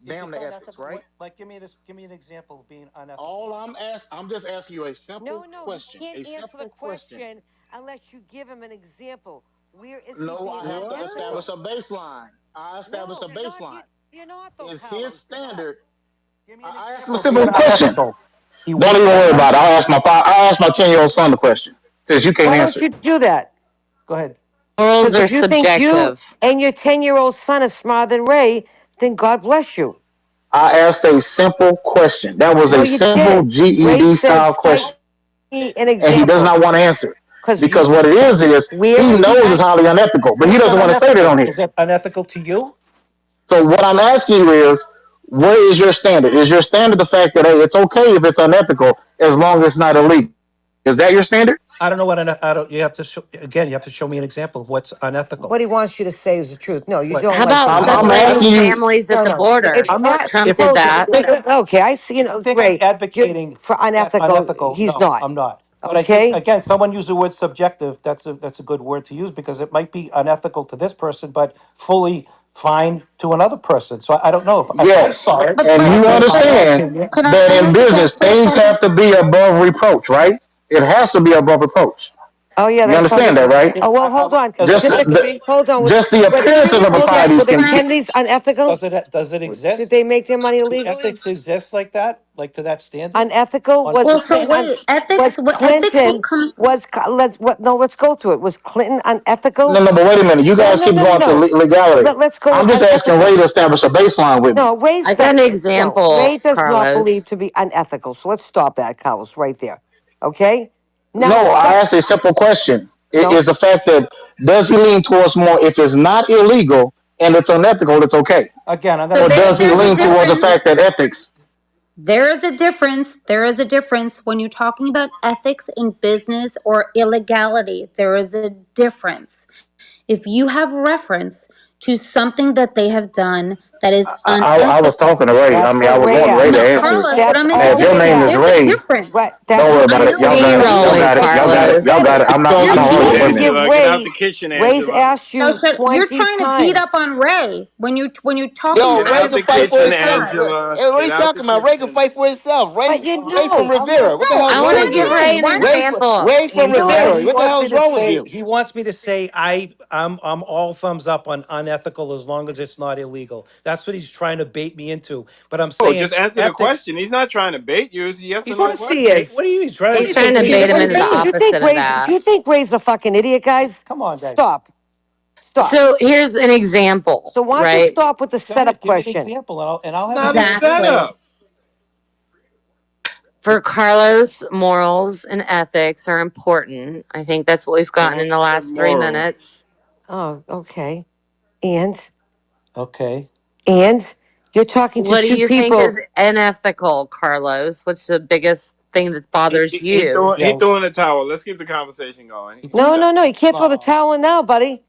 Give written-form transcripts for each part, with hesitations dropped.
If damn it's the ethics, unethical, right? what? Like, give me an example of being unethical. I'm just asking you a No, simple no, he question. can't A answer the simple question. question unless you give him an example. Where is he No, being I have to establish unethical? a baseline. I establish No, a baseline. you're not though, Is his Carlos. You're not. standard? Give me an I asked him a example of simple being question. unethical. He Don't even wouldn't worry answer. about it. I asked my 10-year-old son the question. Since you can't Why don't answer it. you do that? Go ahead. Morals Because are if you think you subjective. and your 10-year-old son is smarter than Ray, then God bless you. I asked a simple question. That was No, a you simple didn't. Ray GED said, style cite question. me an And he does example. not want to answer it. Because Because you, what it is where he is he knows it's at? highly unethical, but Where he is that doesn't want to say that unethical? on here. Is it unethical to you? So what I'm asking you is, where is your standard? Is your standard the fact that hey, it's okay if it's unethical as long as it's not illegal? Is that your standard? I don't know what I don't. You have to show, again. You have to show me an example of what's unethical. What he wants you to say is the truth. No, you What? don't How like about being I'm separating asking unethical. you. families at No, the no. If border? I'm not. Trump If did that. okay, I see. you think I'm Ray, you're advocating for unethical. unethical, He's no, not. I'm not. But I think Okay. again, someone used the word subjective. That's a good word to use because it might be unethical to this person, but fully fine to another person. So I don't know if I Yes, saw it. and But you That's my understand opinion. can that I in business interject for a things second? have to be above reproach, right? It has to be above reproach. Oh yeah, You that's understand probably. that, right? Oh well, hold on. Does it Just Did have to the be? hold on? just the appearance of improprieties Were the can. Kennedys unethical? Does it Did exist? they make their money Do illegally? ethics exist like that, like to that standard? Unethical On was Well, so Clinton. wait, ethics. Was What ethics will Clinton come? let's what? No, let's go through it. Was Clinton No, unethical? no, but wait a minute. You No, guys no, keep no, no, going to no. legality. Let's go I'm with just asking Ray unethical. to establish a baseline with me. No, Ray's I not. got an No, example, Ray does not believe Carlos. to be unethical. So let's stop that, Carlos, right there. Okay. No, Now, I asked a simple question. It no, is the fact that does he lean towards more if it's not illegal and it's unethical, it's okay? again, I'm So gonna Or there, does he there's a lean towards the difference. fact that ethics? There is a difference. There is a difference when you're talking about ethics in business or illegality. There is a difference. If you have reference to something that they have done that is I was talking unethical. to Ray. I that's mean, where I was we Ray wanting Ray at. to No, asked. answer it. Carlos, what That's I'm Now, if all your Ray interjecting, name is there's asked. a Ray, Right. difference. don't That's worry I about it. know Y'all what got you're it. Y'all saying. Ray. got it. Y'all got Ray it. Y'all Carlos. said got it. it. I'm Don't not He do holding it, it needs for to a minute. give Angela. Get out the Ray. kitchen, Ray's Angela. asked No, you you're 20 trying to beat up times. on Ray when you're talking Yo, about Get what out he's the saying kitchen, is Angela. done. Get What are you out the talking about? Ray can kitchen. fight for himself. But you Ray from know, Rivera. What the No, hell's he I'm wrong want gonna to with give you? Ray an example, Ray from Angela. Again, Rivera. he What the wants me hell's to wrong with say you? I'm all thumbs up on unethical as long as it's not illegal. That's what he's trying to bait me into. But I'm Oh, saying just answer the ethics. question. He's not trying to bait you. It's a yes or He's no trying course to he question. bait. What is. do you mean? He's trying What to do He's you bait trying think? to me Ray, bait into him what do into you the think? anything. opposite of Do that. you think Ray's a fucking idiot, guys? Come on, guys. Stop. Stop. So here's an example, So why don't you right? stop with the Go ahead, setup give me an question? example, and It's I'll have an not a answer. Exactly. setup. For Carlos, morals and ethics are important. I think that's what we've gotten in Don't the have last three morals. minutes. Oh, okay. And Okay. and you're talking to What do two you think people. is unethical, Carlos? What's the biggest thing that He, bothers he, he, you? throwing, he Well, throwing the towel. Let's keep the conversation going. He's No, done. no, no. You can't throw the no. towel in now, buddy.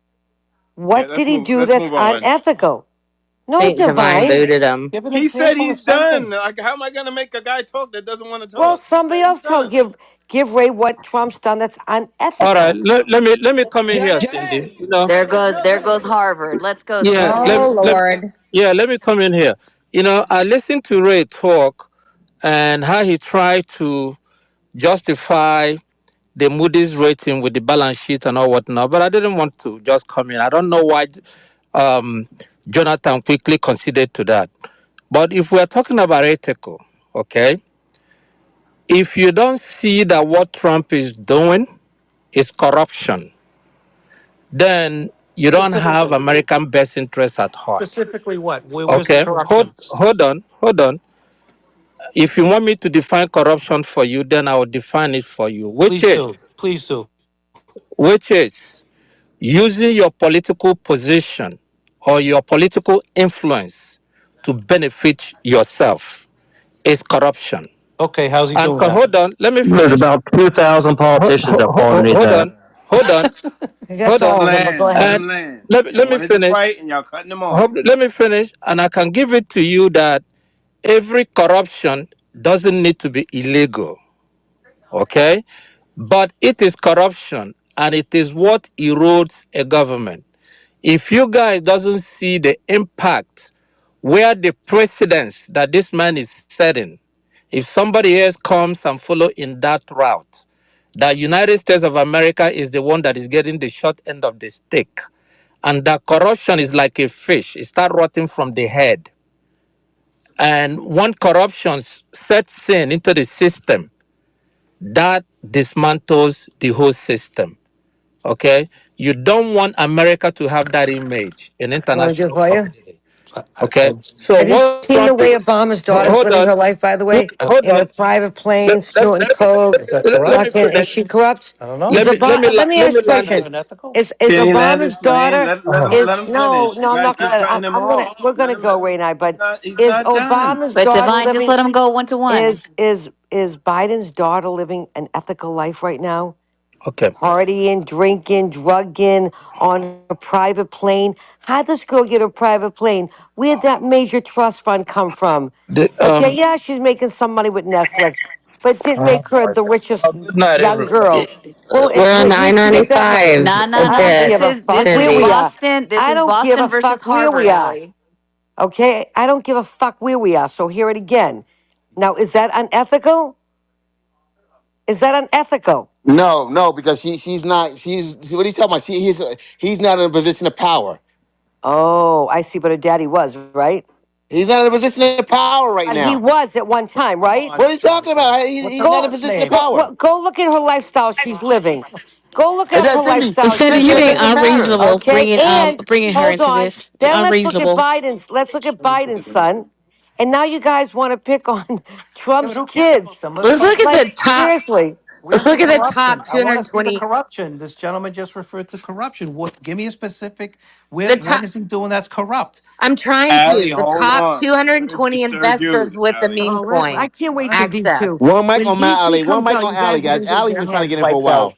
Okay, What did let's he move. do Let's that's move on. unethical? No, Think Divine divine. booted him. Give an He said example he's of something. done. Like, how am I going to make a guy talk that doesn't want to Well, talk? He said somebody he's else tell done. give Ray what Trump's done that's All right, unethical. let me come in here, Cindy. There goes Harvard. Let's go, Yeah, Cindy. Oh Lord. let me come in here. I listened to Ray talk and how he tried to justify the Moody's rating with the balance sheet and all whatnot, but I didn't want to just come in. I don't know why um, Jonathan quickly conceded to that. But if we're talking about ethical, okay, if you don't see that what Trump is doing is corruption, then you don't have Specifically. American best interests at heart. Specifically what? Where's the Okay, corruption? hold on. If you want me to define corruption for you, then I will define it for you, which Please do. is Please do. which is using your political position or your political influence to benefit yourself is corruption. Okay, how's he And doing that? hold on, let me There's finish. about 2,000 politicians that fall underneath Hold that. on, hold on, That's hold Let on, him all of them, but go land. Let ahead. him and land. He let me wanted to finish. fight, and y'all cutting him off. Let me finish, and I can give it to you that every corruption doesn't need to be illegal, okay? But it is corruption, and it is what erodes a government. If you guys doesn't see the impact where the precedence that this man is setting, if somebody else comes and follow in that route, the United States of America is the one that is getting the short end of the stick. And that corruption is like a fish. It starts rotting from the head. And when corruption sets in into the system, that dismantles the whole system. Okay? You don't want America to have that image in You want to do it international for you? community. I, Okay? I, So Have you what seen the Trump is, way Obama's daughter's hold living on, her life, by the way? hold In on. a private Let, plane, let, snorting let, me, coke, is that let me corrupt? fucking, is finish. she corrupt? I don't know. Let me Let ask me you a Is land that this. question. unethical? Is Can he land his Obama's plane? daughter, Oh, Let him no, finish. You no, I'm guys not keep gonna, cutting him I'm gonna, off. we're gonna go, Ray and I, but He's is not done. Obama's But daughter Divine, just living, let him go 1 to 1. is Biden's daughter living an ethical life right now? Okay. Partying, drinking, drugging on a private plane. How'd this girl get a private plane? Where'd that major trust fund come from? The, Okay, yeah, she's making some money with Netflix, but didn't oh make her my the richest God. Good night, young everybody. girl. Well, We're on the where'd she get that money? I-95 Nah, nah, I nah. don't ahead, This give a is fuck this is where we Cindy. are. Boston. This I is don't give Boston a versus fuck where Harvard, we are. Allie. Okay, I don't give a fuck where we are. So hear it again. Now, is that unethical? Is that unethical? No, no, because she's not. She's what he's talking about. He's not in a position of power. Oh, I see. But her daddy was right. He's not in a position of power right But he now. was at one time, come right? What on, are you talking Jonathan. about? What's her He's not in a Go, mom's position of name? power. go look at her lifestyle she's living. Go look And at that her Cindy, lifestyle Cindy, she's Cindy, you're it being living. doesn't matter. unreasonable. Okay, and Bringing her hold into on. this. You're Then unreasonable. let's look at Biden's son. And now you guys want to pick on Yeah, but Trump's who cares about kids. them? Let's Let's talk look at about. Like the top. seriously. Let's Where's the look at the top corruption? I want to see the 220. corruption. This gentleman just referred to corruption. What? Give me a specific. The What top. is he doing that's corrupt? I'm trying Allie, to. The hold top on. 220 Sir investors Jude, with the Allie. meme Oh, I coin can't wait to What? be too. access. One mic When on Matt BT Alley. One comes mic out, on you Alley, guys are guys. gonna get Alley's your been trying to heads get in for a wiped out. while.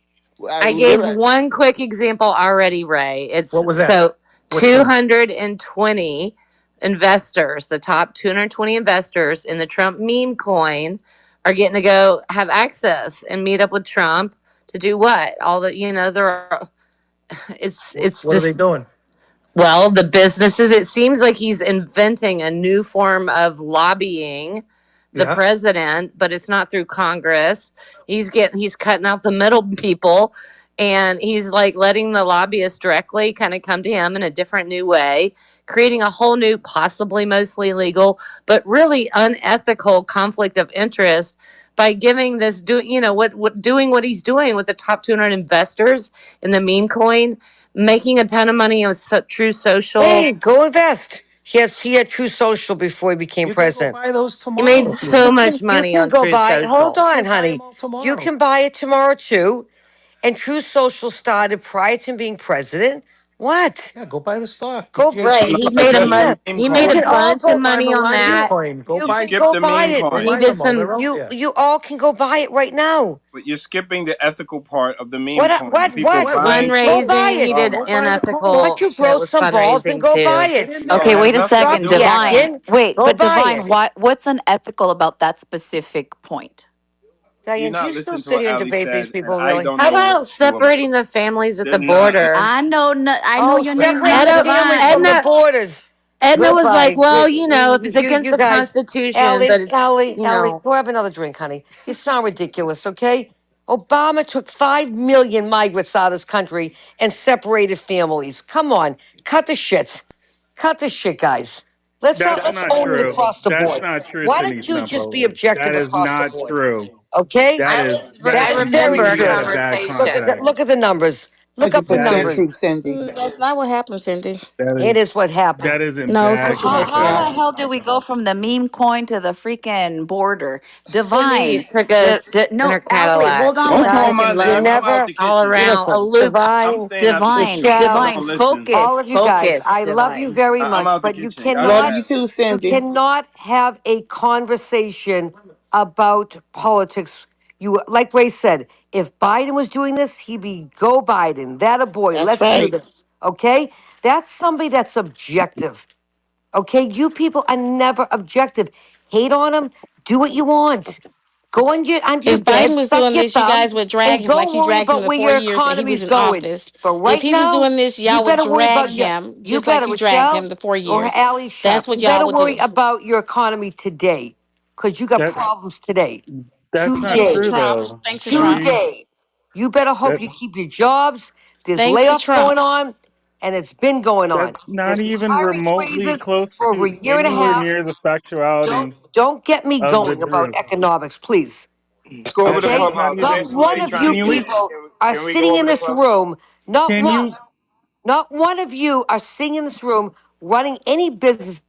I gave one quick example already, Ray. It's What was that? so Which one? 220 investors, the top 220 investors in the Trump meme coin are getting to go have access and meet up with Trump to do what? All the, they're it's What are this. they doing? Well, the businesses, it seems like he's inventing a new form of lobbying the Yeah. president, but it's not through Congress. He's cutting out the middle people, and he's like letting the lobbyists directly kind of come to him in a different new way, creating a whole new, possibly mostly legal, but really unethical conflict of interest by giving this doing what he's doing with the top 200 investors in the meme coin, making a ton of money on True Social. Hey, go invest. He had True Social before he became You can go president. buy those He made tomorrow if you so You want. can much you money can on go True buy. Hold Social. You on, can buy them honey. all You tomorrow. can buy it tomorrow too. And True Social started prior to him being president. What? Yeah, go buy the stock. Go. Right. No, He it's made a just the mon- Yeah. meme he You made coin. a can all bunch of go. I'm money on around You that. Bitcoin. Go You you buy. can skipped go the buy meme it. Go And he coin. buy did them all. They're some out You there. you all can go buy it right now. But you're skipping the ethical part of the meme What coin. The people what? buying Go from. buy fundraising. He it. Oh did my Go buy the God. Why coin. don't unethical you shit grow with some balls and fundraising go buy too. Get it? in No, it Okay, there. has wait a nothing to Stop second. do with that. Divine. yakking. Wait, Go but buy Divine, it. what's unethical about that specific point? You're Diane, do not you still listening to sit what here and Ali debate these said, and people, I really? don't How know what about you want. separating the families at They're the not. border? I know Oh, your name's separate not the Edna, families from Divine. the Edna, borders. Edna was like, Goodbye. well, if it's against You the guys, Constitution, Ellie, but it's, Ellie, Ellie, go have another drink, honey. You sound ridiculous, okay? Obama took 5 million migrants out of this country and separated families. Come on, cut the shit. Cut the shit, guys. That's Let's not own it true. across the That's board. not true, Why Cindy don't you just be Sample. objective That is across the not board? true. Okay? That is I That is very remember a completely out true. of bad conversation. context. Look at the numbers. Look up the That 100% is numbers. true, Cindy. that That's not what happened, Cindy. is It is what happened. that is in No, it's bad what you How make how it. the context. hell did we go from the meme coin to the freaking border? Cindy Divine. took us in No, her Allie, Cadillac. hold on Don't one call my second, You name. love. I'm out never the All kitchen. around. A listen. loop. I'm Divine, staying out the kitchen. Divine, I'm just Michelle, divine, gonna listen. all focus, of you guys. focus, I love you divine. very I'm much, out the but kitchen. Y'all can Love cannot you have it. too, you Cindy. cannot have a conversation about politics. You like Ray said, if Biden was doing this, he'd be go Biden. That a boy. That's Let's do right. this. Okay? That's somebody that's objective. Okay? You people are never objective. Hate on him, do what you want. Go on your If bed, Biden was suck doing your this, you thumb, guys would drag and him like don't he worry dragged him about the where four your years that he was economy's in going. office. But If right he was now, doing this, you y'all would better worry drag about your, him you just like better, you dragged him Rochelle the 4 years. or Ali That's Shep, what you y'all better would worry do. about your economy today because you got That problems today. that's not Thanks to true Today. Trump. though. Thanks to Trump. See Today. You better hope that you keep your jobs. There's Thanks to layoffs Trump. going on, and it's been going on. that's not There's been even hiring remotely freezes close for over to a year and a anywhere half. near the factuality Don't get me of the going about truth. economics, please. Let's go over to Okay? That's not Clubhouse. Not even. one They of trying you to Can get in. we? people are Can we go sitting in over to this Club? room. Not Can one. you? Not one of you are sitting in this room running any businesses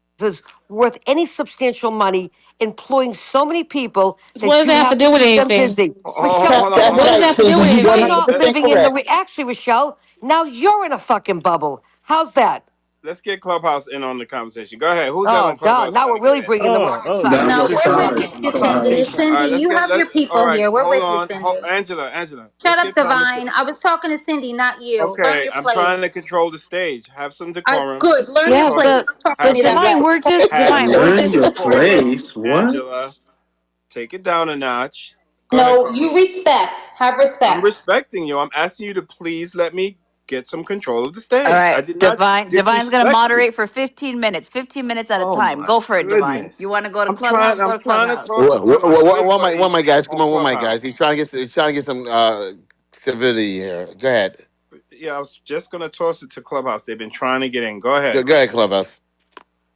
worth any substantial money, employing so many people What that does you that have to have to do with keep them anything? busy. Rochelle, Hold on, hold That's What on. does right, that have to do Cindy. with You you're 100% anything? not living in correct. the actually, Rochelle. Now you're in a fucking bubble. How's that? Let's get Clubhouse in on the conversation. Go ahead. Who's that Oh on God! Clubhouse Now trying we're to get really in? bringing the Oh, wrong oh, side this of No, is this. we're with ridiculous. you, Cindy. All Cindy, right, let's you get have let. your All people right, here. We're hold with you, on, Cindy. Angela. Shut Let's up, get conversation. Divine. I was talking to Cindy, not you. Learn Okay, your I'm place. trying to control the stage. Have some decorum. Good. Learn Let's your Yeah, talk. place. Don't talk to Have but me some that Divine, way. have We're some Learn just your decorum. place. What? Angela, take it down a notch. Go ahead, No, Carl. you respect. Have I'm respect. respecting you. I'm asking you to please let me get some control of the all stage. I right. did not Divine's gonna disrespect you. moderate for 15 minutes, 15 minutes at a Oh time. my Go for it, Divine. You goodness. want to go to I'm trying. Clubhouse? Go I'm to trying to Clubhouse. toss it to my slim One buddy my guys. Come on on, one my guys. Clubhouse. He's trying to get some civility here. Go ahead. Yeah, I was just gonna toss it to Clubhouse. They've been trying to get in. Go ahead. Go ahead, Clubhouse.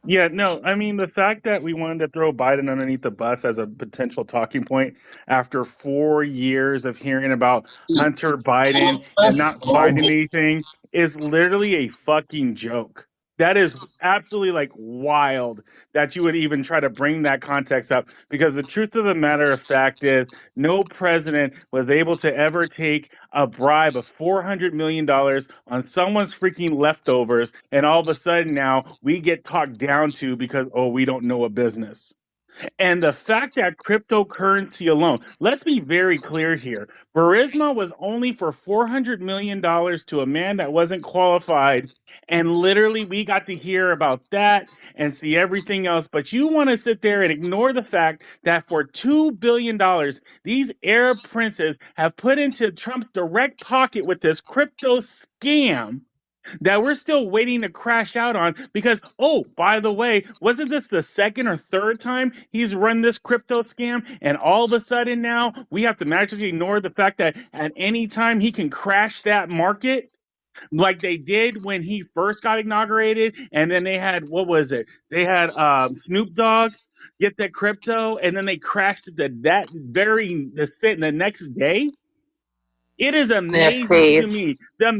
Yeah, no, I mean, the fact that we wanted to throw Biden underneath the bus as a potential talking point after 4 years of hearing about Hunter Biden and not finding anything is literally a fucking joke. That is absolutely like wild that you would even try to bring that context up because the truth of the matter of fact is no president was able to ever take a bribe of $400 million on someone's freaking leftovers, and all of a sudden now we get talked down to because oh we don't know a business. And the fact that cryptocurrency alone, let's be very clear here. Burisma was only for $400 million to a man that wasn't qualified. And literally, we got to hear about that and see everything else. But you want to sit there and ignore the fact that for $2 billion, these Arab princes have put into Trump's direct pocket with this crypto scam that we're still waiting to crash out on because oh by the way, wasn't this the second or third time he's run this crypto scam, and all of a sudden now we have to magically ignore the fact that at any time he can crash that market like they did when he first got inaugurated. And then they had, what was it, they had Snoop Dogg get that crypto and then they crashed it that very the next day. It is amazing to NFTs. me the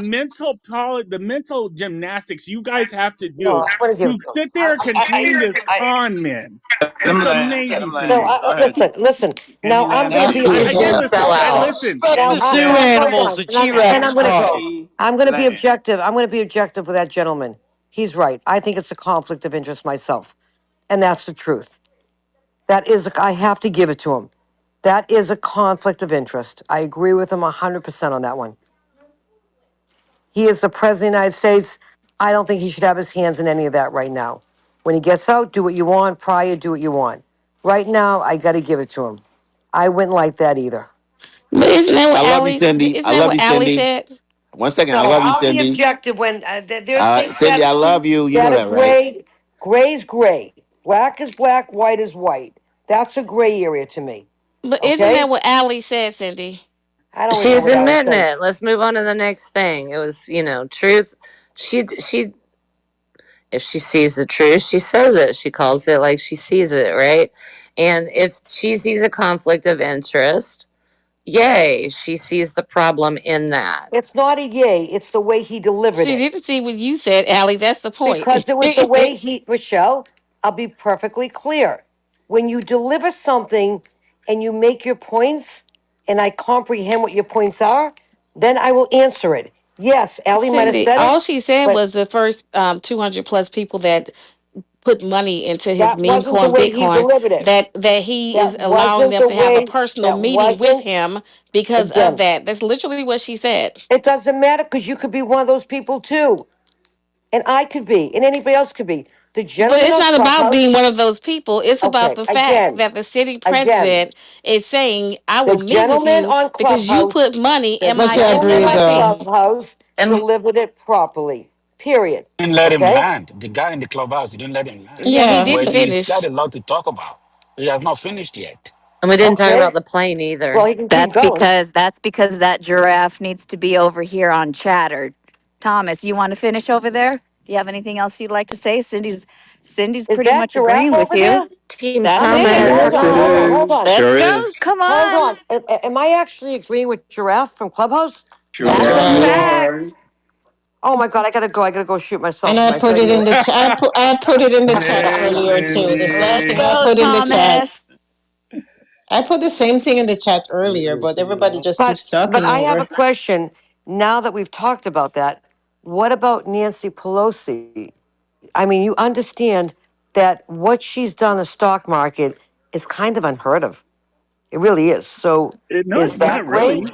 mental gymnastics you guys have to No, do I want to to give. sit there and contain this I con man. Let him It's land. Let amazing him to no. land. me. Go ahead. Listen. Can Now he I'm land going his to be. plane? Again, Sellout. listen. Can Now he I, land? now hold animals, on, the G-Rex I'm going to Can go. talk. he I'm going to be land? objective. I'm going to be objective with that gentleman. He's right. I think it's a conflict of interest myself, and that's the truth. That is, I have to give it to him. That is a conflict of interest. I agree with him 100% on that one. He is the president of the United States. I don't think he should have his hands in any of that right now. When he gets out, do what you want. Prior, do what you want. Right now, I got to give it to him. I wouldn't like that either. But I love you, Cindy. Isn't I that love what you, Ali Cindy. said? 1 second. I No, love you, I'll be Cindy. objective when there's things Cindy, I love you. You know that are that, right? gray. Gray's gray. Black is black. White is white. That's a gray area to me. But isn't that Okay? what Ali said, Cindy? I don't even know She's what Ali admitting says. it. Let's move on to the next thing. It was, truth. She if she sees the truth, she says it. She calls it like she sees it, right? And if she sees a conflict of interest, yay, she sees the problem in that. It's not a yay. It's the way he delivered She it. didn't see what you said, Ali. That's the point. Because it was the way he, Rochelle, I'll be perfectly clear. When you deliver something and you make your points and I comprehend what your points are, then I will answer it. Yes, Allie might have Cindy, said all it, she said but was the first 200 plus people that put money into his that meme wasn't the coin way he Bitcoin, delivered it. that he is That allowing wasn't them the to have a way, personal that meeting with wasn't, him because of again, that. That's literally what she said. it doesn't matter because you could be one of those people too. And I could be, and anybody else could be. The But gentleman it's on not about Clubhouse. being one of those people. It's about Okay, the fact again, that the sitting again, president is saying, I the will meet with gentleman you on because you Clubhouse, put money the in But my you gentleman agree, on though. campaign. Clubhouse And delivered it properly. Period. Didn't let him Okay. land. The guy in the clubhouse didn't let him land. Yeah, he Yeah. Well, didn't he's got finish. a lot to talk about. He has not finished yet. we didn't talk Okay. about the plane Well, either. he can keep That's going. because that giraffe needs to be over here on chatter. Thomas, you want to finish over there? Do you have anything else you'd like to say? Cindy's Is pretty that much giraffe agreeing with over you. there? Team That's I'm in. it. Hold Thomas. Yes, on. it Hold on. Hold is. on. Sure Go. is. Come Hold on. on. Am I actually agreeing with Giraffe from Clubhouse? Yes, That's a you Yeah. are. fact. Oh my God, I gotta go. I gotta go shoot And myself in I my put it 30 in minutes. the I put it in the chat Hey, earlier too. The same Let's thing Cindy. I go, put in the chat. Thomas. I put the same thing in the chat earlier, but everybody just But keeps but talking I have a over. question. Now that we've talked about that, what about Nancy Pelosi? I mean, you understand that what she's done in the stock market is kind of unheard of. It really is. So Not is that not great? really.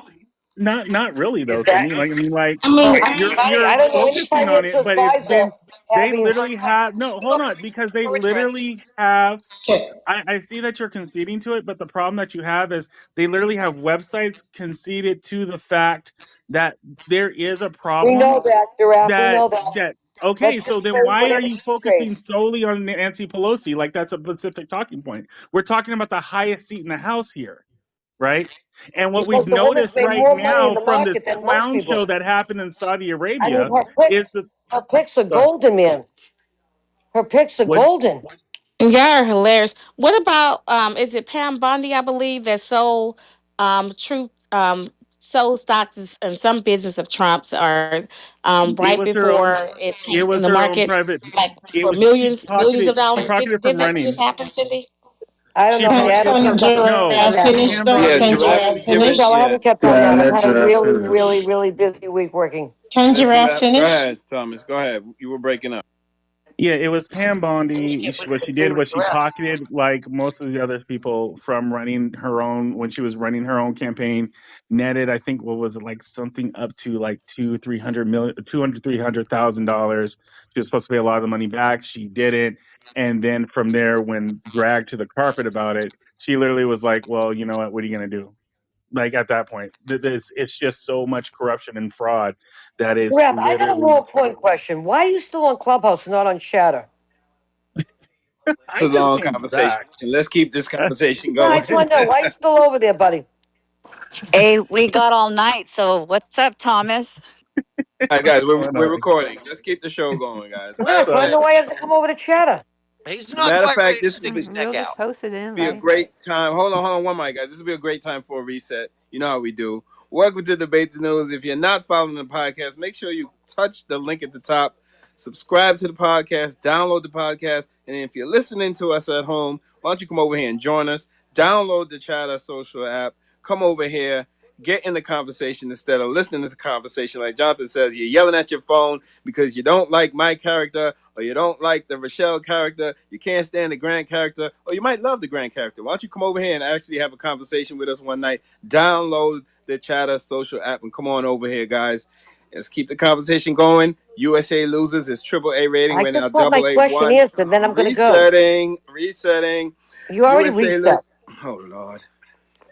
Not really Is though, that? Cindy. Like I mean, like I mean, Honey, I you're don't know any focusing on financial it, but it's advisor been they having. literally have no. Hold on, because they literally have. okay. I see that you're conceding to it, but the problem that you have is they literally have websites conceded to the fact that there is a We know problem that, Giraffe. We that know that. that okay, Let's so just then say why are whatever you she focusing trades. solely on Nancy Pelosi? Like that's a specific talking point. We're talking about the highest seat in the House here, right? And what we've Because the woman's noticed made right more money in now the from this market than most clown people. show that happened in Saudi I mean, Arabia is the her picks are uh, golden, man. Her picks are what golden. And y'all are hilarious. What about is it Pam Bondi, I believe, that sold true sold stocks in some business of Trump's or it right was her before own it it tanked in was the her own market, private like it for was millions of she dollars. pocketed Did from that just running. happen, Cindy? I don't She know, honey. I haven't pocketed Can kept from up no Giraffe on that. finish though? Yeah, Can Giraffe Giraffe is given. No, finish? I Yeah, haven't kept up Yeah, on. I've let had a Jeff really, really, finish. really busy week working. Can Let Giraffe Giraffe. Go finish? ahead, Thomas. Go ahead. You were breaking up. Yeah, it was Pam Bondi. What she did was she pocketed like most of the other people from running her own when she was running her own campaign. Netted, I think, what was it like something up to like $300,000. She was supposed to pay a lot of the money back. She didn't, and then from there, when dragged to the carpet about it, she literally was like, "Well, you know what? What are you gonna do?" Like at that point, it's just so much corruption and fraud that is Raph, I got a literally. more important question. Why are you still on Clubhouse, and not on Chatter? It's a I just long came conversation. back. Let's keep this conversation No, I going. just want to know why you still over there, buddy. Hey, we got all night. So what's up, Thomas? All right, guys, What's going we're on? recording. Let's keep the show going, guys. No, I just want to know why you have to come over to Chatter. He's not Matter of quite fact, ready to this stick will his neck We'll just out. post an be a invite. great time. Hold on one mic, guys. This will be a great time for a reset. You know how we do. Welcome to Debate the News. If you're not following the podcast, make sure you touch the link at the top, subscribe to the podcast, download the podcast, and if you're listening to us at home, why don't you come over here and join us? Download the Chatter social app. Come over here. Get in the conversation instead of listening to the conversation. Like Jonathan says, you're yelling at your phone because you don't like my character or you don't like the Rochelle character, you can't stand the Grant character, or you might love the Grant character. Why don't you come over here and actually have a conversation with us one night? Download the Chatter social app and come on over here, guys. Let's keep the conversation going. USA loses its AAA rating. I We're now just want my double A question one. answered, then I'm going to go. Resetting. You already USA. reset. Oh Lord,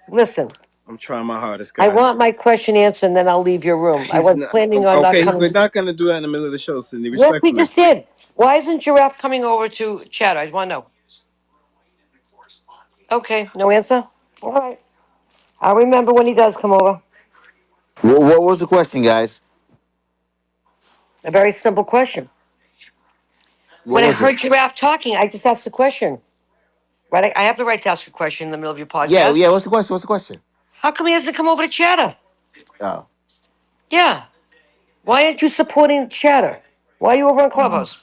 Listen, I'm trying my hardest, I guys. want my question answered, and then I'll leave your room. I He's was not planning on not okay. We're coming. not going to do that in the middle of the show, Cindy. Yes, we Respectfully. just did. Why isn't Giraffe coming over to Chatter? I want to know. Okay, no answer? All right. I'll remember when he does come over. What was the question, guys? A very simple question. What When I was it? heard Giraffe talking, I just asked the question. Right? I have the right to ask a question in the middle of your Yeah, podcast. yeah. What's the question? What's the question? How come he hasn't come over to Chatter? Oh, Yeah. Why aren't you supporting Chatter? Why are you over on Clubhouse?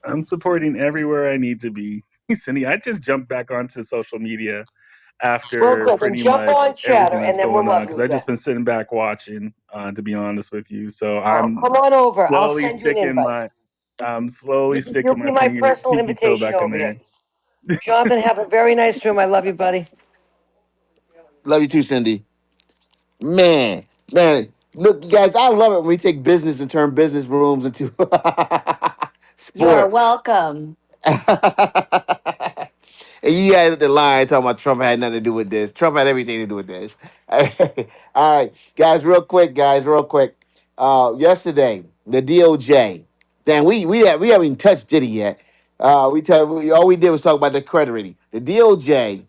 I'm supporting everywhere I need to be. Cindy, I just jumped back onto social media Well, after good. Then pretty jump much on Chatter, everything and that's then we'll going on love because you I just again. been sitting back watching, to be honest with you. So Well, I'm come on over. I'll slowly send you an sticking invite. my slowly You'll sticking be my my finger personal pinky toe invitation back in over there. here. Jonathan, have a very nice room. I love you, buddy. love you too, Cindy. Man. Look, you guys, I love it when we take business and turn business rooms into You are sports. welcome. And you guys the line talking about Trump had nothing to do with this. Trump had everything to do with this. All right, guys, real quick. Yesterday, the DOJ. Damn, we haven't even touched Diddy yet. All we did was talk about the credit rating. The DOJ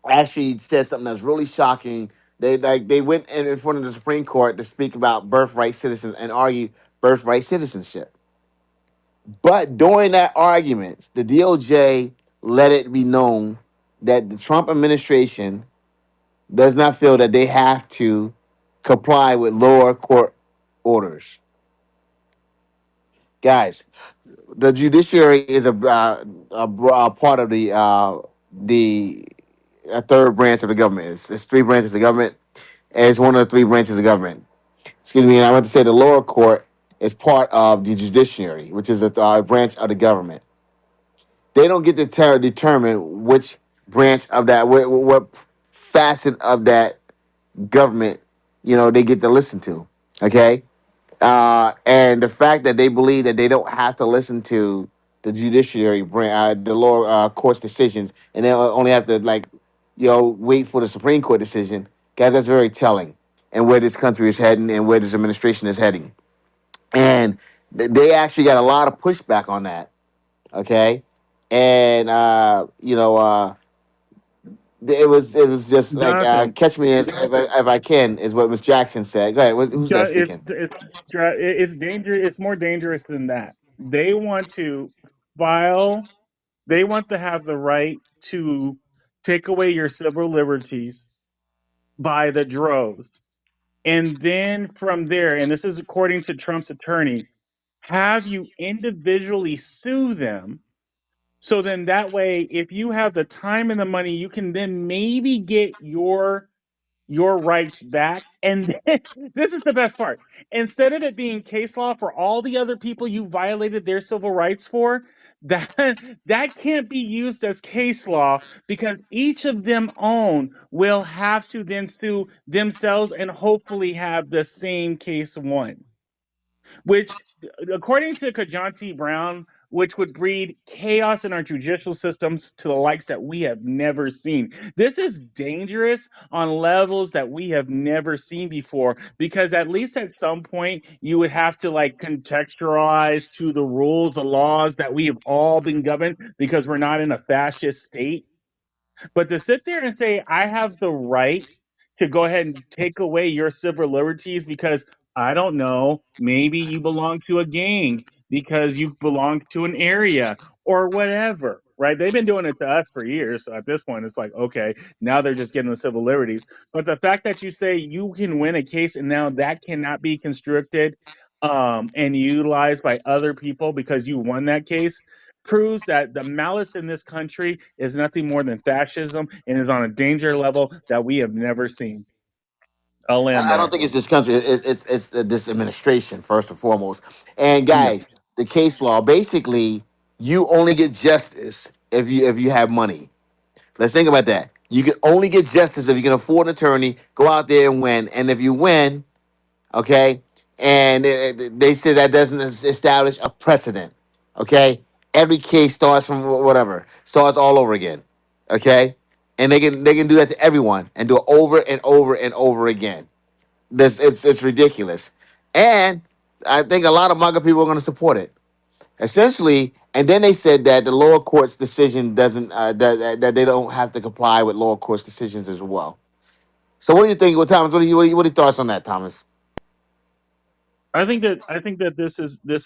actually said something that's really shocking. They went in front of the Supreme Court to speak about birthright citizens and argue birthright citizenship. But during that argument, the DOJ let it be known that the Trump administration does not feel that they have to comply with lower court orders. Guys, the judiciary is a part of the third branch of the government. It's three branches of the government, and it's one of the three branches of the government. Excuse me, and I want to say the lower court is part of the judiciary, which is a branch of the government. They don't get to determine which branch of that, what facet of that government, they get to listen to. Okay, and the fact that they believe that they don't have to listen to the judiciary, the lower court's decisions, and they only have to wait for the Supreme Court decision. Guys, that's very telling, and where this country is heading, and where this administration is heading. And they actually got a lot of pushback on that. Okay, and it was just like Jonathan. catch me if I can is what Miss Jackson said. Go ahead. Who's that It's speaking? it's it's dangerous. It's more dangerous than that. They want to file. They want to have the right to take away your civil liberties by the droves, and then from there, and this is according to Trump's attorney, have you individually sue them. So then that way, if you have the time and the money, you can then maybe get your rights back. And then, this is the best part. Instead of it being case law for all the other people you violated their civil rights for, that that can't be used as case law because each of them own will have to then sue themselves and hopefully have the same case won, which, according to Kajanti Brown, which would breed chaos in our judicial systems to the likes that we have never seen. This is dangerous on levels that we have never seen before, because at least at some point you would have to contextualize to the rules, the laws that we have all been governed because we're not in a fascist state. But to sit there and say, I have the right to go ahead and take away your civil liberties because I don't know, maybe you belong to a gang, because you belong to an area or whatever, right? They've been doing it to us for years. So at this point, it's like, okay, now they're just getting the civil liberties. But the fact that you say you can win a case and now that cannot be constricted and utilized by other people because you won that case proves that the malice in this country is nothing more than fascism and is on a danger level that we have never seen. I'll land I don't there. think it's this country. It's this administration first and foremost. And Yeah. guys, the case law basically you only get justice if you have money. Let's think about that. You can only get justice if you can afford an attorney, go out there and win. And if you win, okay, and they say that doesn't establish a precedent. Okay, every case starts from whatever, starts all over again. Okay, and they can do that to everyone and do it over and over and over again. This it's ridiculous, and I think a lot of MAGA people are going to support it. Essentially, and then they said that the lower court's decision doesn't that they don't have to comply with lower court's decisions as well. So, what do you think? What Thomas? What are your thoughts on that, Thomas? I think that this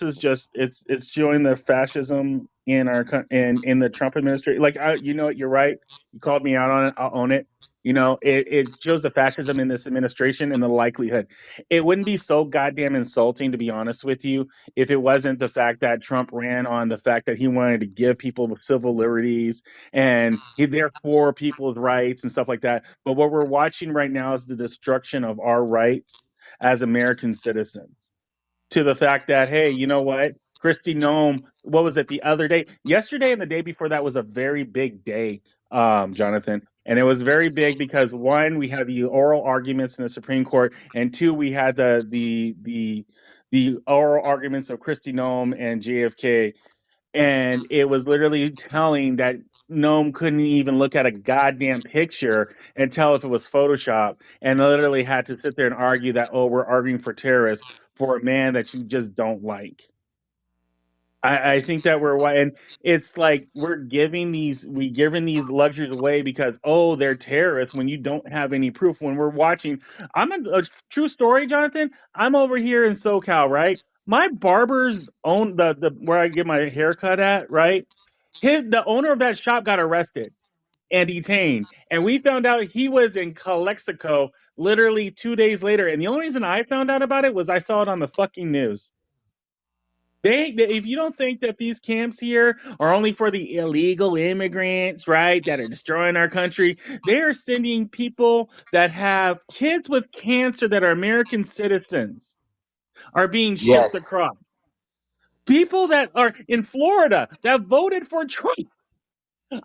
is just it's showing the fascism in our in the Trump administration. What, you're right. You called me out on it. I'll own it. It shows the fascism in this administration and the likelihood. It wouldn't be so goddamn insulting, to be honest with you, if it wasn't the fact that Trump ran on the fact that he wanted to give people civil liberties and they're for people's rights and stuff like that. But what we're watching right now is the destruction of our rights as American citizens, to the fact that, hey, you know what? Christy Nome, what was it the other day? Yesterday and the day before that was a very big day, Jonathan. And it was very big because one, we had the oral arguments in the Supreme Court, and two, we had the oral arguments of Christy Nome and JFK. and it was literally telling that Gnome couldn't even look at a goddamn picture and tell if it was Photoshop, and literally had to sit there and argue that, oh, we're arguing for terrorists for a man that you just don't like. I think that and it's like we giving these luxuries away because, oh, they're terrorists when you don't have any proof. When we're watching, a true story, Jonathan. I'm over here in SoCal, right? My barber's own the where I get my hair cut at, right? The owner of that shop got arrested and detained, and we found out he was in Calexico literally 2 days later. And the only reason I found out about it was I saw it on the fucking news. If you don't think that these camps here are only for the illegal immigrants, right, that are destroying our country, they are sending people that have kids with cancer that are American citizens are being shipped Yes. across. People that are in Florida that voted for Trump.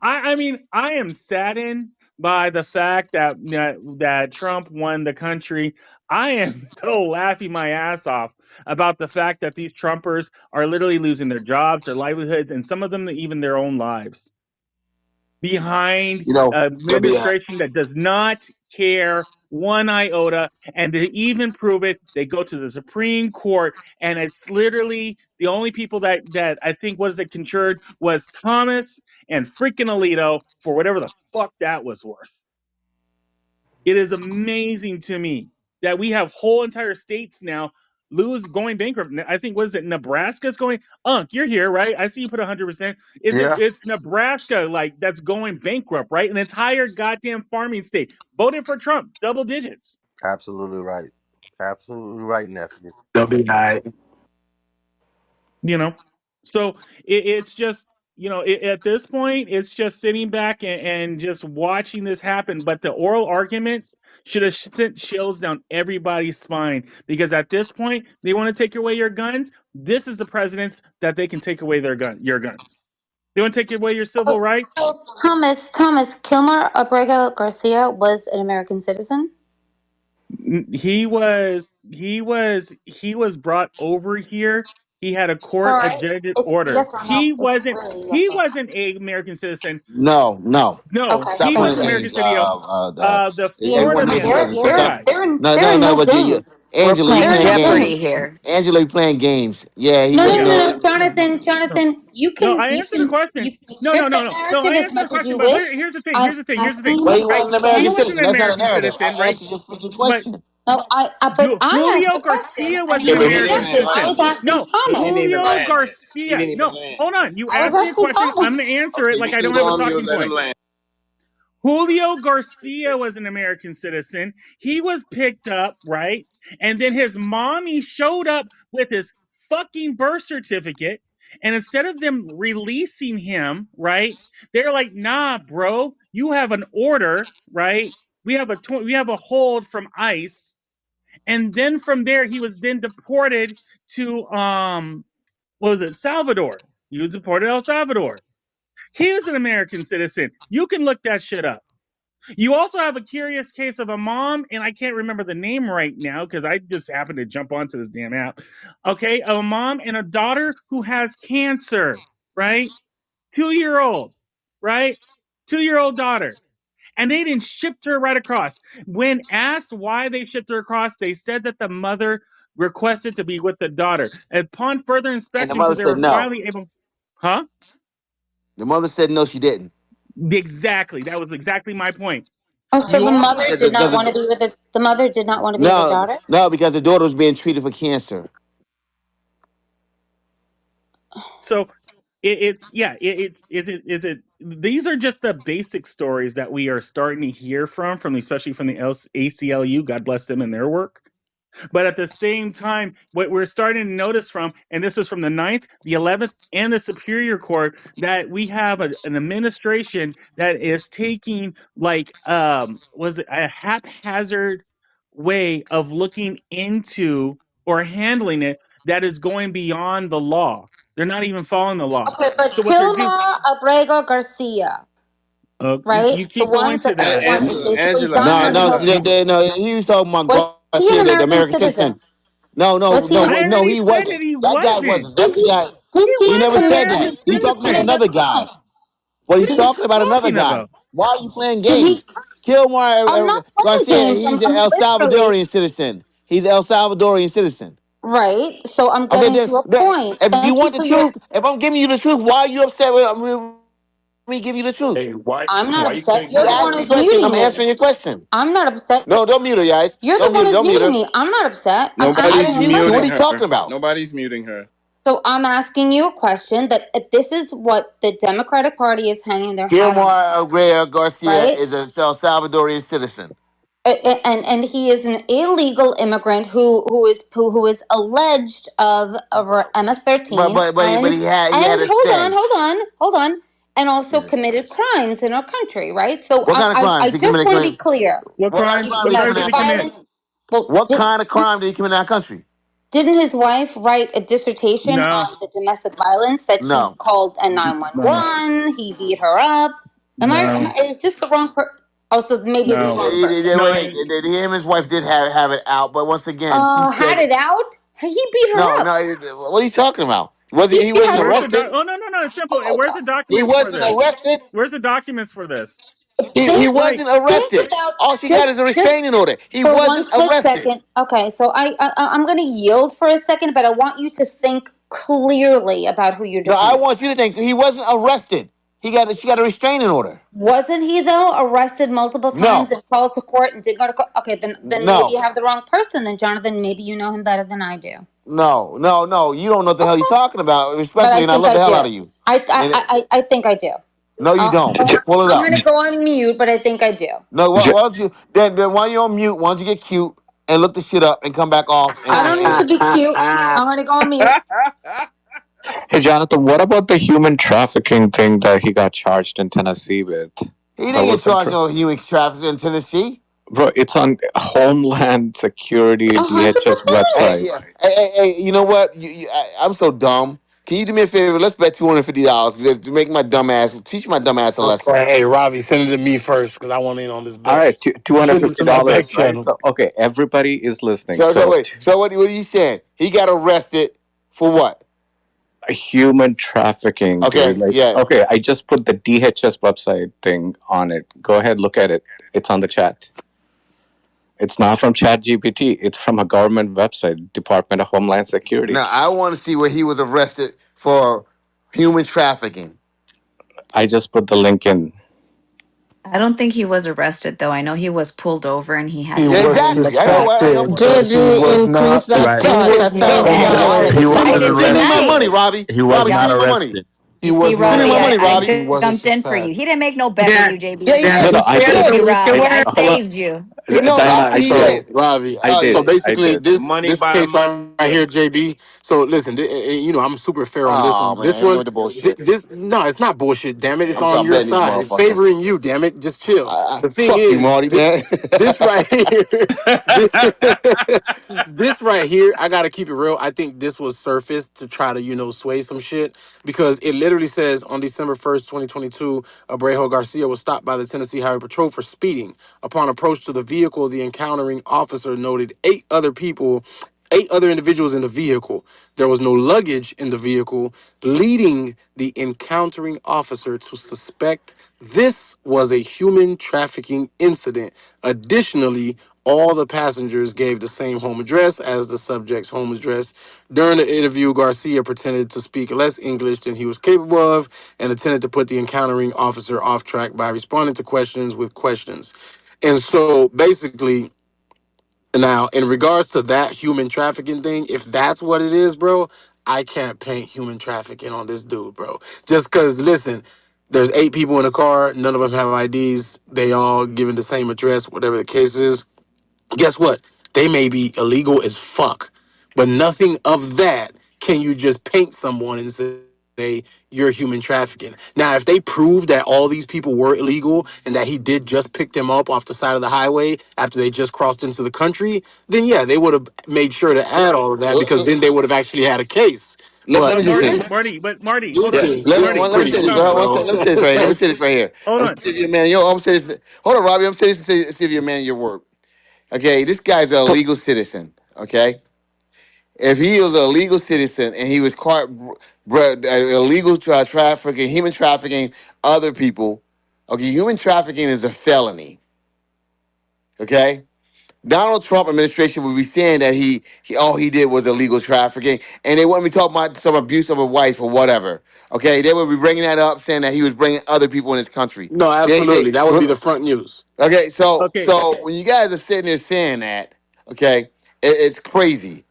I mean, I am saddened by the fact that Trump won the country. I am so laughing my ass off about the fact that these Trumpers are literally losing their jobs, their livelihoods, and some of them even their own lives behind You know, an let me. administration that does not care one iota. And to even prove it, they go to the Supreme Court, and it's literally the only people that I think was it concurred was Thomas and freaking Alito for whatever the fuck that was worth. It is amazing to me that we have whole entire states now going bankrupt. I think what is it? Nebraska's going. Unc, you're here, right? I see you put 100%. Yeah, It's Nebraska like that's going bankrupt, right? An entire goddamn farming state voted for Trump, double digits. absolutely right. Absolutely right, nephew. They'll be all right. You know, so it's just at this point it's just sitting back and just watching this happen. But the oral arguments should have sent chills down everybody's spine, because at this point they want to take away your guns. This is the president that they can take away your guns. They want to take away your civil rights. So Thomas Kilmer Abrego Garcia was an American citizen. He was brought over here. He had a All court right. adjudged It's order. yes or no. he It's wasn't really yes he or no. wasn't a American citizen. No, no. No, Okay, Stop he playing was thank an you. American games. citizen. The It Florida wouldn't make man, the They're sense. Florida they're Stop. guy. they're in No, they're no, in no. no But games. We're Angela, you They're playing in playing no games. Jeopardy games. here. Angela, you playing games. Yeah, he No, no, wouldn't no, Yeah. do no, it. no, Jonathan, No, Jonathan, no. I you answered the can question. you No, no, fit no, that no, no. narrative I as answered the much as question. you But wish. here's the thing. I'm Here's the thing. Here's the thing. But asking he Right? wasn't an He American wasn't citizen. an That's not a American narrative. citizen, I right? answered your freaking But question. no, but I asked Julio the question Garcia and wasn't you Yeah, an but didn't he didn't American even answer. I citizen. land was yet. asking No, He Thomas. didn't even Julio land yet. He Garcia. didn't even No, land. hold on. You I was asked me a asking question. I'm Thomas. going to answer it Okay, like you I can don't have go a on mute. talking Let him point. land. Julio Garcia was an American citizen. He was picked up, right? And then his mommy showed up with his fucking birth certificate. And instead of them releasing him, right? They're like, nah, bro, you have an order, right? We have a hold from ICE. And then from there, he was then deported to what was it, Salvador. He was deported to El Salvador. He was an American citizen. You can look that shit up. You also have a curious case of a mom, and I can't remember the name right now because I just happened to jump onto this damn app. Okay, a mom and a daughter who has cancer, right? 2 year old, right? 2 year old daughter. And they didn't ship her right across. When asked why they shipped her across, they said that the mother requested to be with the daughter. Upon further And the inspection, mother because they said were no. finally able, huh? The mother said no, she didn't. Exactly. That was exactly my point. Oh, so You the also mother Because did not because want to be with the mother did not want to be with the no, daughter. no, because the daughter was being treated for cancer. so it's yeah it's these are just the basic stories that we are starting to hear from especially from the ACLU. God bless them and their work. But at the same time, what we're starting to notice and this is from the Ninth, the 11th, and the Superior Court, that we have an administration that is taking like was it a haphazard way of looking into or handling it that is going beyond the law. They're not even following the law. Okay, but So what they're doing, Kilmar Abrego Garcia, you, right? you The keep going ones to that this that. one is Angela, basically Angela, John No, has no, no Angela. proof. no, he was talking about Was he an Garcia, the American American citizen? citizen. No, no, Was he? no, I no, already he said wasn't. that he That guy wasn't. wasn't. Is That's the he? guy. Did He he never commit? said He that. He's didn't talking about commit a another guy. crime. Well, he's What are you Did, talking about another talking guy. about? Why are you playing did he? games? Kilmore I'm not playing Garcia, games. he's an I'm El literally Salvadorian citizen. He's an El Salvadorian citizen. right. So I'm Okay, getting to a then point. if you Thank you want the for your. truth, if I'm giving you the truth, why are you upset with me give you the truth? Hey, why I'm not why you upset. can't You You're get the it one asked me a who's though? question, muting I'm me. answering your question. I'm not upset. No, don't mute her, guys. You're the Don't one mute her, who's don't mute muting her. me. I'm not upset. I'm I Nobody's didn't asking you mute a you. What muting are you her. talking about? Nobody's muting her. So I'm asking you a question that this is what the Democratic Party is hanging their hat on, Gilmar Ray Garcia right? is a El Salvadorian citizen. And he is an illegal immigrant who is alleged of MS-13 But he had and to stay. hold on, and also Jesus committed Christ. crimes in our country, right? So What kind of I crimes he just committed? want to be clear. What What kind of crimes? crime What did he crimes commit in did our he Domestic commit? country? violence. Well, What kind of crime did he commit in our country? didn't his wife write a dissertation No, on the domestic violence that he No. called a no, 911? He beat her up. no, Is this the wrong per? Also, maybe it's the no, wrong person. no. Him and his wife did have it out, but once again, she Had said it out. He beat her no, up. no. What are you talking about? Was He he wasn't had Where's her. the doc? arrested? Oh no, no, no. It's simple. Oh Where's the God. He documents for wasn't this? arrested. Where's the documents for this? He Think Like, wasn't think arrested. about All she got is a just restraining order. He for one wasn't split arrested. second. Okay, so I'm going to yield for a second, but I want you to think clearly about who you're No, I defending. want you to think he wasn't arrested. She got a restraining order. Wasn't he though arrested multiple times No, and called to court and didn't go to court? Okay, then maybe no, you have the wrong person. Then Jonathan, maybe you know him better than I do. no. You don't know what the hell you're Okay, talking about, but I respectfully, and I think love I the hell do. out of you. I And I think I do. no, you don't. Pull it I'm up. going to go on mute, but I think I do. No, J- why don't you then while you're on mute, why don't you get cute and look the shit up and come back off I don't need to be cute. I'm going to go on mute. hey, Jonathan, what about the human trafficking thing that he got charged in Tennessee with? he That didn't get wasn't charged true. no human trafficking in Tennessee. Bro, it's on Homeland Security DHS 100%. Hey, website. yeah. Hey, you know what? I'm so dumb. Can you do me a favor? Let's bet $250 to make my dumb ass teach my dumb ass a lesson. Hey, Ravi, send it to me first because I want in on this All bet. right, Send it to my back $250, right? channel. So, okay, everybody is listening. So So, wait. So what are you saying? He got arrested for what? human trafficking, dude. Okay, Like, yeah. okay, I just put the DHS website thing on it. Go ahead, look at it. It's on the chat. It's not from ChatGPT. It's from a government website, Department of Homeland Security. Now I want to see where he was arrested for human trafficking. I just put the link in. I don't think he was arrested though. I know he was pulled over and he had He to Yeah, was sign exactly. I know what I know. suspected, but Did he you was increase not. that He thought was to not Yeah, $1,000? he arrested. He wasn't decided Give me my arrested. money, tonight. Robbie. He was Robbie, not give Yeah. me my money. arrested. He You see, was Give not me Robbie, my money, I arrested. Robbie. He wasn't jumped in for you. He suspect. didn't make no bet with Yeah, you, Yeah, JB. he yeah, No, did. no, just I share He the did. did. loot. You I weren't. Hold on. saved you. No, Dinah, I he did. So did. Ravi, I Oh did. so yeah. I basically did. Money this by a case mile. right here, JB. So listen, I'm super fair on this Oh one. This man, you one, with the bullshit. this no, it's not bullshit. Damn it, it's I'm on start your betting these side. It's motherfuckers. favoring you. Damn it, just chill. The thing Fuck you, is, Marty, man. this right here, this, this right here, I gotta keep it real. I think this was surfaced to try to sway some shit because it literally says on December 1st, 2022, Abrejo Garcia was stopped by the Tennessee Highway Patrol for speeding. Upon approach to the vehicle, the encountering officer noted eight other individuals in the vehicle. There was no luggage in the vehicle, leading the encountering officer to suspect this was a human trafficking incident. Additionally, all the passengers gave the same home address as the subject's home address. During the interview, Garcia pretended to speak less English than he was capable of and attempted to put the encountering officer off track by responding to questions with questions. And so basically, now, in regards to that human trafficking thing, if that's what it is, bro, I can't paint human trafficking on this dude, bro. Just because, listen, there's eight people in the car, none of them have IDs, they all given the same address, whatever the case is. Guess what? They may be illegal as fuck, but nothing of that can you just paint someone and say you're human trafficking. Now, if they prove that all these people were illegal and that he did just pick them up off the side of the highway after they just crossed into the country, then yeah, they would have made sure to add all of that because then they would have actually had a case. Let But me But just say Marty, this. this, Marty, but Marty, hold this Yeah, on, is this is Marty. let me Let me pretty say just this. stop weak, Right? you. bro. Let me say this right here. Let me say this right here. Hold Let me on. say to you, man. I'm saying this. Hold on, Robbie. I'm saying this to see if you're a man of your word. Okay, this guy's a legal citizen. Okay, if he was a legal citizen and he was caught illegal trafficking, human trafficking other people, okay, human trafficking is a felony. Okay, Donald Trump administration would be saying that he all he did was illegal trafficking, and they wouldn't be talking about some abuse of a wife or whatever. Okay, they would be bringing that up, saying that he was bringing other people in his country. No, They absolutely. That would be the front news. okay. So Okay, when you guys are sitting there saying that, okay, it's crazy.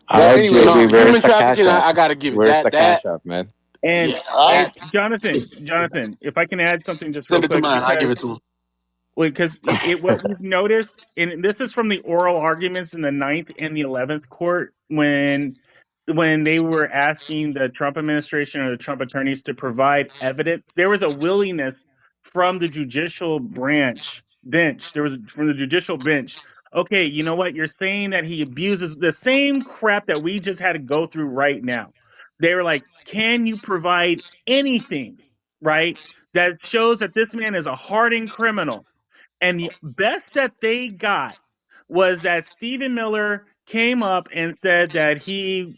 All But right, anyways, No, JB, where's human the trafficking. cash app? I gotta give it Where's that. the That cash app, man? and yeah. and That Jonathan, if I can add something just real send it to quick, mine. I give because it to him. because what we've noticed, and this is from the oral arguments in the Ninth and the 11th court, when they were asking the Trump administration or the Trump attorneys to provide evidence, there was a willingness from the judicial bench. There was from the judicial bench. Okay, you know what? You're saying that he abuses the same crap that we just had to go through right now. They were like, can you provide anything, right, that shows that this man is a hardened criminal? And the best that they got was that Stephen Miller came up and said that he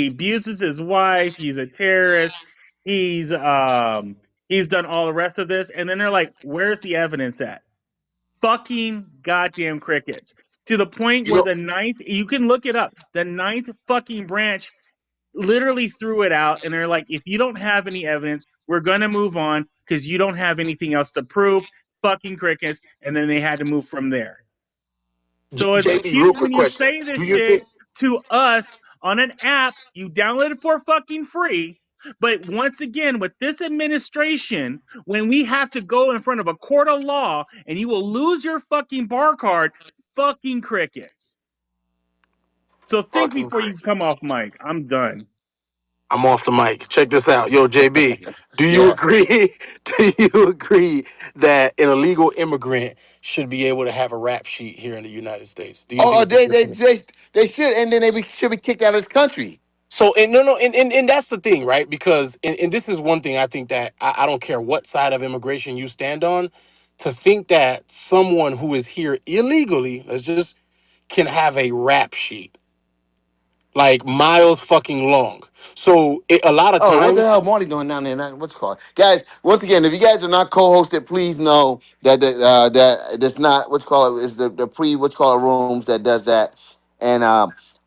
abuses his wife, he's a terrorist, he's he's done all the rest of this, and then they're like, where's the evidence at? Fucking goddamn crickets. To the point You where know, the ninth, you can look it up, the ninth fucking branch literally threw it out, and they're like, if you don't have any evidence, we're gonna move on because you don't have anything else to prove. Fucking crickets. And then they had to move from there. So it's JB, cute real when quick you question. say this Do you shit think? to us on an app you downloaded for fucking free. But once again, with this administration, when we have to go in front of a court of law and you will lose your fucking bar card, fucking crickets. So think Fucking before you come crickets. off mic. I'm done. I'm off the mic. Check this out. Yo, JB, do you yeah. agree? Do you agree that an illegal immigrant should be able to have a rap sheet here in the United States? Do you Oh, think it's a good thing? they should, and then should be kicked out of this country. So, and no, no, and that's the thing, right? Because, and this is one thing I think that I don't care what side of immigration you stand on, to think that someone who is here illegally, let's just, can have a rap sheet like miles fucking long. So, a lot of Oh, what the times, hell Marty doing down there? What's it called? Guys, once again, if you guys are not co-hosted, please know that that's not what's called is the pre what's called rooms that does that. And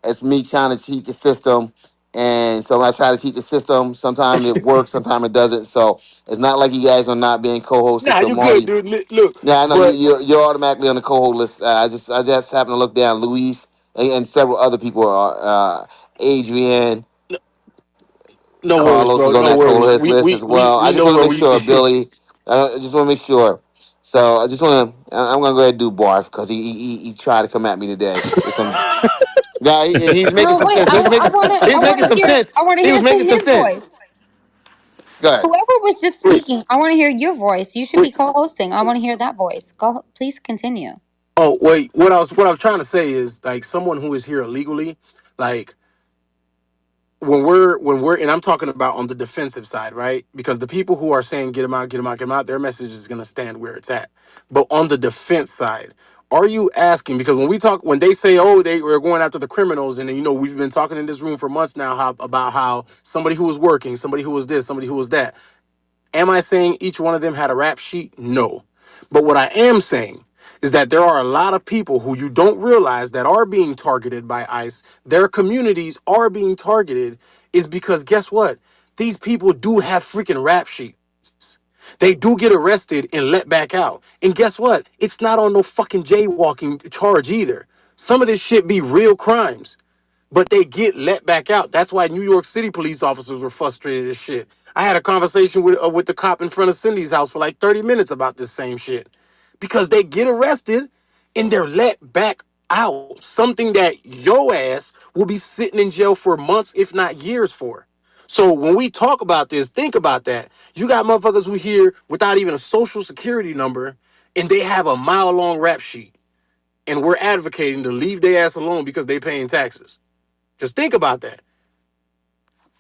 it's me trying to cheat the system. And so when I try to cheat the system, sometimes it works, sometimes it doesn't. So it's not like you guys are not being co-hosted. nah, So you good, Marty, dude. Look, yeah, I know but you're automatically on the co-host list. I just happen to look down. Luis and several other people are Adrian. no worries, Carlos bro. was on No that worries. co-host We list we as we well. I we just know want to where make we. sure, Billy. I just want to make sure. So I just want to. I'm gonna go ahead and do Barf because he tried to come at me today with some. Yeah, and he's making No, some wait. sense. He's I making want to some hear. sense. I want to He hear was making some Cindy's sense. voice. Go ahead. Whoever was just Wait, speaking, I want to hear your voice. You should be wait. co-hosting. I want to hear that voice. Go, please continue. Oh, wait. What I was trying to say is like someone who is here illegally, like when we're and I'm talking about on the defensive side, right? Because the people who are saying get them out, get them out, get them out, their message is going to stand where it's at. But on the defense side, are you asking? Because when they say, oh, they were going after the criminals, and then, we've been talking in this room for months now about how somebody who was working, somebody who was this, somebody who was that. Am I saying each one of them had a rap sheet? No. But what I am saying is that there are a lot of people who you don't realize that are being targeted by ICE. Their communities are being targeted is because guess what? These people do have freaking rap sheets. They do get arrested and let back out. And guess what? It's not on no fucking jaywalking charge either. Some of this shit be real crimes, but they get let back out. That's why New York City police officers were frustrated as shit. I had a conversation with the cop in front of Cindy's house for like 30 minutes about this same shit because they get arrested and they're let back out. Something that your ass will be sitting in jail for months, if not years, for. So when we talk about this, think about that. You got motherfuckers who here without even a social security number, and they have a mile long rap sheet, and we're advocating to leave their ass alone because they paying taxes. Just think about that.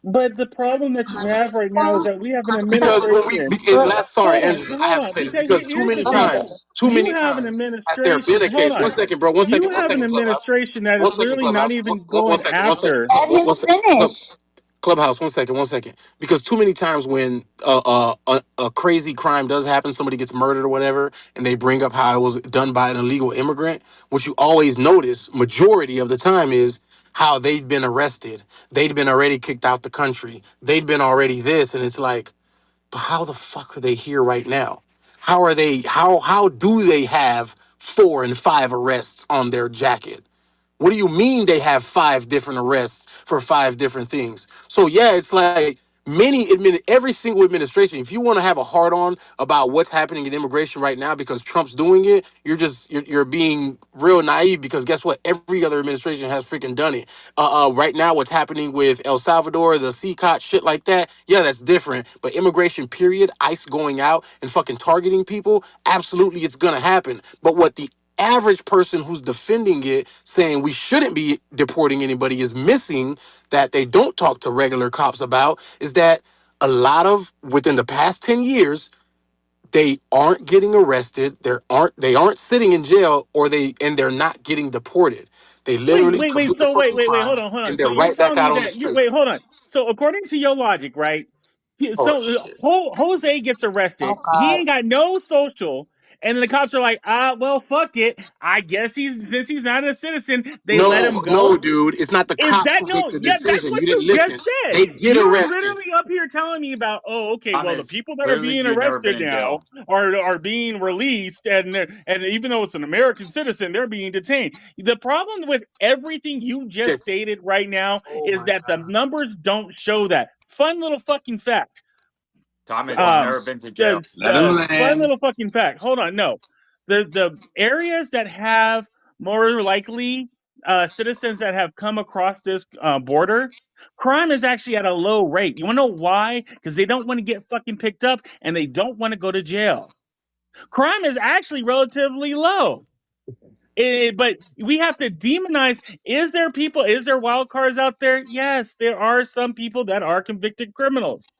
But the problem that you have right now is that we have an Because when administration. last, sorry, Hold on, Angela, I hold have to on. say this Because because here's the thing, though. too You many have an times has there administration. been a Hold case. on. One second, bro. One second. You One have an second, Clubhouse. administration that is One second, literally not Clubhouse. even going One second. One second. after. Let him One second. finish. Clubhouse, 1 second, 1 second. Because too many times when a crazy crime does happen, somebody gets murdered or whatever, and they bring up how it was done by an illegal immigrant, what you always notice, majority of the time, is how they've been arrested. They'd been already kicked out the country. They'd been already this, and it's like, but how the fuck are they here right now? How are they? How do they have 4 and 5 arrests on their jacket? What do you mean they have 5 different arrests for 5 different things? So yeah, it's like every single administration. If you want to have a hard on about what's happening in immigration right now because Trump's doing it, you're being real naive because guess what? Every other administration has freaking done it. Right now, what's happening with El Salvador, the CCOT, shit like that, yeah, that's different. But immigration, period, ICE going out and fucking targeting people, absolutely, it's gonna happen. But what the average person who's defending it saying we shouldn't be deporting anybody is missing that they don't talk to regular cops about is that a lot of within the past 10 years they aren't getting arrested, they aren't sitting in jail, or they're not getting deported. They Wait, literally wait, wait. commit the So fucking hold crimes on, hold on. and So they're you're right back telling out me on the that street. wait, hold on. So according to your logic, right? Oh So shit. Jose gets Oh arrested. He God. ain't got no social, and then the cops are like, well, fuck it. I guess since he's not a citizen, they let No, him go. no, dude. It's not the Is cops that who make no? the Yeah, that's decision. what You didn't you just listen. said. They get You're arrested. literally up here telling me about, oh, okay, well, the Thomas, people that are clearly being you've never been arrested in now jail. are being released, and even though it's an American citizen, they're being detained. The problem with everything you just Just, stated right now oh is my that the god. numbers don't show that. Fun little fucking fact. Thomas, you've Um, never been to jail. Let him fun land. little fucking fact. Hold on, no, the areas that have more likely citizens that have come across this border, crime is actually at a low rate. You want to know why? Because they don't want to get fucking picked up and they don't want to go to jail. Crime is actually relatively low. But we have to demonize. Is there people? Is there wild cards out there? Yes, there are some people that are convicted criminals,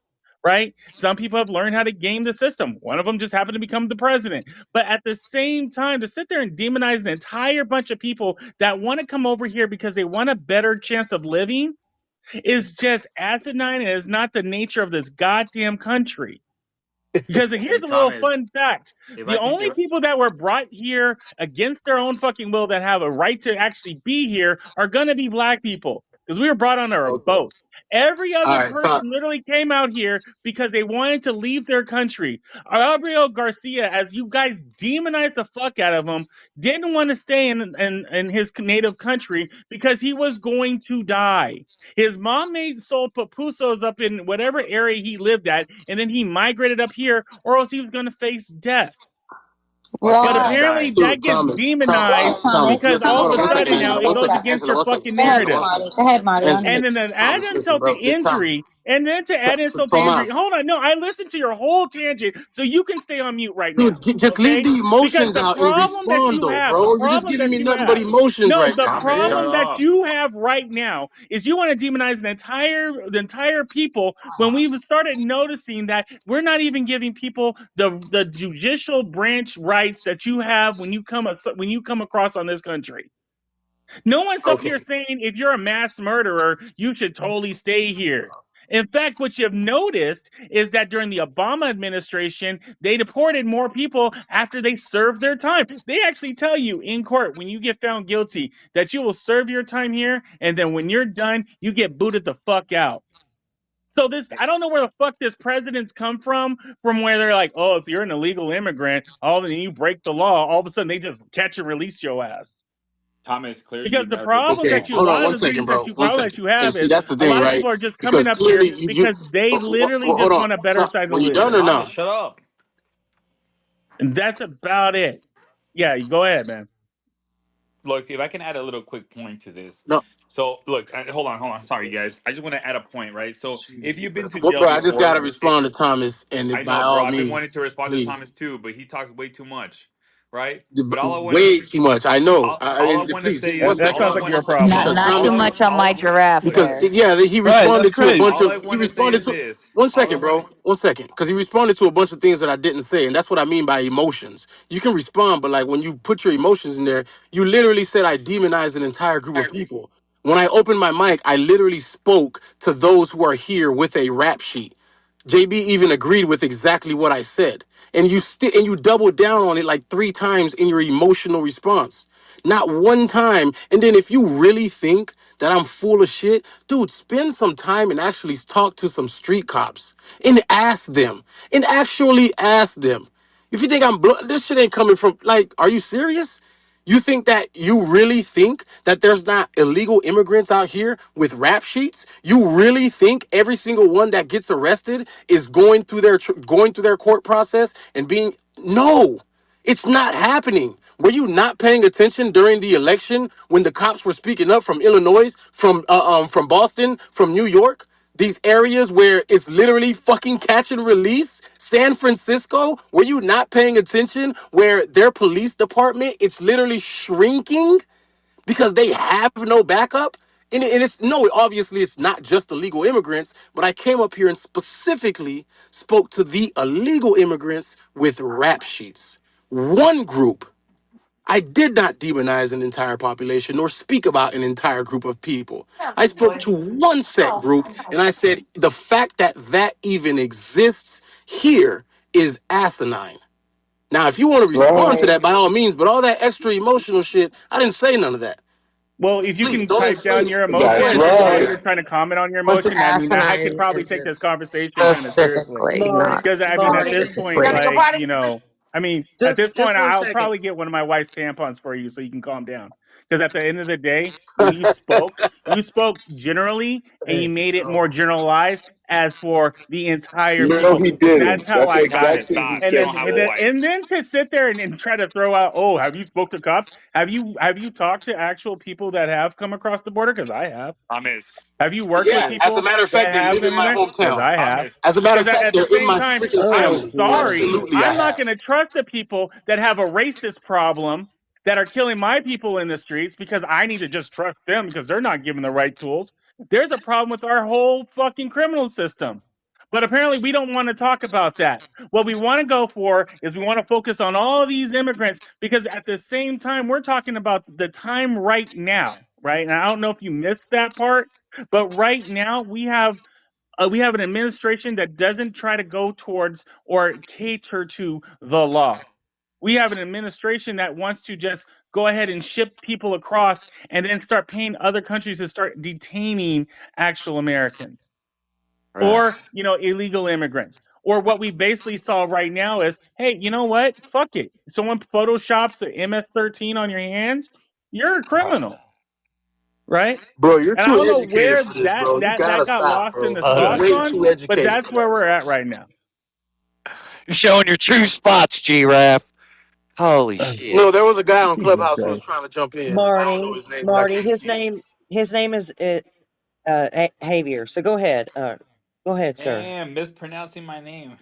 right? Some people have learned how to game the system. One of them just happened to become the president. But at the same time, to sit there and demonize an entire bunch of people that want to come over here because they want a better chance of living is just asinine and is not the nature of this goddamn country. Because Hey, here's a little Thomas, fun fact. if The I can only get people that were brought here against their own fucking will that have a right to actually be here are going to be black people. Because we were brought on a Okay. boat. Every All other right, Tom. person literally came out here because they wanted to leave their country. Gabriel Garcia, as you guys demonized the fuck out of him, didn't want to stay in his native country because he was going to die. His mom made sold pupusas up in whatever area he lived at, and then he migrated up here, or else he was going to face death. why But can't you Why? just apparently die? that Dude, gets Why, demonized Thomas, Thomas? because listen, all hold of on a one Thomas, second, sudden Angela, now finish it one your goes second, fact. against Angela, your one second, fucking Angela, Finish, one narrative. Marty. second. Go ahead, Marty. And, And then add listen, insult to bro, injury, and then to add insult to injury. Hold Thomas, on, no, I listened to your whole tangent, so you can stay on mute right dude, now, just leave okay? the Because emotions out and respond, though, the bro. You're just problem giving that me you nothing but have, emotions no, right the now, Thomas, man. shut problem that up. you have right now is you want to demonize the entire people when we've started noticing that we're not even giving people the judicial branch rights that you have when you come across on this country. No one's up here Okay, saying if you're a mass murderer, you should totally stay here. In fact, what you've noticed is that during the Obama administration, they deported more people after they served their time. They actually tell you in court when you get found guilty that you will serve your time here, and then when you're done, you get booted the fuck out. So I don't know where the fuck this president's come from where they're like, oh, if you're an illegal immigrant, all of a sudden you break the law, all of a sudden they just catch and release your ass. Thomas, clearly Because you've the never been to problem okay, that jail. you, a hold on lot of one the second, things that bro. you One problem that second. you And have see, is that's the a thing, lot of right? people are just Because coming up here clearly because they literally just hold on. want a better side to Were you live done or in. Thomas, no? shut up. And that's about it. Yeah, you go ahead, man. Look, if I can add a little quick point to this. No. So, look, hold on. Sorry, guys. I just want to add a point, right? So, if you've been to Well, jail bro, I just before, gotta respond to Thomas, and I by know, bro. all I've been wanting means, to respond to Thomas please. too, but he talked way too much. right? But Way too much. I know. all I And want to please, say just That, one is that all second, sounds I bro. like want your to Not problem. Because not I'm too a, much on my giraffe because there. yeah, he Right, that's responded to a crazy. bunch all of I he want to say responded is to this. one All I second, want bro. One second, because he responded to a bunch of things that I didn't say, and that's what I mean by emotions. You can respond, but like when you put your emotions in there, you literally said I demonized an entire group of people. When I opened my mic, I literally spoke to those who are here with a rap sheet. JB even agreed with exactly what I said. And you doubled down on it like 3 times in your emotional response. Not one time. And then if you really think that I'm full of shit, dude, spend some time and actually talk to some street cops and ask them. And actually ask them. If you think this shit ain't coming from like, are you serious? You think that you really think that there's not illegal immigrants out here with rap sheets? You really think every single one that gets arrested is going through their court process and being no. It's not happening. Were you not paying attention during the election when the cops were speaking up from Illinois, from Boston, from New York? These areas where it's literally fucking catch and release. San Francisco, were you not paying attention where their police department it's literally shrinking because they have no backup? And it's no, obviously it's not just illegal immigrants, but I came up here and specifically spoke to the illegal immigrants with rap sheets. One group. I did not demonize an entire population nor speak about an entire group of people. I spoke to one set group and I said the fact that that even exists here is asinine. Now, if you want to respond to Right. that, by all means, but all that extra emotional shit, I didn't say none of that. Well, if you Please can don't type down inflate. your Go That's emotion ahead, JB. while Go right. you're ahead. trying to comment on your What's emotion, I mean, I could asinine probably is take this it's conversation kind of seriously. specifically, not Marty, Because I mean, at Marty, this point, specifically. like I mean, at this just point, one I'll second. probably get one of my wife's tampons for you so you can calm down. Because at the end of the day, when you spoke generally, and you made it more generalized as for the entire No, people. he That's didn't. how That's I got Thomas, it. exactly he stop. And You said then, don't he have and a then, said. wife. and then to sit there and try to throw out, oh, have you spoke to cops? Have you talked to actual people that have come across the border? Because I have. Thomas, Have you worked with Yeah, as a people matter of that fact, they have live in them in my there? Because hometown. I have. Thomas, As a matter of Because fact, at the they're in same my time, freaking I'm Oh, family. sorry, geez. Absolutely, I I'm not have. going to trust the people that have a racist problem that are killing my people in the streets because I need to just trust them because they're not given the right tools. There's a problem with our whole fucking criminal system. But apparently, we don't want to talk about that. What we want to go for is we want to focus on all these immigrants because at the same time, we're talking about the time right now, right? And I don't know if you missed that part, but right now we have an administration that doesn't try to go towards or cater to the law. We have an administration that wants to just go ahead and ship people across and then start paying other countries to start detaining actual Americans Raf. or, illegal immigrants. Or what we basically saw right now is, hey, you know what? Fuck it. Someone photoshops an MS-13 on your hands, you're a criminal, right? Bro, you're And I too don't know educated where for this, that bro. You that that gotta got stop, lost in bro. the You're sauce way You're on, too but educated that's for where that, we're bro. at right now. showing your true spots, G-Raf. Holy shit. No, there was a guy on Jesus Clubhouse who was Christ. trying to jump in. I don't know Marty, his name, but I Marty, can't his see it. name is Javier. So go ahead, sir. damn, mispronouncing my name.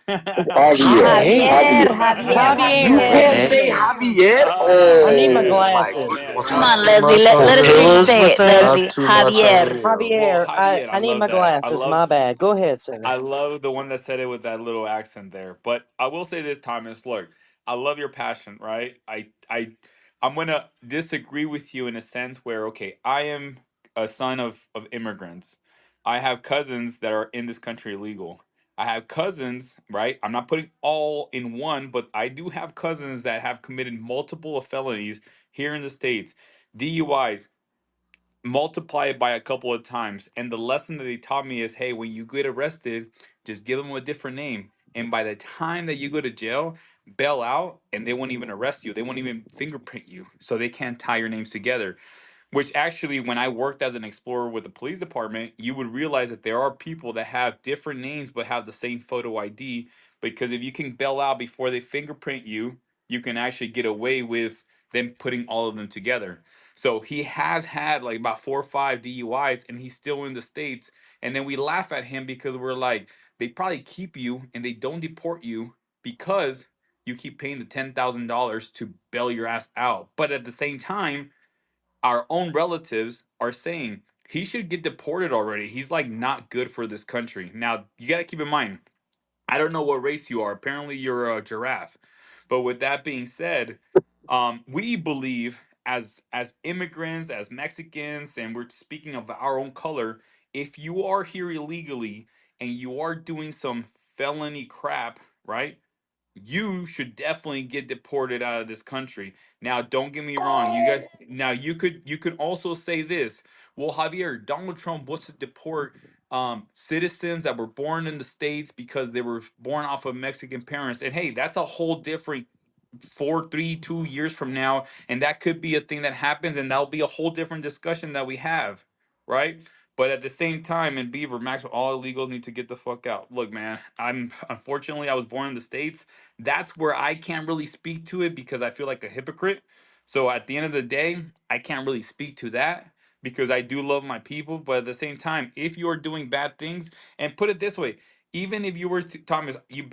Javier. Javier, Javier. Javier, You Javier, can't Javier. say Javier. Javier? I need my Oh Man, my oh glasses. man, goodness. Come well, Not on, too Leslie. much Let, on let her him. finish Tortillas say with it, that? Not Leslie. too much on Javier. him. well, Javier, Javier, I I need love my that. glasses. My bad. Go ahead, sir. I love the one that said it with that little accent there. But I will say this, Thomas. Look, I love your passion, right? I'm gonna disagree with you in a sense where, okay, I am a son of immigrants. I have cousins that are in this country illegal. I have cousins, right? I'm not putting all in one, but I do have cousins that have committed multiple felonies here in the States. DUIs, multiply it by a couple of times. And the lesson that they taught me is, hey, when you get arrested, just give them a different name. And by the time that you go to jail, bail out and they won't even arrest you. They won't even fingerprint you. So they can't tie your names together. Which actually, when I worked as an explorer with the police department, you would realize that there are people that have different names but have the same photo ID. Because if you can bail out before they fingerprint you, you can actually get away with them putting all of them together. So he has had like about 4 or 5 DUIs and he's still in the States. And then we laugh at him because we're like, they probably keep you and they don't deport you because you keep paying the $10,000 to bail your ass out. But at the same time, our own relatives are saying he should get deported already. He's like not good for this country. Now, you got to keep in mind, I don't know what race you are. Apparently, you're a giraffe. But with that being said, we believe as immigrants, as Mexicans, and we're speaking of our own color. If you are here illegally and you are doing some felony crap, right? You should definitely get deported out of this country. Now, don't get me wrong. You guys, now you could also say this. Well, Javier, Donald Trump wants to deport citizens that were born in the states because they were born off of Mexican parents. And hey, that's a whole different 2 years from now, and that could be a thing that happens, and that'll be a whole different discussion that we have, right? But at the same time, in Beaver, Max, all illegals need to get the fuck out. Look, man, I'm unfortunately I was born in the states. That's where I can't really speak to it because I feel like a hypocrite. So at the end of the day, I can't really speak to that because I do love my people. But at the same time, if you're doing bad things, and put it this way, even if you were to, Thomas, you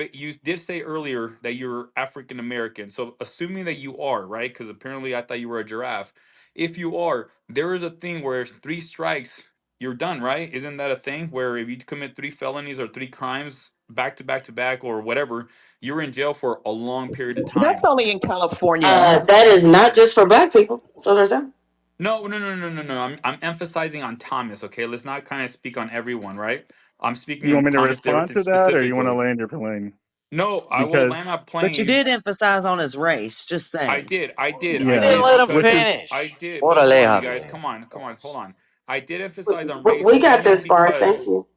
did say earlier that you're African American. So assuming that you are, right? Because apparently I thought you were a giraffe. If you are, there is a thing where 3 strikes, you're done, right? Isn't that a thing where if you commit 3 felonies or 3 crimes back to back to back or whatever, you're in jail for a long period of That's time? only in California. That is not just for black people. So there's that. No, no, no, no, no, no. I'm emphasizing on Thomas. Okay, let's not kind of speak on everyone, right? I'm speaking You want on me to Thomas respond to that, or you want to specifically. land your plane? No, I will Because land my But you plane. did emphasize on his race. Just I saying. did, I did, You I yeah, didn't did let him which because is I finish. did. But hold Orale, on, you guys, Javier. come on, come on, hold on. I did We, emphasize on race we got only this, Bar. Thank because you.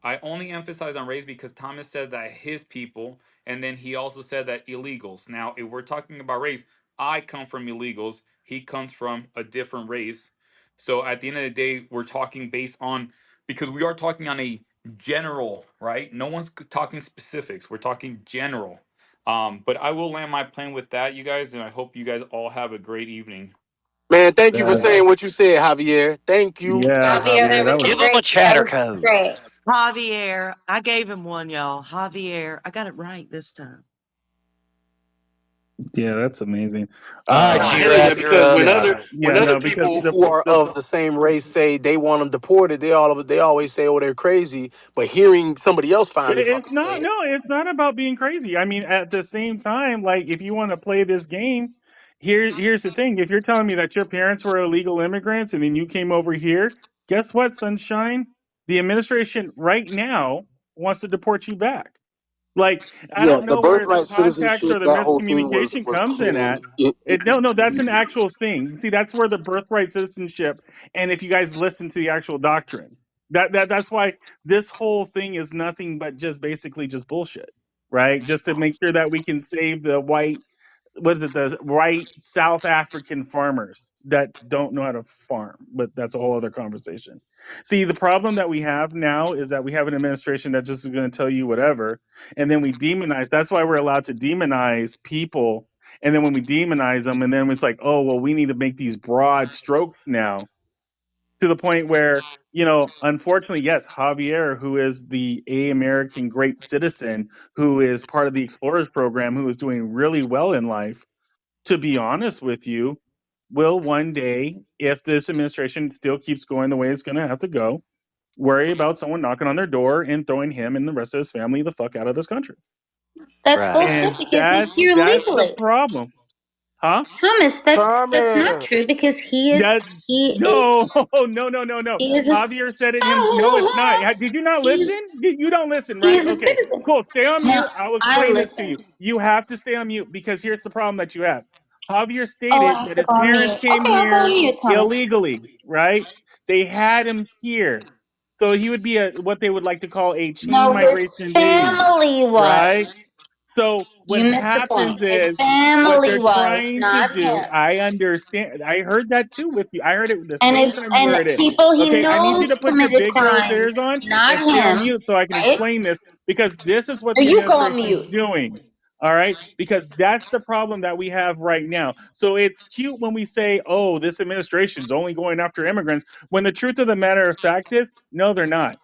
I only emphasize on race because Thomas said that his people, and then he also said that illegals. Now, if we're talking about race, I come from illegals. He comes from a different race. So at the end of the day, we're talking based on because we are talking on a general, right? No one's talking specifics. We're talking general. But I will land my plane with that, you guys, and I hope you guys all have a great evening. Man, thank you for that. saying what you said, Javier. Thank you. Yeah, Javier, Javier, that that was was Give a him a great. That chatter was code. great. Javier. I gave him one, y'all. Javier. I got it right this time. yeah, that's amazing. All right, Nah, Um, hell yeah, Giraffe, you're because up. yeah, when yeah, other no, because people who are of the same race say they want them deported, they always say, "Oh, they're crazy." But hearing somebody else finally it's fucking say not. it, No, it's not about being crazy. I mean, at the same time, like if you want to play this game, here's the thing. If you're telling me that your parents were illegal immigrants and then you came over here, guess what, sunshine? The administration right now wants to deport you back. Like, I yeah, don't the know where the birthright context citizenship, or the that whole thing was miscommunication was comes in clear. at. No, that's an actual thing. See, that's where the birthright citizenship, and if you guys listen to the actual doctrine, that's why this whole thing is nothing but just basically just bullshit, right? Just to make sure that we can save the white, what is it, the white South African farmers that don't know how to farm. But that's a whole other conversation. See, the problem that we have now is that we have an administration that just is going to tell you whatever, and then we demonize. That's why we're allowed to demonize people. And then when we demonize them, and then it's like, oh, well, we need to make these broad strokes now to the point where, unfortunately, yes, Javier, who is the A American great citizen, who is part of the Explorers program, who is doing really well in life, to be honest with you, will one day, if this administration still keeps going the way it's going to have to go, worry about someone knocking on their door and throwing him and the rest of his family the fuck out of this country. That's Right. bullshit And because he's that's here that's the legally. problem, huh? Thomas, that's not Thomas. true because That he no, is no, no, no, no. he is Javier said it him. No, it's not. Did you not listen? he's You don't listen, he right? is a Okay, citizen. cool. Stay on Now mute. I'll I explain this to you. listen. You have to stay on mute because here's the problem that you have. Javier Oh, I stated have that to his go on mute. parents came Okay, I'll go on here mute, Thomas. illegally, right? They had him here, so he would be a what they would like to call a chain No, his migration baby, family right? was. So what You missed the happens point. His is what family they're was, trying to not do. him. I understand. I heard that too with you. I heard it the And same it's time you and heard it. people he Okay, I need you knows to put your committed big girl's crimes, ears on not and stay on him. mute so I can Right? explain this because this is what No, the you go on administration is mute. doing. All right, because that's the problem that we have right now. So it's cute when we say, "Oh, this administration's only going after immigrants," when the truth of the matter of fact is, no, they're not.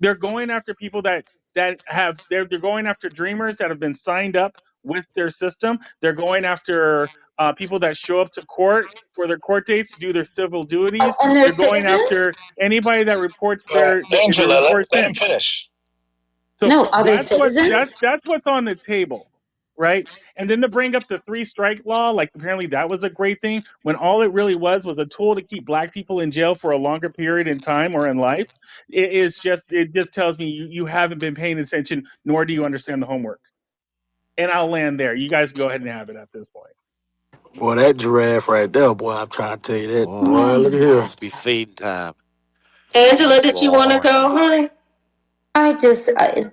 They're going after people that that have they're going after dreamers that have been signed up with their system. They're going after people that show up to court for their court dates to do their civil Oh, duties. and they're They're going citizens? after anybody that reports their Angela, reports let him in. finish. So No, are they citizens? that's what's on the table, right? And then to bring up the three strike law, like apparently that was a great thing when all it really was a tool to keep black people in jail for a longer period in time or in life. It just tells me you haven't been paying attention, nor do you understand the homework. And I'll land there. You guys go ahead and have it at this point. Boy, that giraffe right there, boy, I'm trying to tell you that. Oh, Boy, look at here. must be feeding time. Angela, Good did you want to Lord. go, honey?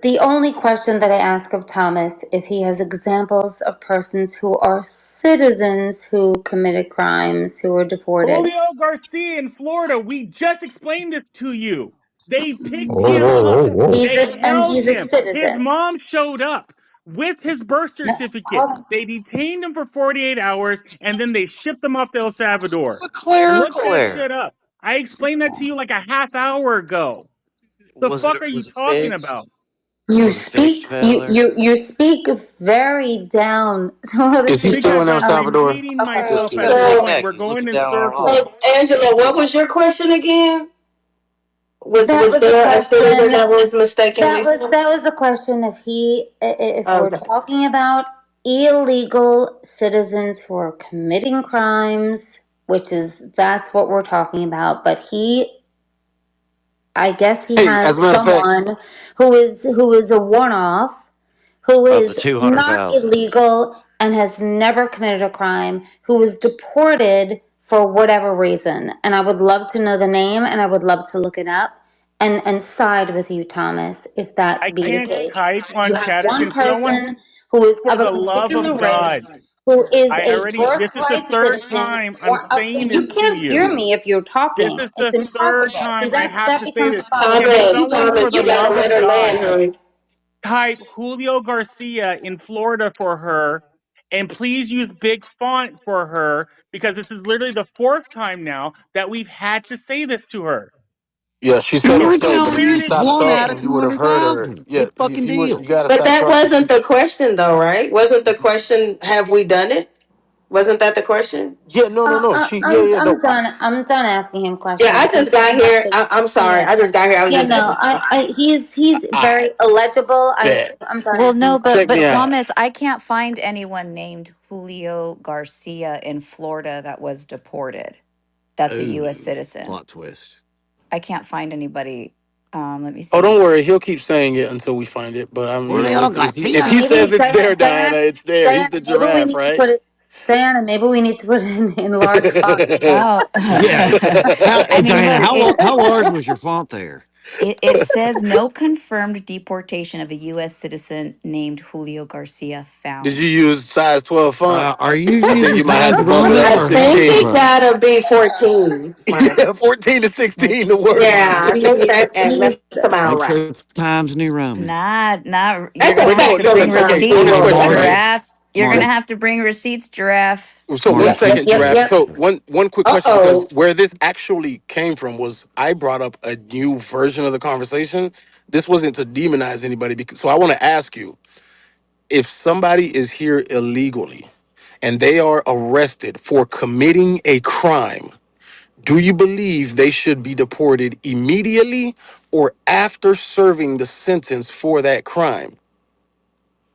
The only question that I ask of Thomas, if he has examples of persons who are citizens who committed crimes, who were deported. Julio Garcia in Florida, we just explained this to you. They picked Whoa, him whoa, whoa, up. whoa. They And held he's a him. His citizen. mom showed up with his birth No, certificate. hold on. They detained him for 48 hours and then they shipped him off to El What's Salvador. a Look clerical that error? shit up. I explained that to you like a half hour ago. The fuck are you Was it talking about? fixed? Was it fixed, Taylor? You speak very down to other Is he people. still Because in El I'm Salvador? repeating Okay, myself He at got this so point. We're reconnected. He's going looking in down our So, circles. hearts. Angela, what was your question again? that Was was a there a citizen question. that was mistakenly sent? That was the question. If we're Okay. talking about illegal citizens who are committing crimes, which is that's what we're talking about. But I guess he Hey, has as a matter of fact, someone who is a one-off, who Of the is not 200,000. illegal and has never committed a crime, who was deported for whatever reason. And I would love to know the name, and I would love to look it up and side with you, Thomas, if I that be the can't case. type You on have chatter. one Can someone, person who is for of a the love particular of God, race, who is a this is the birthright third citizen. time I'm saying this You to can't hear you. me if you're This talking. is It's the third impossible. See, time I have that to say becomes this. a problem Can because someone, for Thomas, the you gotta love let of her God, land, honey. type Julio Garcia in Florida for her, and please use big font for her because this is literally the fourth time now that we've had to say this to her. yeah, she You said It's were herself, but telling if me clear you as stopped one shit. out of talking, you would have heard her. 200,000. Yeah, Big fucking you deal. gotta But stop that talking. wasn't the question, though, right? Wasn't the question, have we done it? Wasn't that the question? Yeah, no, no, no. I'm No. done. I'm done asking him Yeah, I questions. just got here. I'm sorry. Yeah, I just got here. I was yeah. just No, asking. he's All right, very illegible. bet. I'm done Well, asking no, him but Check questions. me but out. Thomas, I can't find anyone named Julio Garcia in Florida that was deported. That's a U.S. Ooh, citizen. plot twist. I can't find anybody. Let me Oh, see. don't worry. He'll keep saying it until we find it. But Julio if Garcia. he says Maybe it's there, Diana, it's there. He's Diana, the maybe we giraffe, need to right? put it. Diana, maybe we need to put it in large font. Oh, Yeah. How, I mean, Diana, look, how large was your font there? it says no confirmed deportation of a U.S. citizen named Julio Garcia Did you found. use size 12 font? Are you I think using you might have Times to bump it up Roman to I or who's think using 16. it font? gotta be 14. Mike. Yeah, 14 to 16 to Let's work. Yeah, I see. think that's about Make right. sure it's Times New Roman. Not. You're That's gonna But have okay. no, to no. Give it bring times Okay, New honest Smart receipts, question, Roman. right? marketing. giraffes. You're Smart, gonna have to bring receipts, giraffe. So one smart. second, Giraffe. Yep. So one quick question, because Uh-oh. where this actually came from was I brought up a new version of the conversation. This wasn't to demonize anybody, because so I want to ask you, if somebody is here illegally and they are arrested for committing a crime, do you believe they should be deported immediately or after serving the sentence for that crime?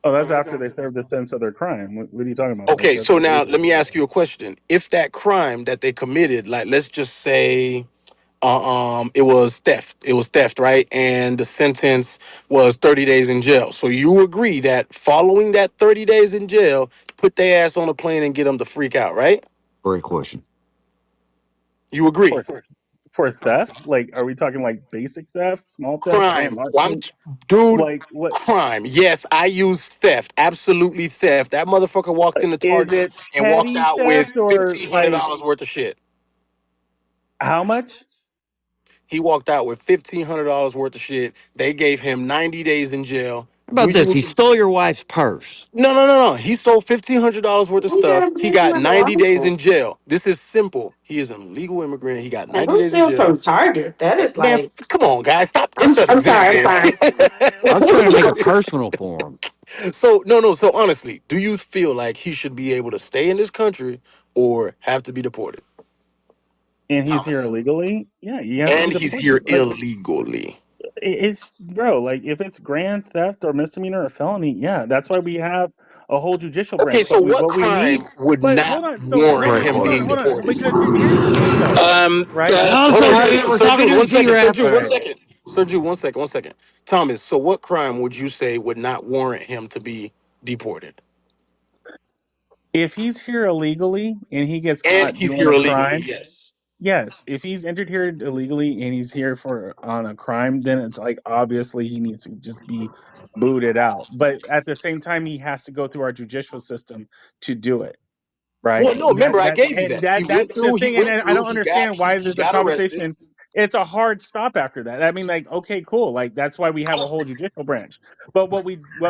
Oh, that's after they serve the sentence of their crime. What are you talking about? Okay, That's so now illegal. let me ask you a question. If that crime that they committed, like let's just say it was theft. It was theft, right? And the sentence was 30 days in jail. So you agree that following that 30 days in jail, put their ass on a plane and get them to freak out, right? Great question. You agree? For for theft? Like, are we talking like basic theft, small theft, grand Crime. Well, larceny? dude, Like, what crime. Yes, I use theft. Absolutely theft. That motherfucker walked into is Target it? and walked Petty out with theft or like $1,500 worth of shit. how much? He walked out with $1,500 worth of shit. They gave him 90 days in jail. How Do about this? you? He stole your wife's purse. No. He stole $1,500 worth of We got stuff. a He big got number 90 days rifle. in jail. This is simple. He is an illegal immigrant. He got And 90 who days in steals jail. from Target? That is Man, like, come on, guys, stop setting I'm sorry, I'm examples. sorry. I was trying to make it personal for him. So no. So honestly, do you feel like he should be able to stay in this country or have to be deported? And he's here illegally. Yeah, you have to be And he's deported. here illegally. It's bro, like if it's grand theft or misdemeanor or felony, yeah, that's why we have a whole judicial Okay, branch. so what What we crime need, would but not hold on, so warrant maybe Great him question. hold being on, deported? because here's the thing though, right? Oh, Hold on, Sir Jude, we're Sir talking Jude, to one second. Sir Giraffe. All Jude, one right. second. Sir Jude, one second. Thomas, so what crime would you say would not warrant him to be deported? If he's here illegally and he gets And caught he's doing here a illegally, crime, yes. yes, if he's entered here illegally and he's here for on a crime, then it's like obviously he needs to just be booted out. But at the same time, he has to go through our judicial system to do it. Right. Well, no, remember I gave you And that. that's the He thing. And went then I through, don't understand why he there's a got arrested. conversation. It's a hard stop after that. I mean, like, okay, cool. Like that's why we have a whole judicial branch. But what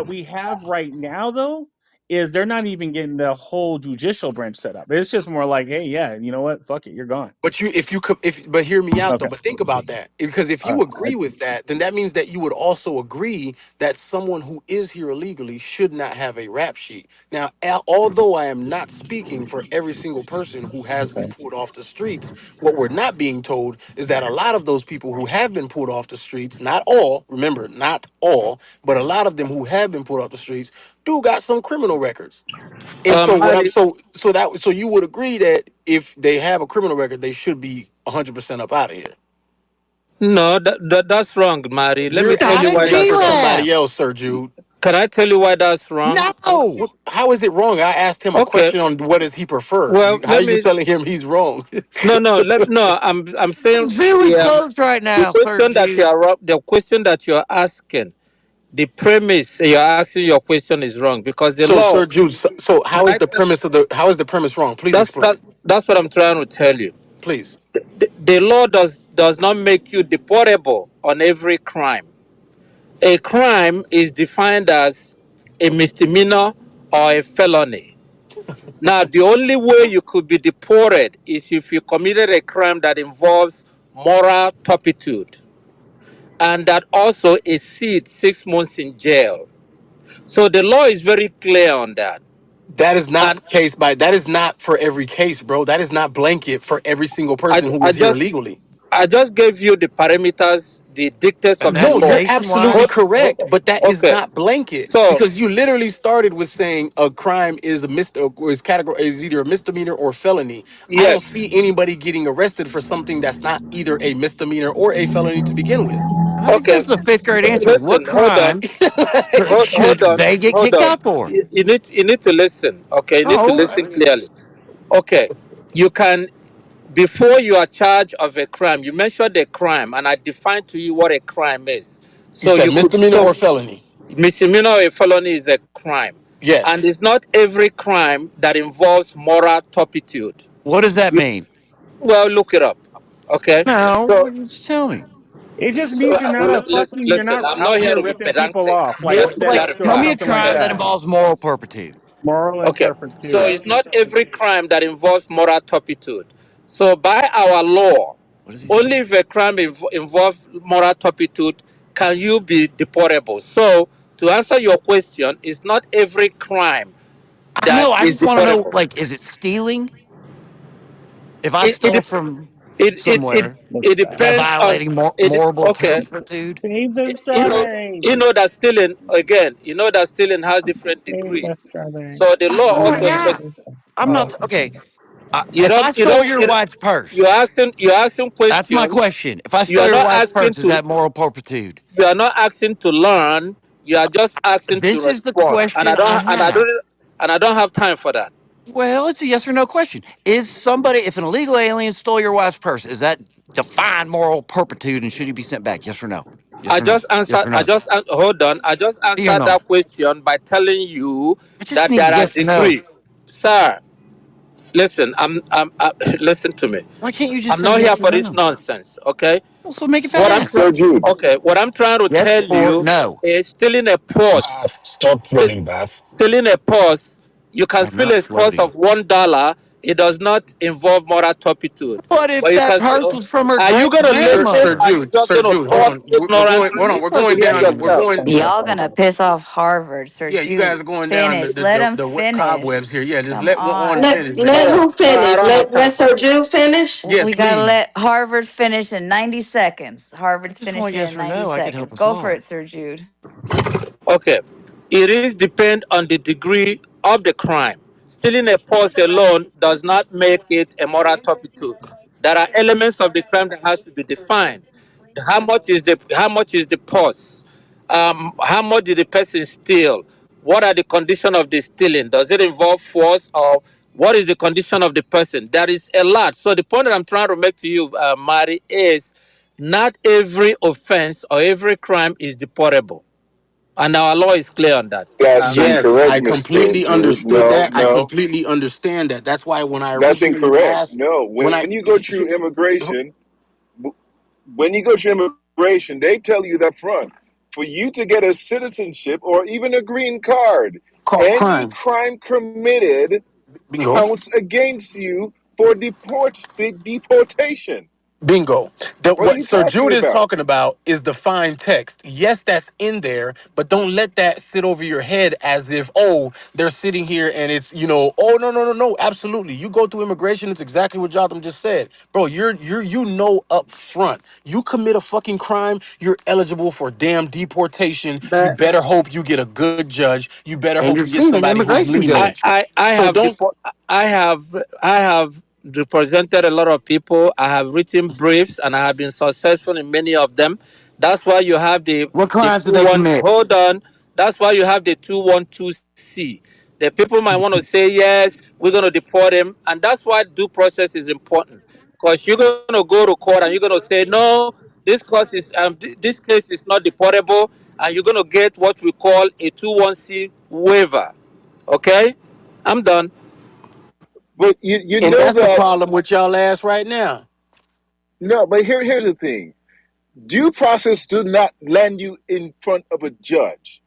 we have right now though is they're not even getting the whole judicial branch set up. It's just more like, hey, yeah, you know what? Fuck it, you're gone. But if you could, but hear me out though. Okay. But think about that, because if All you right. agree with that, then that means that you would also agree that someone who is here illegally should not have a rap sheet. Now, although I am not speaking for every single person who has been Okay. pulled off the streets, what we're not being told is that a lot of those people who have been pulled off the streets, not all, remember, not all, but a lot of them who have been pulled off the streets, do got some criminal records. And so what I'm Mary, so you would agree that if they have a criminal record, they should be 100% up out of here. no, that's wrong, Mary. Let me You're tell Stop you it, why advocating that's for wrong. somebody Giraffe. else, Sir Jude. Can I tell you why that's wrong? No. How is it wrong? I asked him a Okay. question on what does he prefer. Well, How are let you me. telling him he's wrong? No. I'm saying Very close right the now, Sir question that Jude. the question that you're asking, the premise you're asking your question is wrong because the So, law. Sir Jude, so Can I tell? how is the premise wrong? Please That's explain. that's what I'm trying to tell you. Please. The law does not make you deportable on every crime. A crime is defined as a misdemeanor or a felony. Now, the only way you could be deported is if you committed a crime that involves moral turpitude and that also exceeds 6 months in jail. So the law is very clear on that. That is not And case by that is not for every case, bro. That is not blanket for every single I, person who I is here just illegally. I just gave you the parameters, the dictates And of the that's No, law. you're absolutely nationwide. correct, but that is Okay, not blanket so because you literally started with saying a crime is a or is category is either a misdemeanor or felony. I don't yes, see anybody getting arrested for something that's not either a misdemeanor or a felony to begin with. I think okay. this is a fifth grade answer. What Listen, hold on, crime hold should on, they get hold kicked on. out for? You need to listen. Okay, you need to Oh, I listen mean, clearly. Okay, you can before you are charged of a crime. You mentioned a crime, and I defined to you what a crime is. You So said you could misdemeanor so or felony. misdemeanor or a felony is a crime, and Yes, it's not every crime that involves moral turpitude. what does that You, mean? well, look it up. Okay, No, so what you just tell me. It just so means you're not a fucking, you're listen. not I'm not out here here to be ripping people pedantic. off I'm like here Well, to like, sex or tell me clarify. a something like crime that that. involves moral turpitude. Moral Okay, so interpretation. it's not every crime that involves moral turpitude. So by our law, What does he say? only if a crime involves moral turpitude can you be deportable. So to answer your question, it's not every crime I that know. I is just want to know, deportable. like, is it stealing? If I It it stole dep- from it it it, somewhere, What's it is that that? depends on violating it. moral Okay, turpitude? Save the you know strawberries. that stealing again. You know that stealing has different Save the degrees. strawberries. So the law Oh my also God. I'm uh, not, okay. you If I don't you stole don't your you, wife's purse, you're asking that's my questions. question. If I You stole are your not wife's asking purse, is to that moral turpitude? you are not asking to learn. You are just asking to This is the respond, and question I have. I don't have time for that. Well, it's a yes or no question. Is somebody, if an illegal alien stole your wife's purse, is that defined moral turpitude and should he be sent back? Yes or no? Yes I or no? just Yes answered. or no? Hold on. I just See or answered no? that question by telling you I just that need there are yes or no. degrees, sir. Listen, listen to me. Why can't you just I'm say not here yes or for this no? nonsense. Okay. So make it What I'm fast. trying, So Jude, okay, what I'm trying to Yes tell or you no? is stealing a purse. Bath. Stop St- rolling, Bath. Stealing a purse, you can I'm steal not a purse floating. of $1. It does not involve moral turpitude. But if But you that can purse steal. was from her Are you great gonna grandmother, listen, or Sir you're just Jude, gonna hold talk on. We're going. ignorantly? Hold on. You We're need to going hear down. We're yourself. going. Y'all gonna piss off Harvard, Sir Yeah, you guys are Jude. going down Finish. Let him the cobwebs finish. here. Yeah, just Come let one on. finish, Let man. All right, who I finish? don't have Let time for Sir that. Jude finish. Yes, We gotta please. let Harvard finish in 90 seconds. Harvard's just want finishing yes in or 90 no. I could help seconds. us Go for all. it, Sir Jude. Okay. It is depend on the degree of the crime. Stealing a purse alone does not make it a moral turpitude. There are elements of the crime that has to be defined. How much is the purse? How much did the person steal? What are the condition of the stealing? Does it involve force, or what is the condition of the person? There is a lot. So the point that I'm trying to make to you, Mari, is not every offense or every crime is deportable, and our law is clear on that. that's Yes, incorrect, I Mr. completely Jude. understood No, that. I no, completely understand that. That's why when I that's originally incorrect. asked, No, when I when you go through immigration, when you go to immigration, they tell you that front for you to get a citizenship or even a green card, any crime, crime committed bingo. counts against you for deportation. Bingo. That What are what you Sir talking Jude is about? talking about is the fine text. Yes, that's in there, but don't let that sit over your head as if, oh, they're sitting here and it's, oh no. Absolutely. You go through immigration, it's exactly what Jotham just said. Bro, you know up front. You commit a fucking crime, you're eligible for damn deportation. You But better hope you get a good judge. You better And hope you're you get seeing an somebody who's immigration I, lenient. judge. I, I So have don't depo- I have represented a lot of people. I have written briefs, and I have been successful in many of them. That's why you have What the crimes did two they one. commit? Hold on. That's why you have the 212C. The people might want to say yes, we're going to deport him, and that's why due process is important. Because you're going to go to court and you're going to say no, this case is not deportable, and you're going to get what we call a 21C waiver. Okay, I'm done. But you and know that's the that problem with y'all ass right now. no. But here's the thing: due process do not land you in front of a judge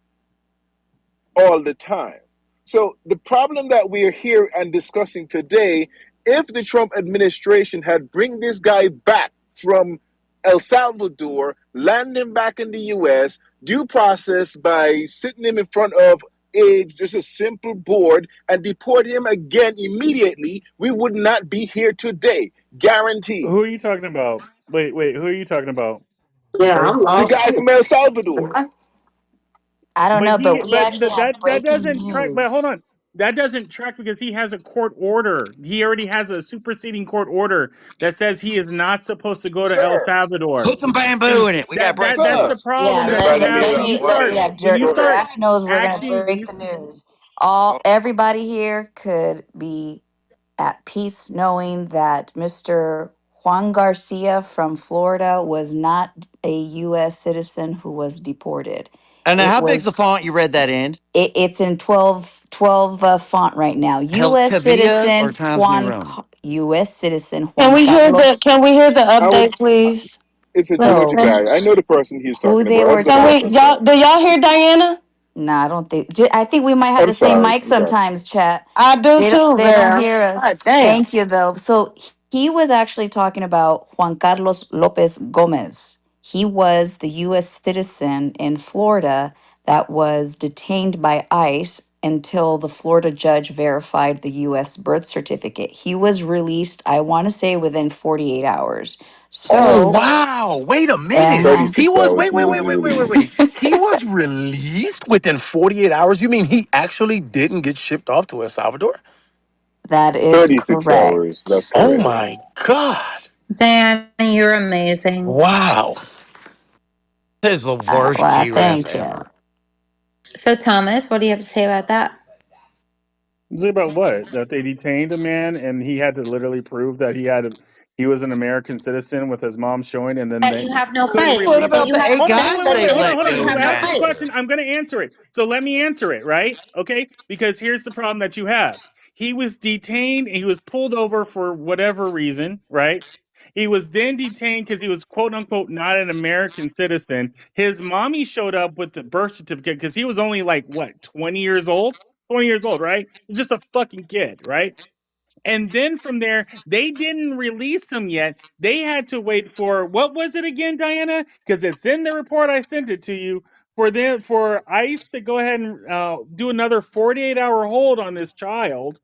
all the time. So the problem that we're here and discussing today, if the Trump administration had bring this guy back from El Salvador, land him back in the US, due process by sitting him in front of just a simple board and deport him again immediately, we would not be here today. Guaranteed. Who are you talking about? Wait. Who are you talking about? Yeah, Are I'm The lost guy too. from El Salvador. I don't but know, he but we but actually have that breaking doesn't track. But hold news. on, that doesn't track because he has a court order. He already has a superseding court order that says he is not supposed to go to El Sir, Salvador, Put some bamboo and in it. We got that breaking that's sir, the news. problem Yeah, that you let have when you start when you start Giraffe knows we're gonna acting when break you the news. Everybody here could be at peace knowing that Mr. Juan Garcia from Florida was not a US citizen who was deported. And now, It how big's the was font you read that in? it's in 12 font right now. US Helvetia or citizen Times New Roman? US citizen Can Juan we hear the Carlos. Can we hear the I was update, please? it's a Let's Georgia So guy. I know the person he's who talking they about. I were was gonna Can ask we him talking that. y'all do y'all hear Diana? No, I don't think. I think we might have I'm the same sorry. mic I'm sorry. sometimes, chat. I do too, They don't girl. hear us. God damn. Thank you though. So he was actually talking about Juan Carlos Lopez Gomez. He was the US citizen in Florida that was detained by ICE until the Florida judge verified the US birth certificate. He was released, I want to say within 48 hours. Oh So, wow! Wait a minute. uh-huh. 36 He was hours wait, he wait, was wait, wait, wait, wait, wait. released. He was released within 48 hours. You mean he actually didn't get shipped off to El Salvador? That is 36 hours. That's correct. Oh correct. my God! Diana, you're amazing. Wow. This is the worst Well, GRAF thank you. ever. So, Thomas, what do you have to say about that? is about what that they detained a man and he had to literally prove that he was an American citizen with his mom showing, and then That they you have no couldn't fight. What release That him. about you the have eight Hold on, guys wait, they hold that on, let hold on. you go You have no asked the back? fight. question. I'm going to answer it. So let me answer it, right? Okay, because here's the problem that you have. He was detained. He was pulled over for whatever reason, right? He was then detained because he was quote unquote not an American citizen. His mommy showed up with the birth certificate because he was only like what, 20 years old? 20 years old, right? Just a fucking kid, right? And then from there, they didn't release him yet. They had to wait for what was it again, Diana? Because it's in the report I sent it to you. For ICE to go ahead and do another 48-hour hold on this child,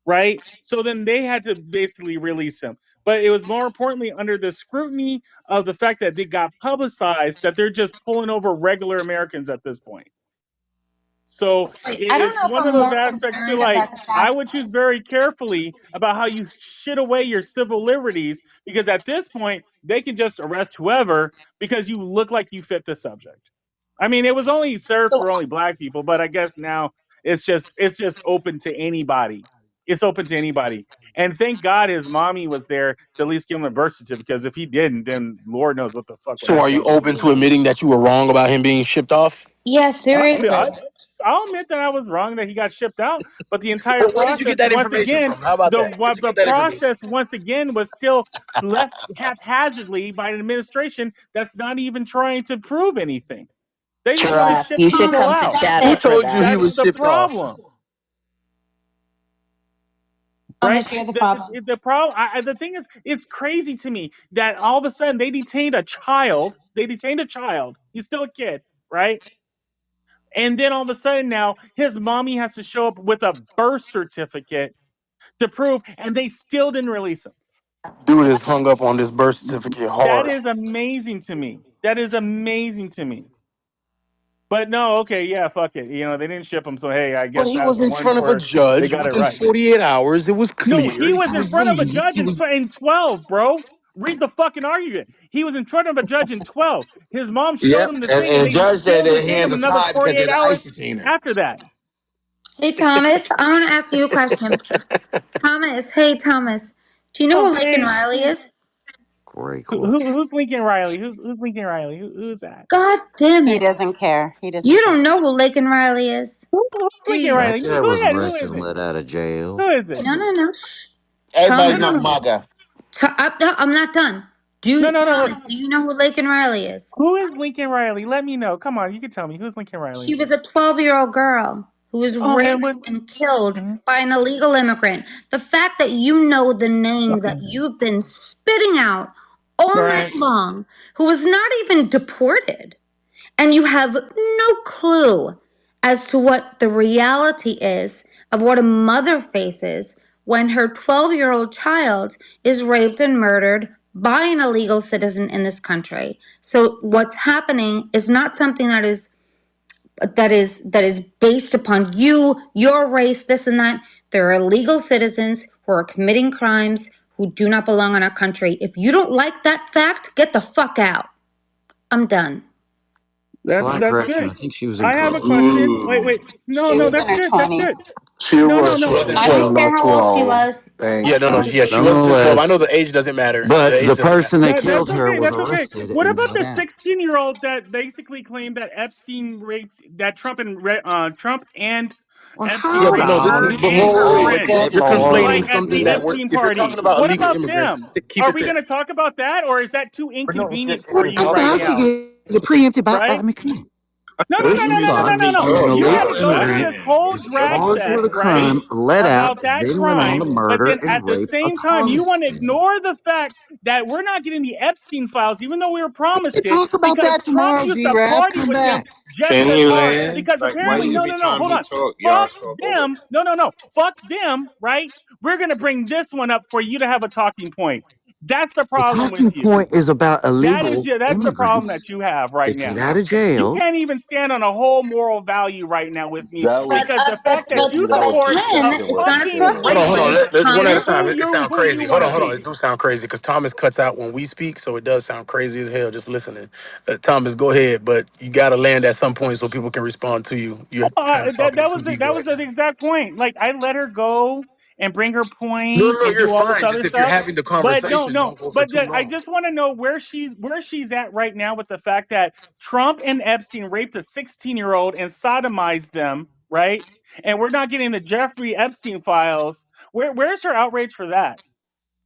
right? So then they had to basically release him. But it was more importantly under the scrutiny of the fact that they got publicized that they're just pulling over regular Americans at this point. So Wait, I don't it's know if one of I'm those more aspects to concerned like, about the I fact. would choose very carefully about how you shit away your civil liberties because at this point, they can just arrest whoever because you look like you fit the subject. I mean, it was only served So for only black people, but I guess now it's just open to anybody. It's open to anybody. And thank God his mommy was there to at least give him a birth certificate because if he didn't, then Lord knows what the fuck would So, are you happen with open him. to admitting that you were wrong about him being shipped off? yeah, I, seriously. I'll admit that I was wrong that he got shipped out, but the entire Well, where did you process, get that once information again, from? How about the that? Where'd what you the get that information? process once again was still left haphazardly by an administration that's not even trying to prove anything. They just want to Trust. ship You should people come Thomas, to out. stop Chatter Who it. for told you he that. That's was the shipped off? problem, right? Thomas, you're the The problem. the problem. The thing is, it's crazy to me that all of a sudden they detained a child. They detained a child. He's still a kid, right? And then all of a sudden now his mommy has to show up with a birth certificate to prove, and they still didn't release him. Dude is hung up on this birth certificate That hard. is amazing to me. That is amazing to me. But no, okay, yeah, fuck it. You know, they didn't ship him, so hey, I But guess he that's was in one front of a for they judge got it within right. 48 hours. It was No, cleared. he was He in was front of a released. judge He was. in 12, bro. Read the fucking argument. He was in front of a judge in 12. His mom showed Yep, him the and, thing, and and they Judge said still that he detained had him to another hide because of 48 the hours ice detainer. after that. Hey, Thomas, I want to ask you a question. Thomas, hey, Thomas, do you know Oh, who Laken hey, Riley is? Great question. who's Lincoln Riley? Who's Lincoln Riley? Who's that? God damn He it. doesn't care. He You doesn't care. don't know who Laken Riley is, Who's do Lincoln you? That Riley? guy Who was is it? Who arrested is and it? let out of jail. Who is it? No, no, no. Shh. No, Everybody's no, not no, Thomas, MAGA. I'm not done. no, no. Thomas, do you know who Laken Riley is? Who is Lincoln Riley? Let me know. Come on, you can tell me. Who's Lincoln She Riley? was a 12-year-old girl who was Oh, and raped what? and killed Mhm. by an illegal immigrant. The fact that you know the name that you've been spitting out all night Right. long, who was not even deported, and you have no clue as to what the reality is of what a mother faces when her 12-year-old child is raped and murdered by an illegal citizen in this country. So what's happening is not something that is based upon your race, this and that. There are illegal citizens who are committing crimes who do not belong in our country. If you don't like that fact, get the fuck out. I'm done. Slight That's correction. good. I think she was in I have a college. question. Wait, Ooh. wait. No, She no, was in that's her good. That's good. 20s. She No, no, was She no. wasn't I No, didn't 12. care not how old she 12. was. Thanks, Yeah, no, no. Yeah, she wasn't Congressman. 12. I Nonetheless, know the age doesn't matter. but The age the doesn't person matter. that that's killed her okay. was That's okay. arrested What and about let the out. 16-year-old that basically claimed that Epstein raped, that Trump and Well, Epstein Yeah, hold but raped no, this her on. is. But and whoa, her whoa, Oh, whoa. we friend, did. You're like conflating at something the that Lord. we're. Epstein If you're party? talking about What illegal about immigrants, them? keep Are it we going there. to talk about that, or is that too But no, inconvenient it's for a you After, right talking after now? about. you get the preemptive back, Right? I mean, come on. No, no, no, First no, you no, no, thought no, Let no, me no. on an talk, You had illegal to y'all. go through immigrant, this Damn. whole This shit drag is charged fest, with a right? crime, crazy. let out, About that then went on to crime, but murder then and at the rape a same time, you college want to student. ignore the fact that we're not getting the Epstein files, even though we were We'll promised it, talk about because that Trump tomorrow, used to G-Raf. party Come with them back. just Can to he talk. land? Because Like, why apparently, no, every no, no, time hold he on. talk, y'all Fuck talk over them. No, no, no. Fuck them, right? We're going to bring this one up for you to have a talking point. That's the The problem with talking you. point is about illegal That's the problem immigrants that you have right that get now. out of You jail. can't even stand on a whole moral value right now with me That was because the fact that you that was support a disgusting what he It's not a fucking said. Hold on, talking hold on. rapist point, Let's one is at a time. Thomas. It sounds who you crazy. Hold want to on, hold on. It be. do sound crazy because Thomas cuts out when we speak, so it does sound crazy as hell just listening. Thomas, go ahead, but you got to land at some point so people can respond to you. You're kind of That talking too deep that was right the now. exact point. Like I let her go and bring her No, no, point no. and You're do all this fine. Just other if you're stuff. having the But no, conversation, no. don't go for But too I long. just want to know where she's at right now with the fact that Trump and Epstein raped a 16-year-old and sodomized them, right? And we're not getting the Jeffrey Epstein files. Where's her outrage for that?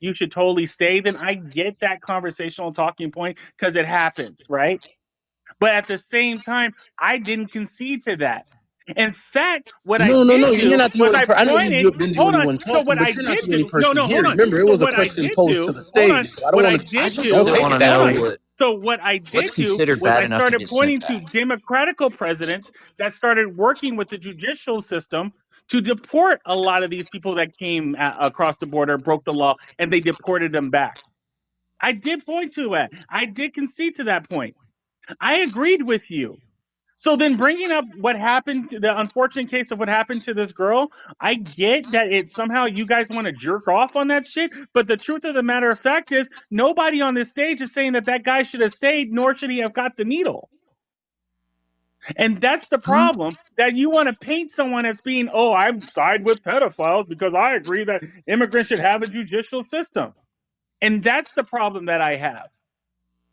you should totally stay, then I get that conversational talking point because it happens, right? But at the same time, I didn't concede to that. In fact, what I No, no, did no. You're do not the was only I person. I know pointed, you've been the hold only on. one So talking, what but I you're not did the only do, no, person no, hold here. on. Remember, it So was a what I question did posed to do, the hold on. stage. So I don't What I want to. I did just Don't do, still take want it to that hold know on. way. So what I what's did do considered was bad I enough to started get sent pointing to back. democratical presidents that started working with the judicial system to deport a lot of these people that came across the border, broke the law, and they deported them back. I did point to that. I did concede to that point. I agreed with you. So then bringing up what happened, the unfortunate case of what happened to this girl, I get that it somehow you guys want to jerk off on that shit. But the truth of the matter of fact is nobody on this stage is saying that that guy should have stayed, nor should he have got the needle. And that's the Huh? problem, that you want to paint someone as being, oh, I'm side with pedophiles because I agree that immigrants should have a judicial system. And that's the problem that I have.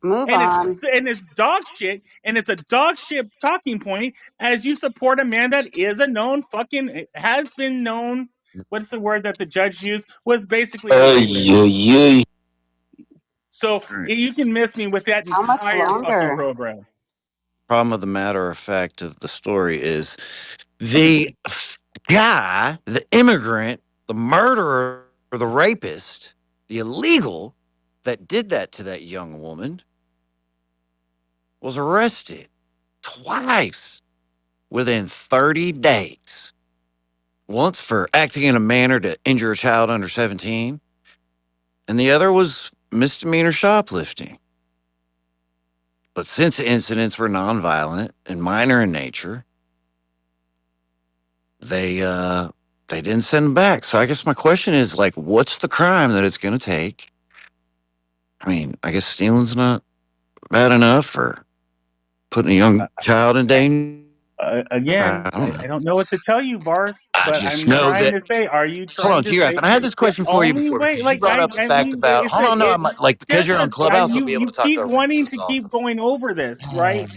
Move And on. it's dog shit, and it's a dog shit talking point as you support a man that is a known fucking has been known. What's the word that the judge used? Was basically a rapist. Yeah. So All right. you can miss me with that How much entire fucking longer? program. Problem of the matter of fact of the story is the guy, the immigrant, the murderer, the rapist, the illegal that did that to that young woman was arrested twice within 30 days. Once for acting in a manner to injure a child under 17, and the other was misdemeanor shoplifting. But since the incidents were nonviolent and minor in nature, they didn't send them back. So I guess my question is like, what's the crime that it's going to take? I mean, I guess stealing's not bad enough, or putting a young child in danger. Again, I don't know. I don't know what to tell you, Bars, I but just I'm know trying that. to say, are you Hold trying on, to Giraffe, say and I had this the question for you only before way, because you like brought up the I fact mean, about. it's Hold on, no, I'm like because just you're on Clubhouse, I'll be able you to talk keep over you. So wanting it's to all keep going over this, right?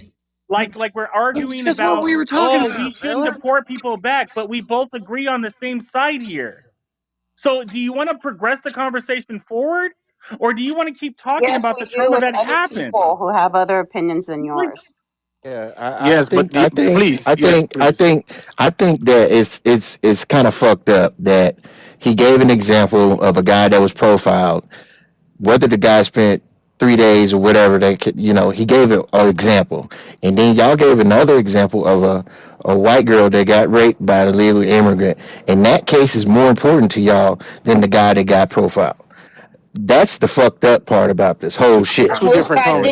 Like we're it's arguing just what about, we were talking oh, we about, shouldn't fella. deport people back, but we both agree on the same side here. So do you want to progress the conversation forward, or do you want to keep talking Yes, about we the do trauma with that other happened? people who have other opinions than Like, yours. Yeah, Yes, but please, yes, please. I think that it's kind of fucked up that he gave an example of a guy that was profiled. Whether the guy spent 3 days or whatever, they could, he gave an example, and then y'all gave another example of a white girl that got raped by an illegal immigrant, and that case is more important to y'all than the guy that got profiled. That's the fucked up part about this whole shit. I don't know.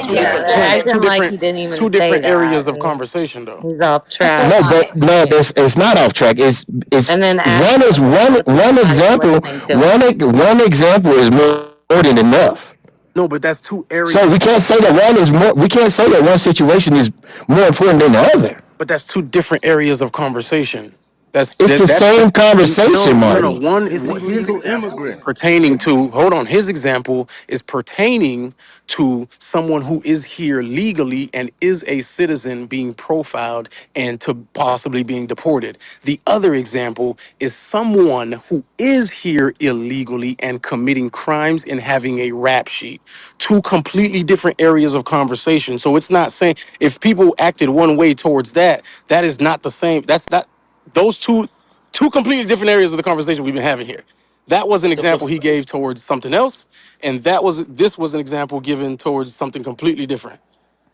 Two Yeah, different they're points, acting like he didn't even two say different areas that, of and conversation, though. he's off That's track. No, okay. but no, it's not off track. It's And then one acting is like one other people one not even example. listening to him. One example is more than enough. No, but that's two So we areas. can't say that one is more. We can't say that one situation is more important than the other. But that's two different areas of conversation. That's It's that the that's same no, conversation, no, no. Marty. It's His illegal example is immigrant. pertaining to, hold on, his example is pertaining to someone who is here legally and is a citizen being profiled and to possibly being deported. The other example is someone who is here illegally and committing crimes and having a rap sheet. Two completely different areas of conversation. So it's not saying if people acted one way towards that, that is not the same. That's not those two completely different areas of the conversation we've been having here. That was an The example he gave towards something else, and this was an example given towards something completely different.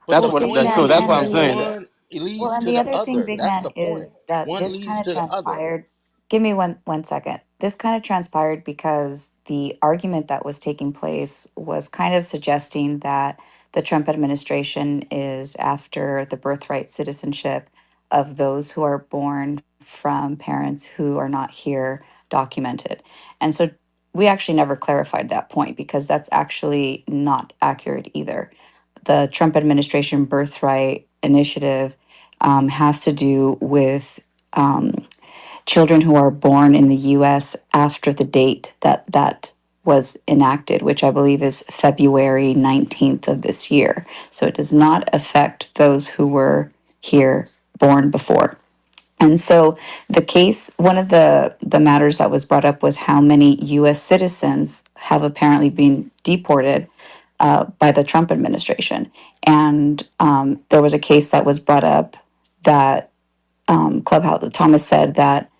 but the Well, Big point Man, So that's is why and I'm that saying the that. one it well, leads and to the the other thing, other. Big That's Man, the point. is that One this leads kind of to the other. transpired. Give me one second. This kind of transpired because the argument that was taking place was kind of suggesting that the Trump administration is after the birthright citizenship of those who are born from parents who are not here documented. And so we actually never clarified that point because that's actually not accurate either. The Trump administration birthright initiative has to do with children who are born in the US after the date that was enacted, which I believe is February 19th of this year. So it does not affect those who were here born before. And so the case, one of the matters that was brought up was how many US citizens have apparently been deported by the Trump administration. And there was a case that was brought up that Clubhouse, Thomas said that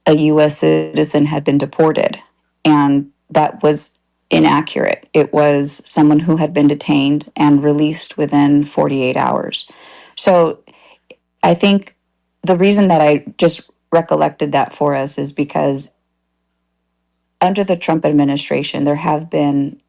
a US citizen had been deported. And that was inaccurate. It was someone who had been detained and released within 48 hours. So I think the reason that I just recollected that for us is because under the Trump administration, there have been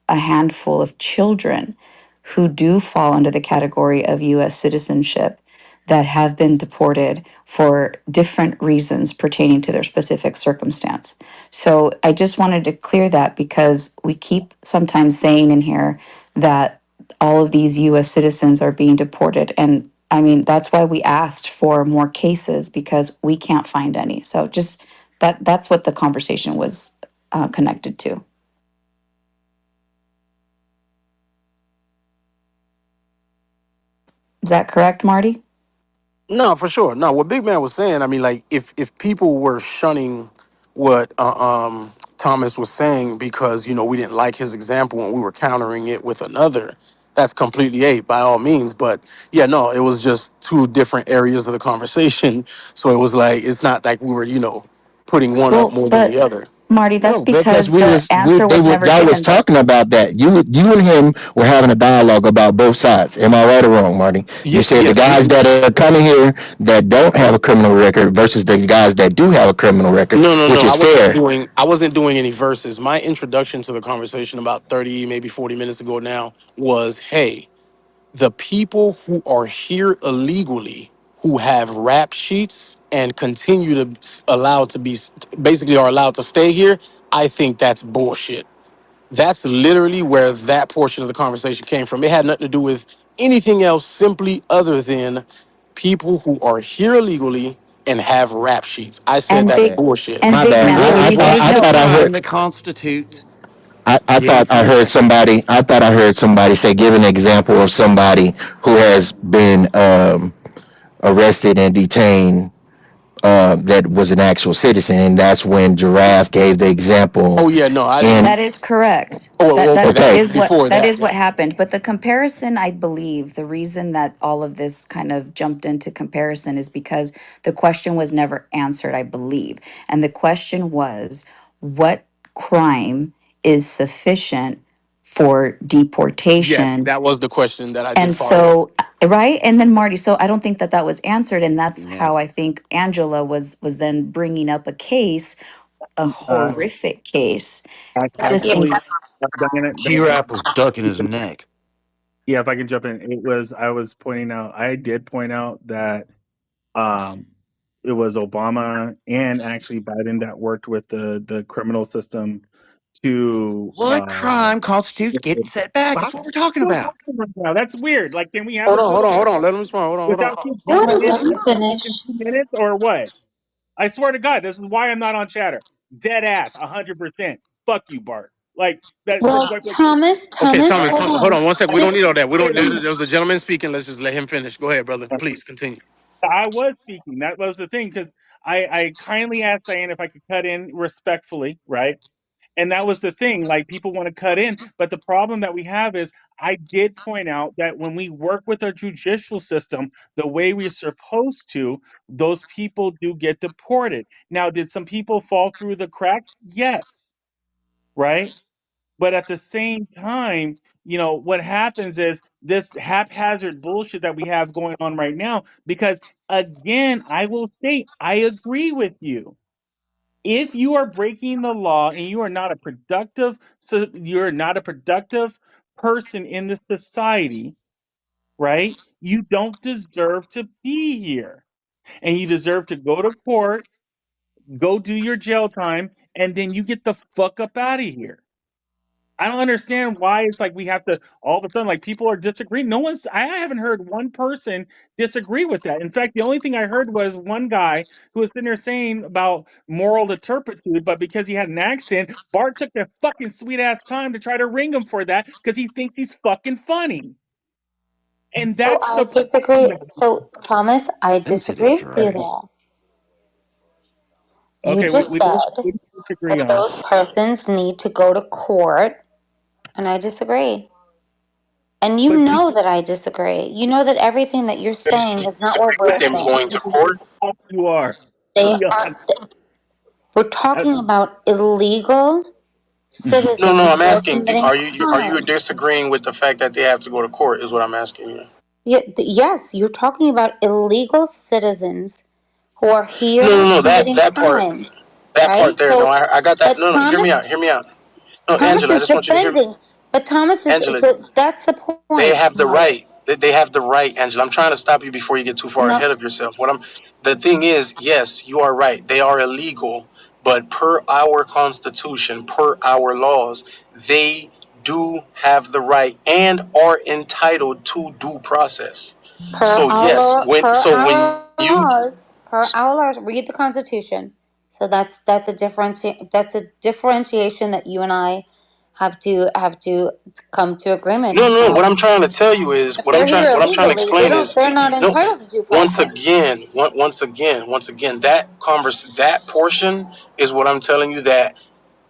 a handful of children who do fall under the category of US citizenship that have been deported for different reasons pertaining to their specific circumstance. So I just wanted to clear that because we keep sometimes saying in here that all of these US citizens are being deported. And I mean, that's why we asked for more cases because we can't find any. So just that's what the conversation was connected to. Is that correct, Marty? No, for sure. No, what Big Man was saying, I mean, like, if people were shunning what Thomas was saying because we didn't like his example and we were countering it with another, that's completely by all means. But yeah, no, it was just two different areas of the conversation. So it was like it's not like we were putting one up Well, more than the but other. Marty, that's No, because because the answer was never y'all was given, though. talking about that. You and him were having a dialogue about both sides. Am I right or wrong, Marty? You Yeah, said the yes, guys that are coming here that don't have a criminal record versus the guys that do have a criminal record, no, no, which no. is fair. I wasn't doing any verses. My introduction to the conversation about 30, maybe 40 minutes ago now was, hey, the people who are here illegally who have rap sheets and continue to allowed to be basically are allowed to stay here, I think that's bullshit. That's literally where that portion of the conversation came from. It had nothing to do with anything else simply other than people who are here illegally and have rap sheets. I said And that's big Okay, bullshit. and my big bad. man. The What reason is I the no, thought I crime heard. that constitutes I getting thought I somebody heard back? somebody. I thought I heard somebody say, give an example of somebody who has been arrested and detained that was an actual citizen, and that's when Giraffe gave the example. Oh yeah, no, I And didn't. that is correct. Oh, okay, That that okay, is before that, what yeah. happened. But the comparison, I believe, the reason that all of this kind of jumped into comparison is because the question was never answered, I believe. And the question was, what crime is sufficient for Yes, deportation? that was the question that I did And follow up. so, right, and then Marty, so I don't think that that was answered, and that's Yeah. how I think Angela was then bringing up a case, a Uh, horrific case, just Yeah. in. actually, Diana, T Rap was ducking his neck. yeah, if I can jump in, I was pointing out, I did point out that um, it was Obama and actually Biden that worked with the criminal system to. What crime constitutes getting set back? How That's what we're talking still about. talking right now? That's weird. Like, can we have Hold a on, good hold on, hold debate on. Let him respond. Hold on, hold on. without you Let jumping in him every fucking finish. 2 minutes or what? I swear to God, this is why I'm not on Chatter. Dead ass, 100%. Fuck you, Bart. Like that. Well, Okay, Thomas, Thomas, hold hold on. on one second. We don't need all that. We don't. Wait, There was a gentleman speaking. Let's just let him finish. Go ahead, brother. Please continue. I was speaking. That was the thing because I kindly asked Diane if I could cut in respectfully, right? And that was the thing. Like people want to cut in, but the problem that we have is I did point out that when we work with our judicial system the way we're supposed to, those people do get deported. Now, did some people fall through the cracks? Yes, right. But at the same time, what happens is this haphazard bullshit that we have going on right now. Because again, I will say I agree with you if you are breaking the law and you are not a productive you're not a productive person in this society, right? You don't deserve to be here, and you deserve to go to court, go do your jail time, and then you get the fuck up out of here. I don't understand why it's like we have to all of a sudden like people are disagreeing. No one's I haven't heard one person disagree with that. In fact, the only thing I heard was one guy who was sitting there saying about moral turpitude, but because he had an accent, Bart took their fucking sweet ass time to try to ring him for that because he thinks he's fucking funny. And So that's I the disagree. problem. So, Thomas, I I didn't say that, disagree with you Giraffe. there. You Okay, just we said disagree that on. those persons need to go to court And I disagree. And you But see, know that I disagree. You know that everything that you're You saying is not disagree what with we're them saying. going to court? you are. They Yeah. are, we're talking about illegal No, no. citizens I'm who are asking, committing are you crimes. disagreeing with the fact that they have to go to court? Is what I'm asking you. Yeah, yes, you're talking about illegal citizens who are No, here no, no. committing That part, crimes, that part right? there. No, So, I got that. but No, no. Hear me Thomas, out. Hear me out. No, Thomas Angela. I is just want you to hear me. defending, but Thomas is, Angela, so that's the they point, have the Thomas. right. They have the right, Angela. I'm trying to stop you before you get too far No, ahead of yourself. The thing is, yes, you are right. They are illegal, but per our constitution, per our laws, they do have the right and are entitled to due process. So yes, when you per our laws, read the Constitution. So that's a differentiation that you and I have to come to agreement no, no, on. what I'm trying to tell you is If they're here what I'm trying to illegally, explain is they're not no. entitled to due Once process. again, once again, that portion is what I'm telling you that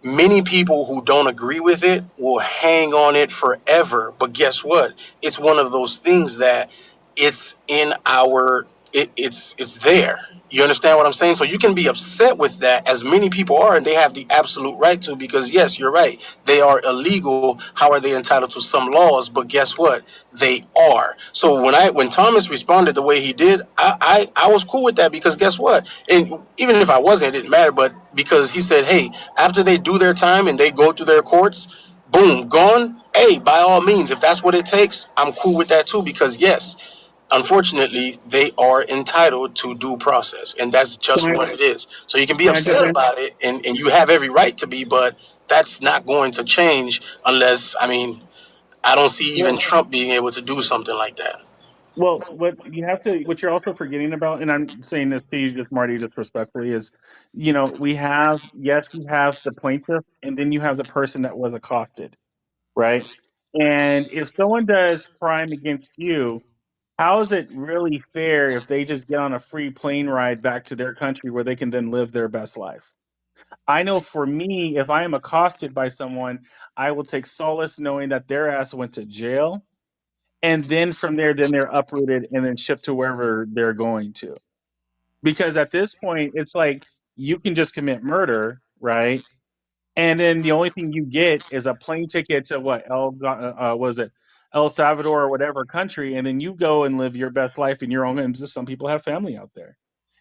many people who don't agree with it will hang on it forever. But guess what? It's one of those things that it's in our it's there. You understand what I'm saying? So you can be upset with that, as many people are, and they have the absolute right to, because yes, you're right. They are illegal. How are they entitled to some laws? But guess what? They are. So when Thomas responded the way he did, I was cool with that, because guess what? And even if I wasn't, it didn't matter. But because he said, hey, after they do their time and they go through their courts, boom, gone. Hey, by all means, if that's what it takes, I'm cool with that too. Because yes, unfortunately, they are entitled to due process, and that's just what it is. So you can be Can I jump upset in? about it, and you have every right to be, but that's not going to change unless, I mean, I don't see even Well, Trump being able to do something like that. what you're also forgetting about, and I'm saying this to you, just Marty, just respectfully, is, we have, yes, you have the plaintiff, and then you have the person that was accosted, right? And if someone does crime against you, how is it really fair if they just get on a free plane ride back to their country where they can then live their best life? I know for me, if I am accosted by someone, I will take solace knowing that their ass went to jail, and then from there, then they're uprooted and then shipped to wherever they're going to. Because at this point, it's like you can just commit murder, right? And then the only thing you get is a plane ticket to what, was it El Salvador or whatever country, and then you go and live your best life in your own. And just some people have family out there,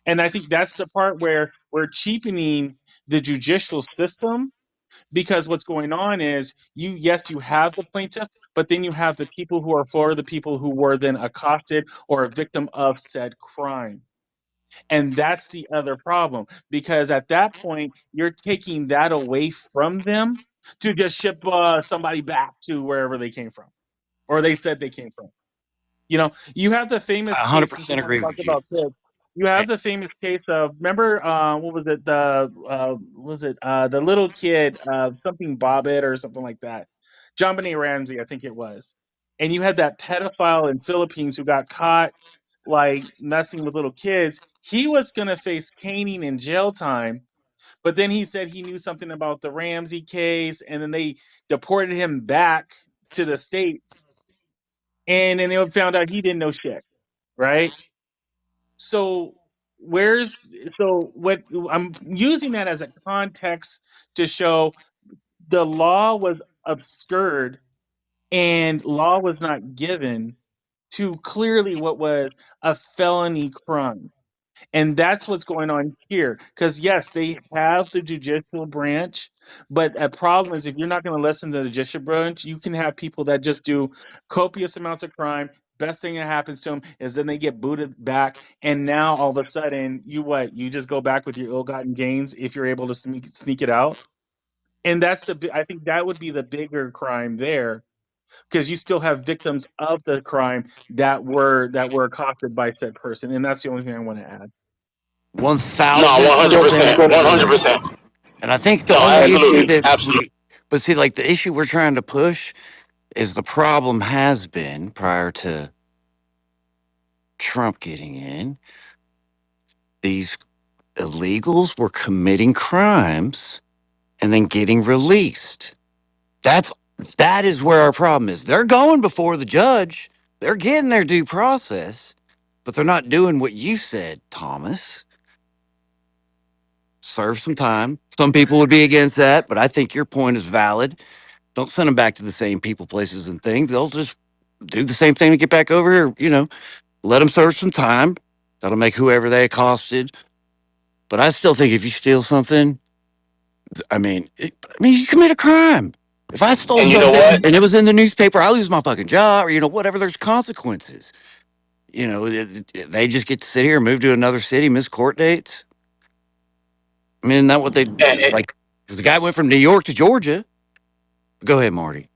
and I think that's the part where we're cheapening the judicial system, because what's going on is, yes, you have the plaintiff, but then you have the people who are for the people who were then accosted or a victim of said crime. And that's the other problem, because at that point, you're taking that away from them to just ship somebody back to wherever they came from, or they said they came from. You have the I famous case, since we 100% want to agree talk with you. about kids. You have the famous case of, remember, what was it? The little kid, something Bobbitt or something like that. John Benet Ramsey, I think it was. And you had that pedophile in Philippines who got caught like messing with little kids. He was going to face caning and jail time, but then he said he knew something about the Ramsey case, and then they deported him back to the States, and then they found out he didn't know shit, right? So where's so what I'm using that as a context to show the law was obscured and law was not given to clearly what was a felony crime. And that's what's going on here. Because, yes, they have the judicial branch, but a problem is, if you're not going to listen to the judicial branch, you can have people that just do copious amounts of crime. Best thing that happens to them is then they get booted back. And now all of a sudden, you just go back with your ill gotten gains if you're able to sneak it out. And I think that would be the bigger crime there, because you still have victims of the crime that were accosted by said person. And that's the only thing I want to add. No, one hundred Go, 1000% percent, go, 100%. 100%. And I think the No, only issue absolutely, that absolutely. but see, like the issue we're trying to push is the problem has been prior to Trump getting in, these illegals were committing crimes and then getting released. That's That is where our problem is. They're going before the judge, they're getting their due process, but they're not doing what you said, Thomas. Serve some time. Some people would be against that, but I think your point is valid. Don't send them back to the same people, places, and things. They'll just do the same thing to get back over here. Let them serve some time. That'll make whoever they accosted. But I still think if you steal something, you commit a crime. If I stole And you know something what? and it was in the newspaper, I lose my fucking job or whatever. There's consequences. They just get to sit here and move to another city, miss court dates. I mean, isn't that what they And, like? Because the guy went from New York to Georgia. Go ahead, Marty.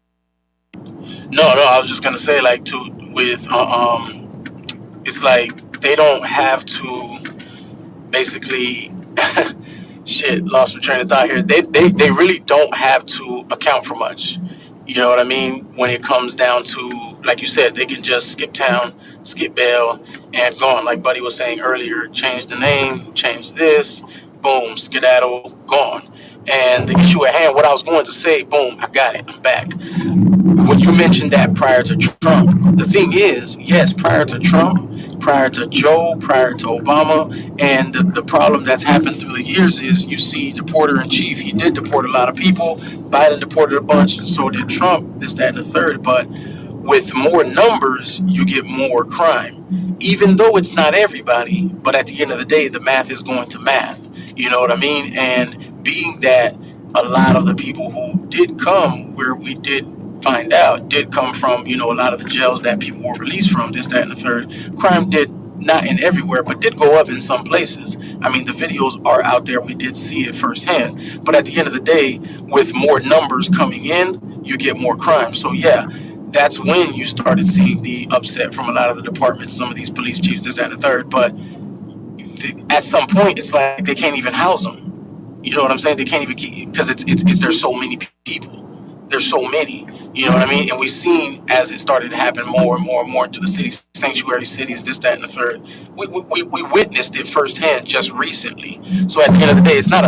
no, I was just gonna say like to with it's like they don't have to basically shit, lost my train of thought here. They really don't have to account for much. You know what I mean? When it comes down to, like you said, they can just skip town, skip bail, and go on. Like Buddy was saying earlier, change the name, change this, boom, skedaddle, gone. And the issue at hand, what I was going to say, boom, I got it, I'm back. When you mentioned that prior to Trump, the thing is, yes, prior to Trump, prior to Joe, prior to Obama, and the problem that's happened through the years is you see the porter in chief, he did deport a lot of people. Biden deported a bunch, and so did Trump, this, that, and the third. But with more numbers, you get more crime. Even though it's not everybody, but at the end of the day, the math is going to math. You know what I mean? And being that a lot of the people who did come where we did find out did come from, a lot of the jails that people were released from, this, that, and the third. Crime did not in everywhere, but did go up in some places. I mean, the videos are out there. We did see it firsthand. But at the end of the day, with more numbers coming in, you get more crime. So, yeah, that's when you started seeing the upset from a lot of the departments, some of these police chiefs, this, that, and the third. But at some point, it's like they can't even house them. You know what I'm saying? They can't even keep because it's there's so many people. There's so many. You know what I mean? And we've seen as it started to happen more and more and more into the cities, sanctuary cities, this, that, and the third. We witnessed it firsthand just recently. So at the end of the day, it's not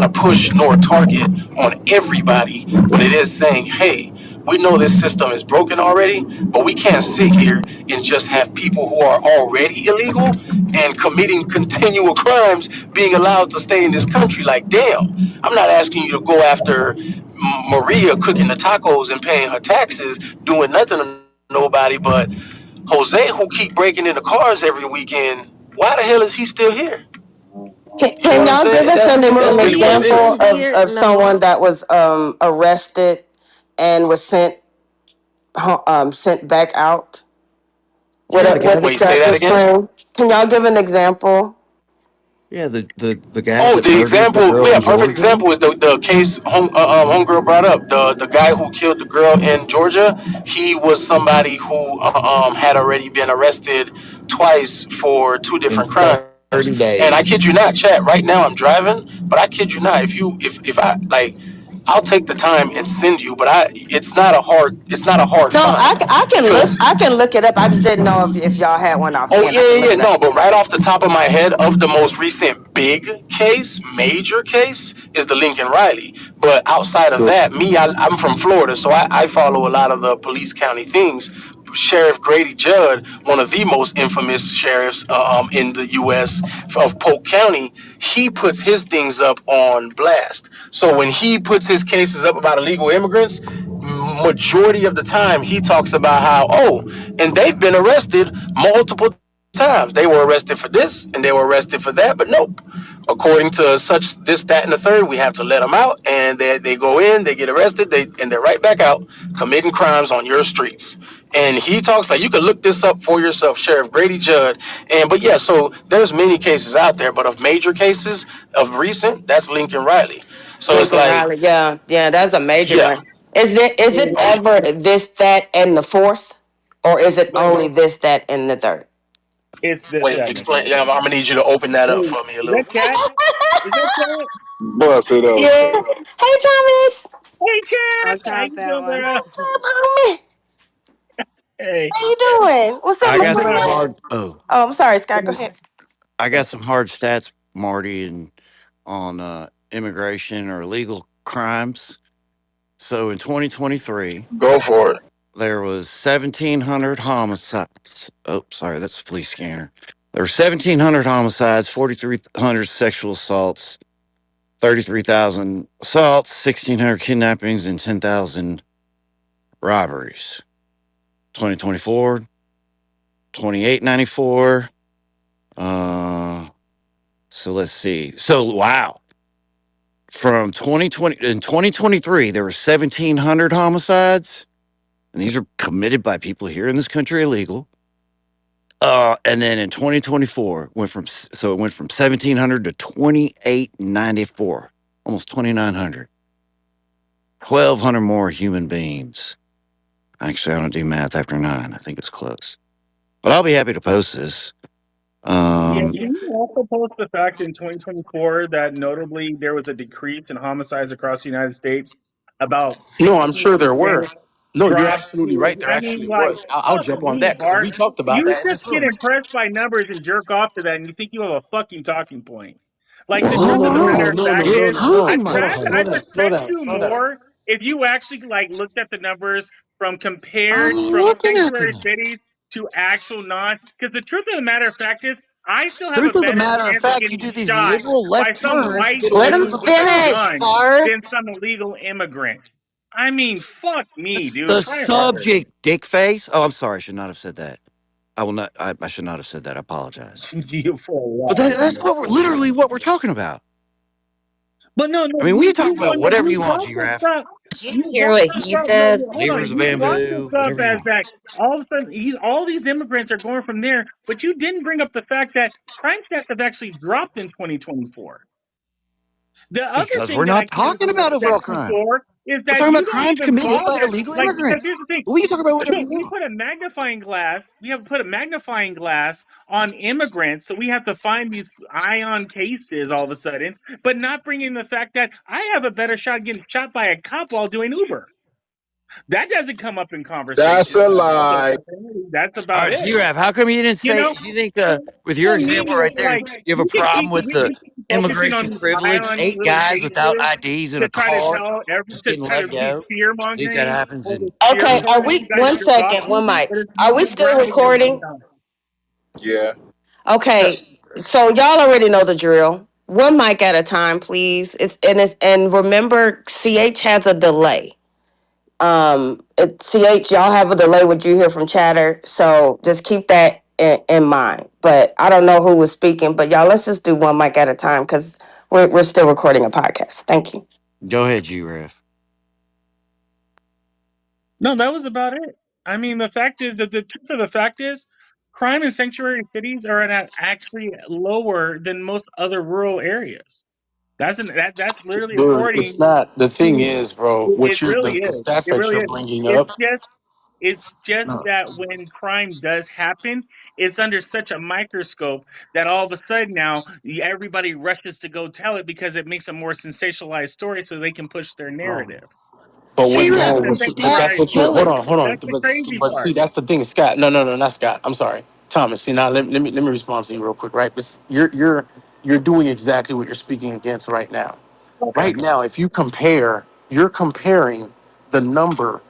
a push nor a target on everybody, but it is saying, hey, we know this system is broken already, but we can't sit here and just have people who are already illegal and committing continual crimes being allowed to stay in this country. Like, damn, I'm not asking you to go after Maria cooking the tacos and paying her taxes, doing nothing to nobody, but Jose, who keep breaking into cars every weekend, why the hell is he still here? You know Can what I'm y'all give saying? us That's an that's really what it example is. of, Here, no. someone that was arrested and was sent back out with Yeah, the guy with that a Wait, say that justice again. claim? Can y'all give an example? yeah the guy Oh, that the murdered the example, girl yeah, in perfect Georgia. example is the case homegirl brought up. The guy who killed the girl in Georgia, he was somebody who had already been arrested twice for two In different crimes. 30 And I days. kid you not, chat. Right now I'm driving, but I kid you not, if I like, I'll take the time and send you. But it's not a hard No, find I can look. because I can look it up. I just didn't know if y'all had one oh offhand. I yeah, can yeah, look yeah. it up. No, but right off the top of my head, of the most recent big case, major case, is the Lincoln Riley. But outside of So that, I'm from Florida, so I follow a lot of the police county things. Sheriff Grady Judd, one of the most infamous sheriffs in the U.S. of Polk County, he puts his things up on blast. So when he puts his cases up about illegal immigrants, majority of the time he talks about how, and they've been arrested multiple times. They were arrested for this and they were arrested for that, but nope. According to such this, that, and the third, we have to let them out, and they go in, they get arrested, they're right back out committing crimes on your streets. And he talks like you can look this up for yourself, Sheriff Grady Judd. And but yeah, so there's many cases out there, but of major cases of recent, that's Lincoln Riley. So it's Lincoln like, Riley. Yeah, yeah, that's a major yeah. one. Is it ever this, that, and the fourth, or is it But only this, that, and the third? it's this, Wait, that, and the explain. third. Yeah, I'm gonna need you to open that up Hey, for me a is little. that cat? Is that cat? Bust it Yeah. open. Hey, Thomas. Hey, I cat! How caught you that doing, one. girl? What's up, homie? Hey, How you doing? What's up, I my I'm got good. some friend? hard. Oh, Oh, I'm sorry, Scott. Go ahead. I got some hard stats, Marty, and on immigration or illegal crimes. So in 2023, Go for it. there was 1,700 homicides. Oh, sorry, that's a police scanner. There were 1,700 homicides, 4,300 sexual assaults, 33,000 assaults, 1,600 kidnappings, and 10,000 robberies. 2024, 2,894. So let's see. So wow, from 2020 in 2023, there were 1,700 homicides, and these are committed by people here in this country illegal. And then in 2024, it went from 1,700 to 2,894, almost 2,900, 1,200 more human beings. Actually, I don't do math after nine. I think it's close, but I'll be happy to post this. Yeah, Um, can you also post the fact in 2024 that notably there was a decrease in homicides across the United States? About No, I'm sure there 60% were. No, you're dropped absolutely to, right. There I mean, actually like, was. I'll fuck jump on me, that because Bart. we talked about You that in just this get room. impressed by numbers and jerk off to that, and you think you have a fucking talking point. Like, the No, truth no, of the no, matter no, of no, no, fact no, is, no, oh no. I'd my Hold on, rather, slow I'd god! down, slow respect down, you slow down. more if you actually, like, looked at the numbers from I'm compared from looking at sanctuary them. cities to actual non. Because the truth of the matter of fact is, I still have a Truth of the better matter of chance of fact, you getting do these shot liberal by left some turns, you white get Let away him from dude the with a finish, subject. gun Bart. than some illegal immigrant. I mean, fuck me, That's dude. the Try harder. subject, dick face. Oh, I'm sorry. I should not have said that. I will not. I should not have said that. I apologize. You for a But while. that's what we're literally what we're talking about. But no, no, I mean, we can talk about whatever you you want, brought this G-Raf. up. Did you You hear brought what this he up. No, said? no, hold on. Levers of You brought this bamboo, up whatever you as want. that all of a sudden all these immigrants are going from there, but you didn't bring up the fact that crime stats have actually dropped in 2024. The other Because thing we're that I not can't talking really about respect overall you crime. for is We're that talking you about don't crimes even committed by bother. illegal Like, because immigrants. here's the thing. We can talk about whatever So you we want. put a magnifying glass. We have put a magnifying glass on immigrants, so we have to find these ion cases all of a sudden, but not bringing the fact that I have a better shot getting shot by a cop while doing Uber. That doesn't come up in That's conversation a at all. But lie. that's All about right, it. G-Raf, how come you didn't You say? know, Do you think, with your for me, example right there, like you have a problem with the we keep focusing on immigration these privilege? ion Eight little guys without cases IDs in to a try to car tell just to getting try to let be go. fear You think that mongering happens or in? the fear Okay, are porn you we guys one jerk off second, one to, mic. but it's Are we more still grounded in real recording? time. Yeah. Okay, so y'all already know the drill. One mic at a time, please. And remember, CH has a delay. CH, y'all have a delay what you hear from chatter, so just keep that in mind. But I don't know who was speaking, but y'all, let's just do one mic at a time because we're still recording a podcast. Thank you. Go ahead, G-Raf. No, that was about it. I mean, the fact is that the truth of the fact is, crime in sanctuary cities are at actually lower than most other rural areas. That's literally Dude, it's according not. The thing to is, bro, it. what you're Really the is. stats It that really you're is. bringing It's up. just it's just No. that when crime does happen, it's under such a microscope that all of a sudden now everybody rushes to go tell it because it makes a more sensationalized story so they can push their narrative. But when That's G-Raf, no, the it's what thing. but stats that's Like, what you're. kill Hold it. on, hold on. that's the crazy But see, part. that's the thing, Scott. No, no, no, not Scott. I'm sorry, Thomas. See, now let me respond to you real quick, right? But you're doing exactly what you're speaking against right now. Okay. Right now, if you compare, you're comparing the number.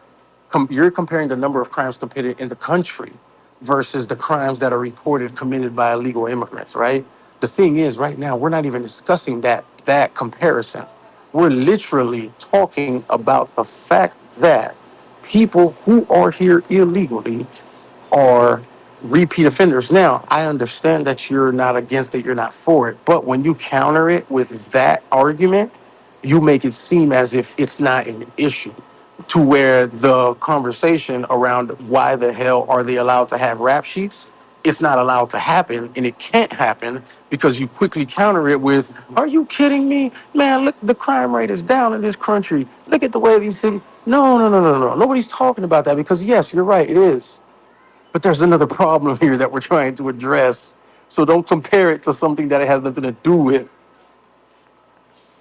You're comparing the number of crimes committed in the country versus the crimes that are reported committed by illegal immigrants, right? The thing is, right now, we're not even discussing that comparison. We're literally talking about the fact that people who are here illegally are repeat offenders. Now, I understand that you're not against it, you're not for it, but when you counter it with that argument, you make it seem as if it's not an issue to where the conversation around why the hell are they allowed to have rap sheets, it's not allowed to happen and it can't happen because you quickly counter it with, are you kidding me? Man, look, the crime rate is down in this country. Look at the way these cities. No, no, no, no, no. Nobody's talking about that because yes, you're right, it is. But there's another problem here that we're trying to address. So don't compare it to something that it has nothing to do with.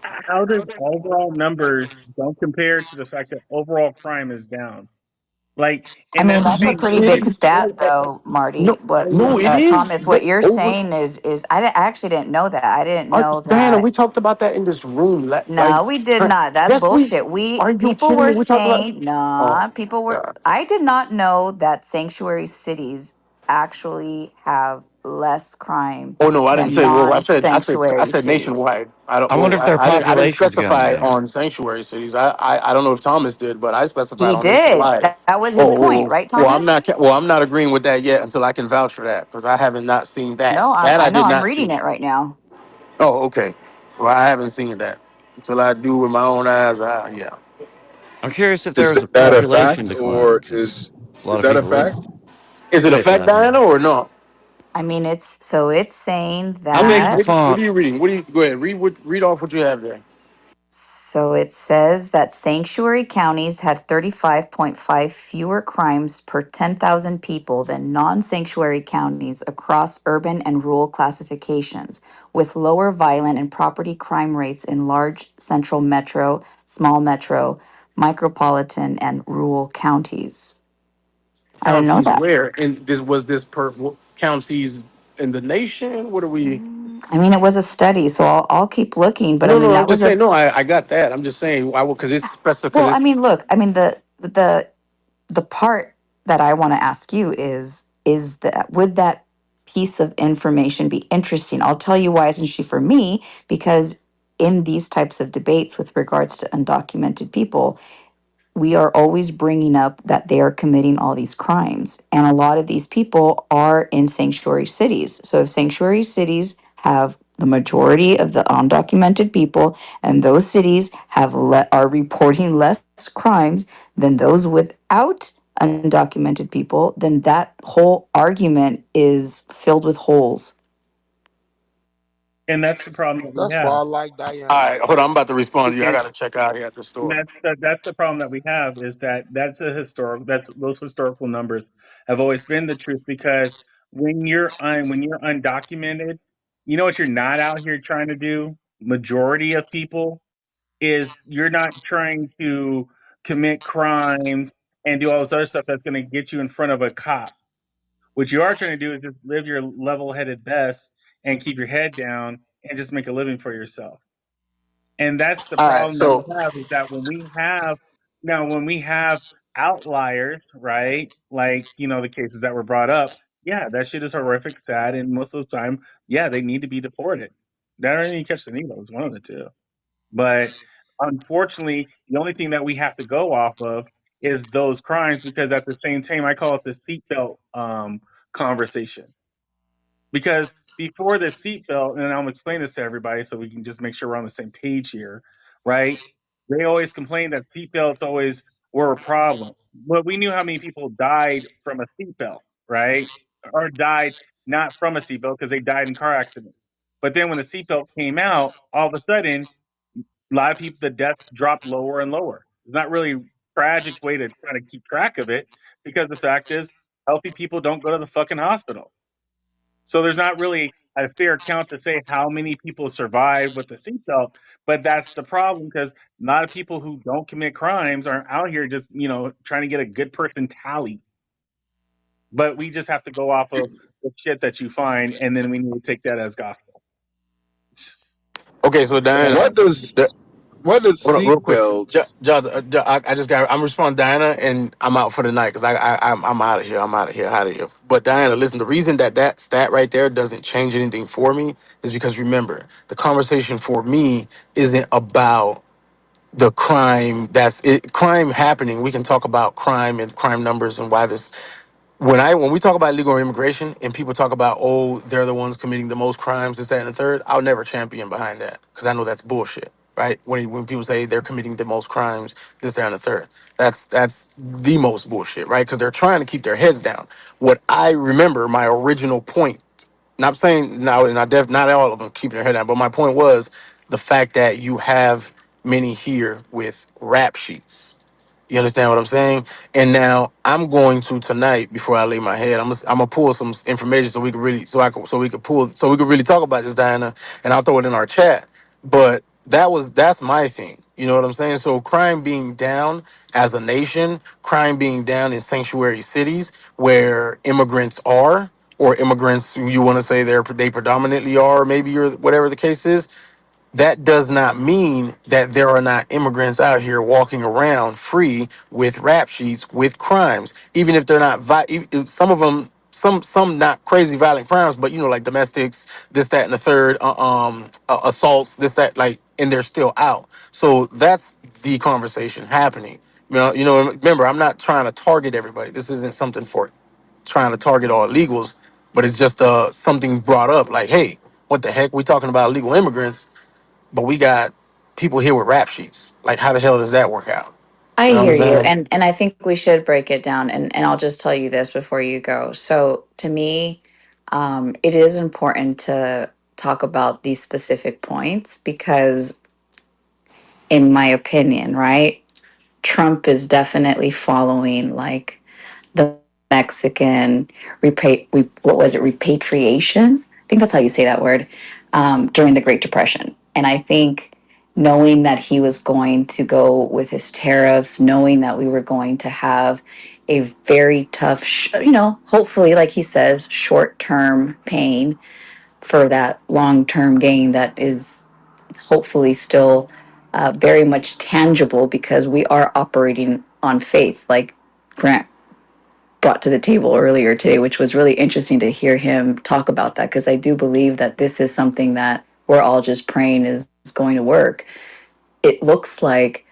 How does overall numbers don't compare to the fact that overall crime is down? Like, I and mean, that's the that's a thing. pretty big stat, though, Marty. No, What no, it is. Thomas? What you're Over. saying is I actually didn't know that. I didn't know Diana, we that. talked about that in this room. No, we did not. That's Yes, we. bullshit. We Are you people kidding were me? We talked about. saying, Oh nah, people were. God. I did not know that sanctuary cities actually have less crime Oh no, I didn't than say. Well, I non-sanctuary said cities. nationwide. I don't. I wonder Well, if their I didn't population's gone specify down. on sanctuary cities. I don't know if Thomas did, but I specified He on did. nationwide. That was his Oh, point, oh, right, well, I'm Thomas? not. Well, I'm not agreeing with that yet until I can vouch for that because I haven't not seen that. No, That I I know. did I'm not see. reading it right now. Oh, okay. Well, I haven't seen that until I do with my own eyes. Yeah. I'm curious if there Is was a that a population fact, decline or because a lot is of that a people fact? live Is it a way fact, past. Diana, or no? I mean, it's saying How big's the that. What are font? you reading? What do you go ahead read off what you have there? So it says that sanctuary counties had 35.5 fewer crimes per 10,000 people than non sanctuary counties across urban and rural classifications, with lower violent and property crime rates in large central metro, small metro, micropolitan, and rural counties. I didn't know Counties that. where? And this was this per counties in the nation? What are we? I mean, it was a study, so I'll keep looking, but I No, mean, no. I'm that just was a saying. No, I got that. I'm just saying. I will because it's special. Because well, I it's. mean, look, I mean, the part that I want to ask you is that would that piece of information be interesting? I'll tell you why it's interesting for me because in these types of debates with regards to undocumented people, we are always bringing up that they are committing all these crimes. And a lot of these people are in sanctuary cities. So if sanctuary cities have the majority of the undocumented people and those cities are reporting less crimes than those without undocumented people, then that whole argument is filled with holes. And that's the problem that we That's have. why I like All Diana. right, hold on. I'm about to respond to you. I And got to check out here at the store. that's the problem that we have is that that's those historical numbers have always been the truth because when you're undocumented, you know what you're not out here trying to do. Majority of people is you're not trying to commit crimes and do all this other stuff that's going to get you in front of a cop. What you are trying to do is just live your level-headed best and keep your head down and just make a living for yourself. And that's the All right, problem that we so have is that when we have outliers, right? Like, the cases that were brought up, yeah, that shit is horrific, sad, and most of the time, yeah, they need to be deported. That or you catch the needles, one of the two. But unfortunately, the only thing that we have to go off of is those crimes because at the same time, I call it the seatbelt conversation. Because before the seatbelt, and I'm explaining this to everybody so we can just make sure we're on the same page here, right? They always complained that seatbelts always were a problem. But we knew how many people died from a seatbelt, right? Or died not from a seatbelt because they died in car accidents. But then when the seatbelt came out, all of a sudden, a lot of people, the deaths dropped lower and lower. It's not really a tragic way to try to keep track of it because the fact is, healthy people don't go to the fucking hospital. So there's not really a fair count to say how many people survive with the seatbelt, but that's the problem because a lot of people who don't commit crimes are out here just trying to get a good person tally. But we just have to go off of the shit that you find, and then we need to take that as gospel. okay, so Diana, What does the- hold on, real quick. seatbelts? I just got. I'm responding, to Diana, and I'm out for the night because I'm out of here. I'm out of here. Out of here. But Diana, listen. The reason that stat right there doesn't change anything for me is because remember the conversation for me isn't about the crime crime happening. We can talk about crime and crime numbers and why this when we talk about illegal immigration and people talk about, oh, they're the ones committing the most crimes, this, that, and the third, I'll never champion behind that because I know that's bullshit, right? When people say they're committing the most crimes, this, that, and the third, that's the most bullshit, right? Because they're trying to keep their heads down. What I remember, my original point, not saying now, and not all of them keeping their head down, but my point was the fact that you have many here with rap sheets. You understand what I'm saying? And now I'm going to tonight before I lay my head. I'm gonna pull some information so we can really so we could really talk about this, Diana, and I'll throw it in our chat. But that's my thing. You know what I'm saying? So crime being down as a nation, crime being down in sanctuary cities where immigrants are, or immigrants who you want to say they predominantly are, maybe you're whatever the case is, that does not mean that there are not immigrants out here walking around free with rap sheets with crimes, even if they're not some of them, some not crazy violent crimes, but you know, like domestics, this that and the third, assaults, this that, like, and they're still out. So that's the conversation happening. Remember, I'm not trying to target everybody. This isn't something for trying to target all illegals, but it's just something brought up like, hey, what the heck, we talking about illegal immigrants, but we got people here with rap sheets. Like, how the hell does that work out? I You know what I'm hear you. saying? And I think we should break it down. And I'll just tell you this before you go. So to me, it is important to talk about these specific points because, in my opinion, right, Trump is definitely following like the Mexican what was it, repatriation? I think that's how you say that word, during the Great Depression. And I think knowing that he was going to go with his tariffs, knowing that we were going to have a very tough, hopefully, like he says, short term pain for that long term gain that is hopefully still very much tangible because we are operating on faith, like Grant brought to the table earlier today, which was really interesting to hear him talk about that because I do believe that this is something that we're all just praying is going to work. It looks like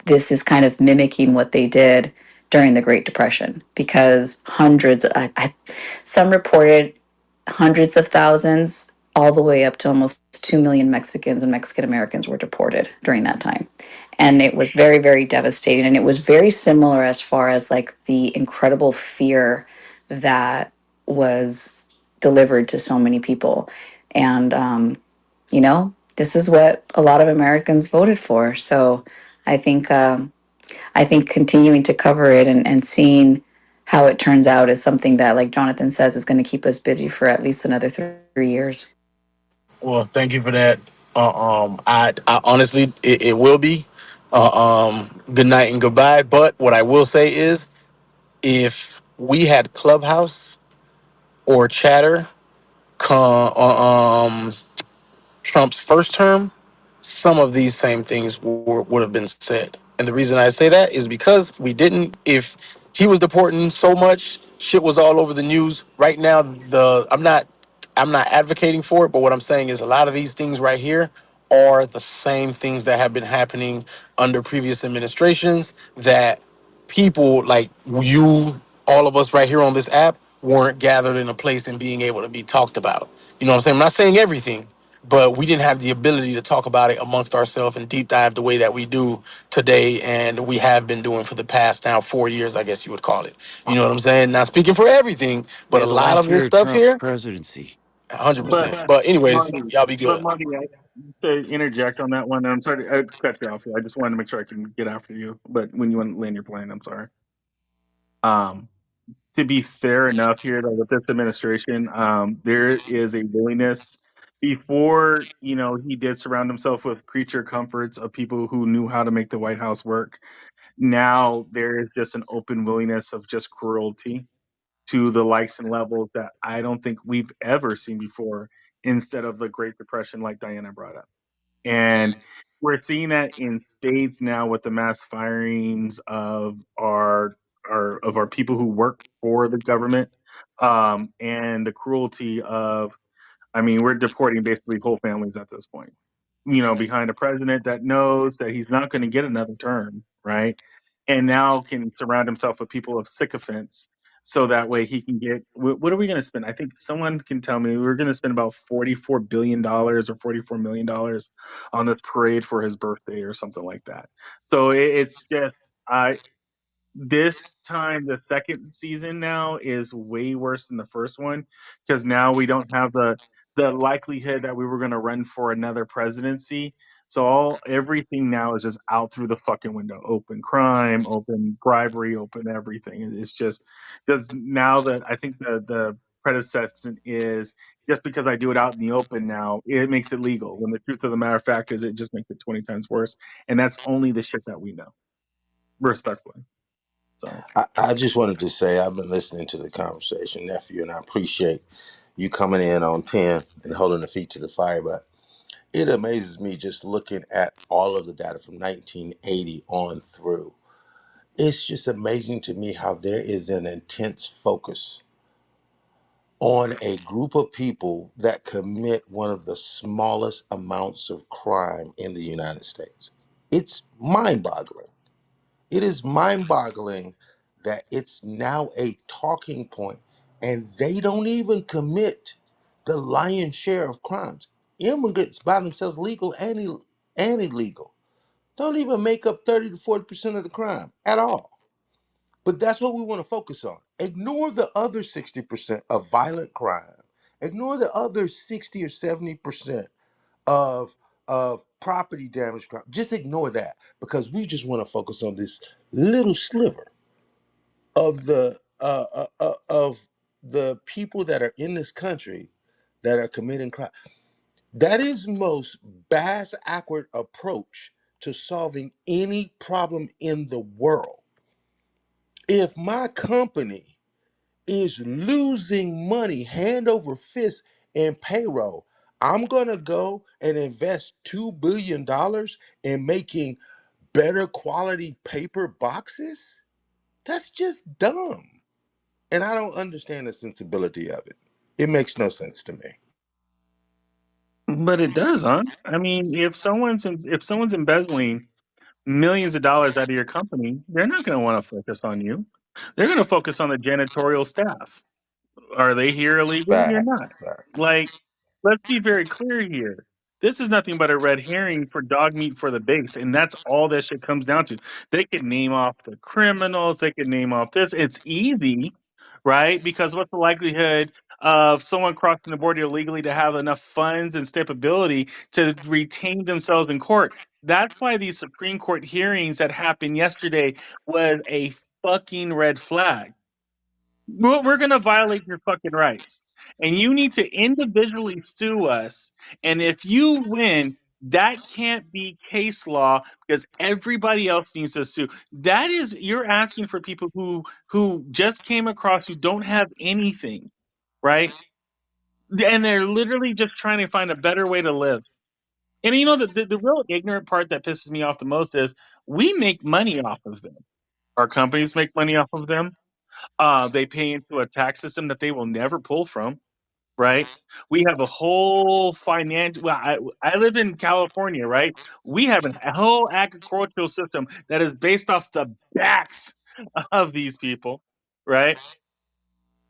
this is kind of mimicking what they did during the Great Depression because some reported hundreds of thousands, all the way up to almost 2 million Mexicans and Mexican Americans were deported during that time. And it was very, very devastating. And it was very similar as far as like the incredible fear that was delivered to so many people. And, this is what a lot of Americans voted for. So I think I think continuing to cover it and seeing how it turns out is something that, like Jonathan says, is going to keep us busy for at least another 3 years. Well, thank you for that. I honestly, it will be. Good night and goodbye. But what I will say is, if we had Clubhouse or Chatter come Trump's first term, some of these same things would have been said. And the reason I say that is because we didn't. If he was deporting so much, shit was all over the news. Right now, I'm not advocating for it, but what I'm saying is a lot of these things right here are the same things that have been happening under previous administrations that people like you, all of us right here on this app, weren't gathered in a place and being able to be talked about. You know what I'm saying? I'm not saying everything, but we didn't have the ability to talk about it amongst ourselves and deep dive the way that we do today, and we have been doing for the past now 4 years, I guess you would call it. You know what I'm saying? Not speaking for everything, but Yeah, a the lot of last this year of stuff Trump's here, presidency. But 100%. But anyways, Marty, y'all be good. to interject on that one, I'm sorry to cut you off. I just wanted to make sure I can get after you. But when you want to land your plane, I'm sorry. Um, to be fair enough here, though, with this administration, there is a willingness. Before, he did surround himself with creature comforts of people who knew how to make the White House work. Now there is just an open willingness of just cruelty to the likes and levels that I don't think we've ever seen before instead of the Great Depression, like Diana brought up. And we're seeing that in spades now with the mass firings of our people who work for the government, and the cruelty of, I mean, we're deporting basically whole families at this point. Behind a president that knows that he's not going to get another term, right? And now can surround himself with people of sycophants, so that way he can get. What are we going to spend? I think someone can tell me we're going to spend about $44 billion or $44 million on this parade for his birthday or something like that. So it's just. This time the second season now is way worse than the first one because now we don't have the likelihood that we were going to run for another presidency. So everything now is just out through the fucking window. Open crime, open bribery, open everything. It's just because now that I think the predecessor is just because I do it out in the open now, it makes it legal. When the truth of the matter fact is, it just makes it 20 times worse. And that's only the shit that we know, respectfully. So, I just wanted to say I've been listening to the conversation, nephew, and I appreciate you coming in on 10 and holding the feet to the fire. But it amazes me just looking at all of the data from 1980 on through. It's just amazing to me how there is an intense focus on a group of people that commit one of the smallest amounts of crime in the United States. It's mind boggling. It is mind boggling that it's now a talking point and they don't even commit the lion's share of crimes. Immigrants by themselves, legal and illegal, don't even make up 30 to 40% of the crime at all. But that's what we want to focus on. Ignore the other 60% of violent crime. Ignore the other 60 or 70% of property damage crime. Just ignore that because we just want to focus on this little sliver of the people that are in this country that are committing crime. That is most bass awkward approach to solving any problem in the world. If my company is losing money hand over fist in payroll, I'm going to go and invest $2 billion in making better quality paper boxes? That's just dumb. And I don't understand the sensibility of it. It makes no sense to me. but it does, huh? I mean, if someone's embezzling millions of dollars out of your company, they're not going to want to focus on you. They're going to focus on the janitorial staff. Are they here illegally or Fact, not? fact. Like, let's be very clear here. This is nothing but a red herring for dog meat for the base, and that's all that shit comes down to. They could name off the criminals, they could name off this. It's easy, right? Because what's the likelihood of someone crossing the border illegally to have enough funds and stability to retain themselves in court? That's why these Supreme Court hearings that happened yesterday was a fucking red flag. We're going to violate your fucking rights. And you need to individually sue us. And if you win, that can't be case law because everybody else needs to sue. That is, you're asking for people who just came across who don't have anything, right? And they're literally just trying to find a better way to live. And you know, the real ignorant part that pisses me off the most is we make money off of them. Our companies make money off of them. They pay into a tax system that they will never pull from, right? We have a whole financial. Well, I live in California, right? We have a whole agricultural system that is based off the backs of these people, right?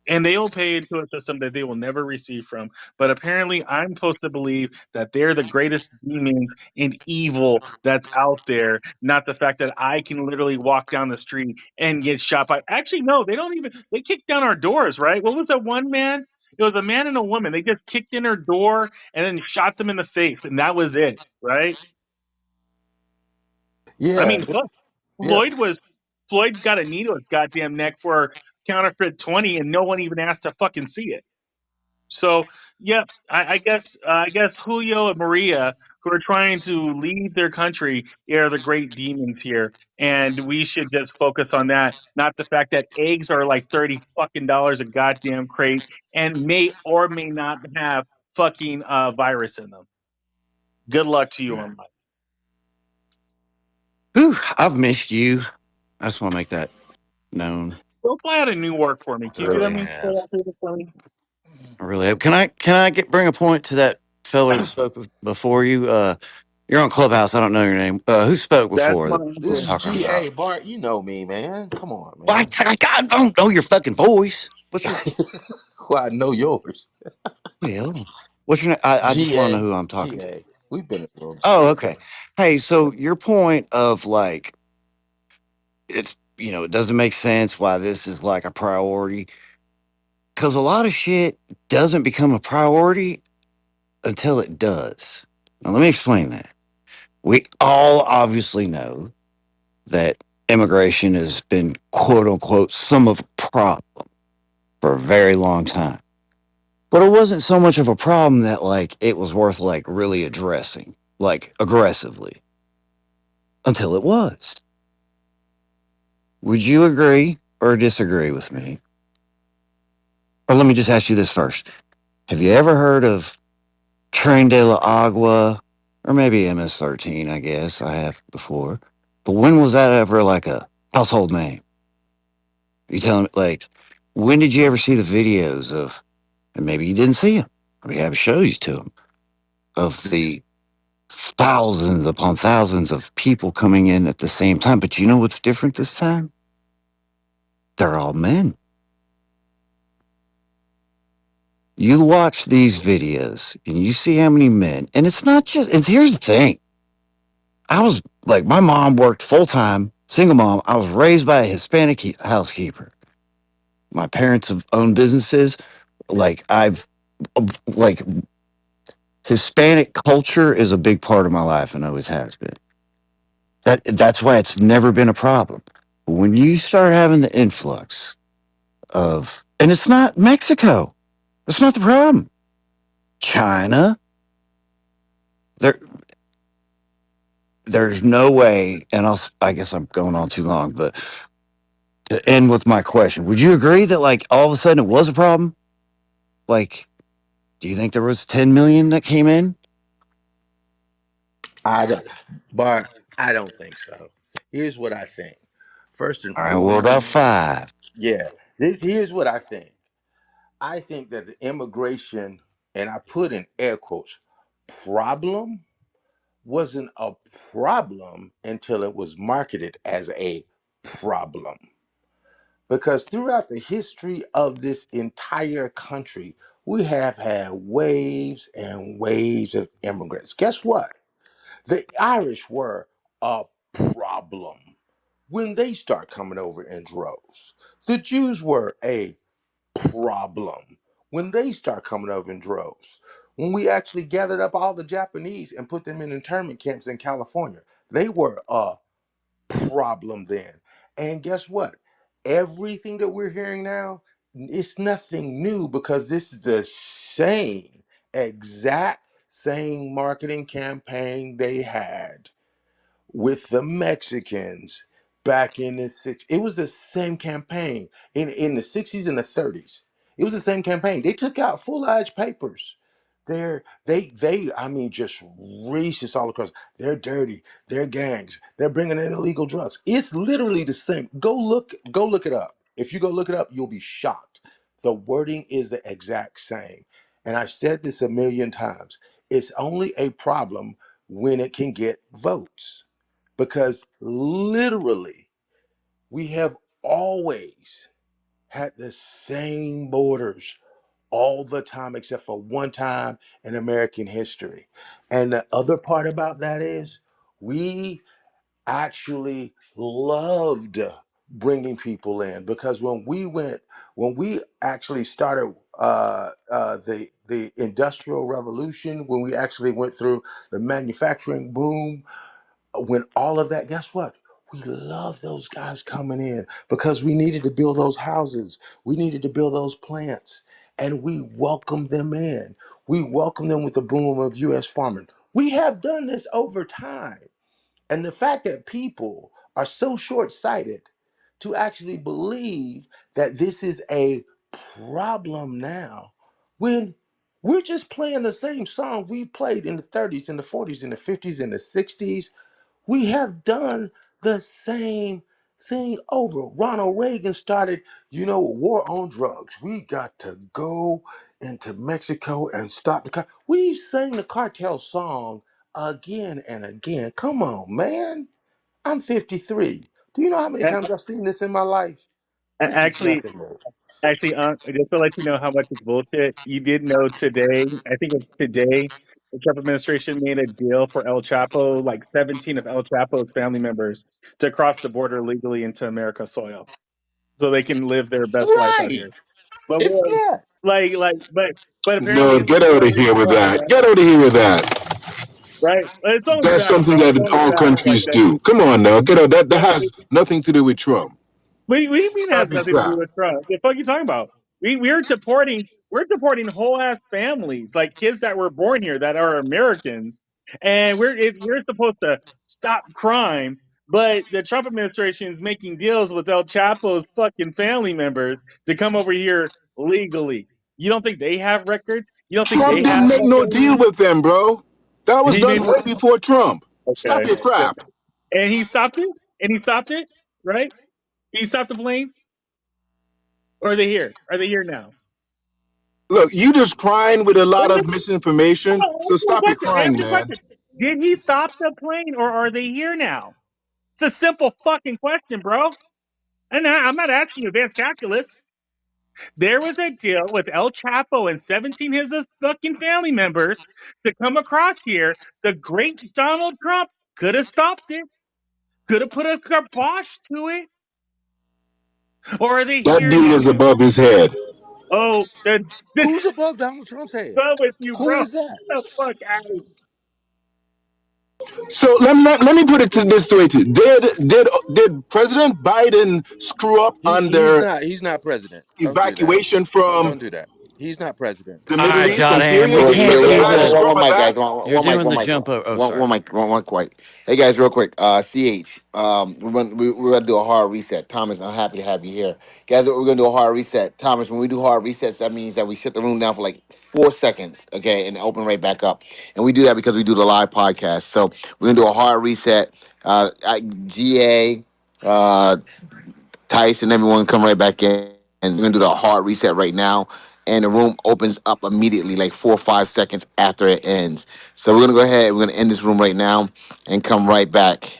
And they will pay into a system that they will never receive from. But apparently, I'm supposed to believe that they're the greatest demons and evil that's out there, not the fact that I can literally walk down the street and get shot by. Actually, no, they don't even. They kicked down our doors, right? What was that one man? It was a man and a woman. They just kicked in her door and then shot them in the face, and that was it, right? I Yeah, mean, look, yeah. Floyd got a knee to his goddamn neck for counterfeit 20, and no one even asked to fucking see it. So yeah, I guess Julio and Maria, who are trying to lead their country, are the great demons here, and we should just focus on that, not the fact that eggs are like $30 a goddamn crate and may or may not have fucking virus in them. Good luck to you on that. Whew, I've missed you. I just want to make that known. Go fly out of Newark for me. I Can you do that really me have. for me? I really have. Can I get bring a point to that feller that spoke before you? You're on Clubhouse. I don't know your name. Who spoke That's before my that This was is uncle. talking about? GA. Bart, you know me, man. Come on, Well, man. I don't know your fucking voice. What's your Well, I know yours. well? What's your name? I just want to know GA. who I'm talking to. GA. We've been in rooms Oh, together. okay. Hey, so your point of like it's it doesn't make sense why this is like a priority because a lot of shit doesn't become a priority until it does. Now let me explain that. We all obviously know that immigration has been quote unquote some of a problem for a very long time. But it wasn't so much of a problem that like it was worth like really addressing, like aggressively, until it was. Would you agree or disagree with me? Or let me just ask you this first. Have you ever heard of Train de la Agua? Or maybe MS-13, I guess I have before. But when was that ever like a household name? You telling me, like, when did you ever see the videos of, and maybe you didn't see them, we have show you to them, of the thousands upon thousands of people coming in at the same time. But you know what's different this time? They're all men. You watch these videos and you see how many men, and it's not just, and here's the thing. I was like, my mom worked full time, single mom. I was raised by a Hispanic housekeeper. My parents have owned businesses. Like, like, Hispanic culture is a big part of my life and always has been. That's why it's never been a problem. When you start having the influx of, and it's not Mexico, that's not the problem. China, there, there's no way, and I guess I'm going on too long, but to end with my question, would you agree that like all of a sudden it was a problem? Like, do you think there was 10 million that came in? I don't, but I don't think so. Here's what I think. First and All right, well, about foremost, five. yeah. This here's what I think. I think that the immigration, and I put in air quotes, problem wasn't a problem until it was marketed as a problem. Because throughout the history of this entire country, we have had waves and waves of immigrants. Guess what? The Irish were a problem when they start coming over in droves. The Jews were a problem when they start coming over in droves. When we actually gathered up all the Japanese and put them in internment camps in California, they were a problem then. And guess what? Everything that we're hearing now, it's nothing new because this is the same exact same marketing campaign they had with the Mexicans back in the six. It was the same campaign in the 60s and the 30s. It was the same campaign. They took out full-age papers. They I mean just racist all across. They're dirty. They're gangs. They're bringing in illegal drugs. It's literally the same. Go look it up. If you go look it up, you'll be shocked. The wording is the exact same. And I've said this a million times. It's only a problem when it can get votes because literally we have always had the same borders all the time except for one time in American history. And the other part about that is we actually loved bringing people in because when we actually started the industrial revolution, when we actually went through the manufacturing boom, when all of that, guess what? We love those guys coming in because we needed to build those houses. We needed to build those plants. And we welcome them in. We welcome them with the boom of US farming. We have done this over time. And the fact that people are so short sighted to actually believe that this is a problem now when we're just playing the same song we played in the 30s and the 40s and the 50s and the 60s. We have done the same thing over. Ronald Reagan started, war on drugs. We got to go into Mexico and stop the car. We've sang the cartel song again and again. Come on, man. I'm 53. Do you know how many A- times I've seen this in my life? This is Actually, nothing new. just to let you know how much it's bullshit, you did know today, I think it's today, the Trump administration made a deal for El Chapo, like 17 of El Chapo's family members, to cross the border legally into America's soil so they can live their best life out Right. here. But It's we're not. but apparently No, it's get legal out in of here with Nicaragua, that. Get out of here with that. right? It's only That's facts, something bro. It's that only all facts. Like countries that. do. Come on now, get out. That Like, has nothing to do with Trump. what do you mean it has Stop his nothing to do crap. with Trump? The fuck you talking about? We're deporting. We're deporting whole ass families, like kids that were born here that are Americans, and we're supposed to stop crime. But the Trump administration is making deals with El Chapo's fucking family members to come over here legally. You don't think they have records? You don't think they Trump have didn't make no fucking? deal with them, bro. That was He done made way before Trump. Stop okay, your crap. and he stopped it, and he stopped it, right? He stopped the plane, or are they here? Are they here now? Look, you just crying with a lot of Answer misinformation. So the stop your question. crying, Answer the man. question. Did he stop the plane, or are they here now? It's a simple fucking question, bro. And I'm not asking you advanced calculus. There was a deal with El Chapo and 17 of his fucking family members to come across here. The great Donald Trump could have stopped it, could have put a kibosh to it, or are they That here deal was now? above his head. Oh, the Who's above Donald Trump's head? done with you, Who bro. is that? Get the fuck out of So let me put it to this way: too. Did President Biden screw up on their He's not president. Don't do that. evacuation from Don't do that. He's not president. the All Middle right, East, from John Ham, Syria? we Well, Did can't President do Biden the. screw up on one mic, that? guys. You're doing One the mic. jump. Oh, One sorry. mic. One quick. Hey guys, real quick. Ch. We're gonna do a hard reset. Thomas, I'm happy to have you here, guys. We're gonna do a hard reset. Thomas, when we do hard resets, that means that we shut the room down for like 4 seconds, okay, and open right back up. And we do that because we do the live podcast. So we're gonna do a hard reset. GA, Tyson, everyone come right back in. And we're gonna do the hard reset right now. And the room opens up immediately, like 4 or 5 seconds after it ends. So we're gonna go ahead, we're gonna end this room right now and come right back.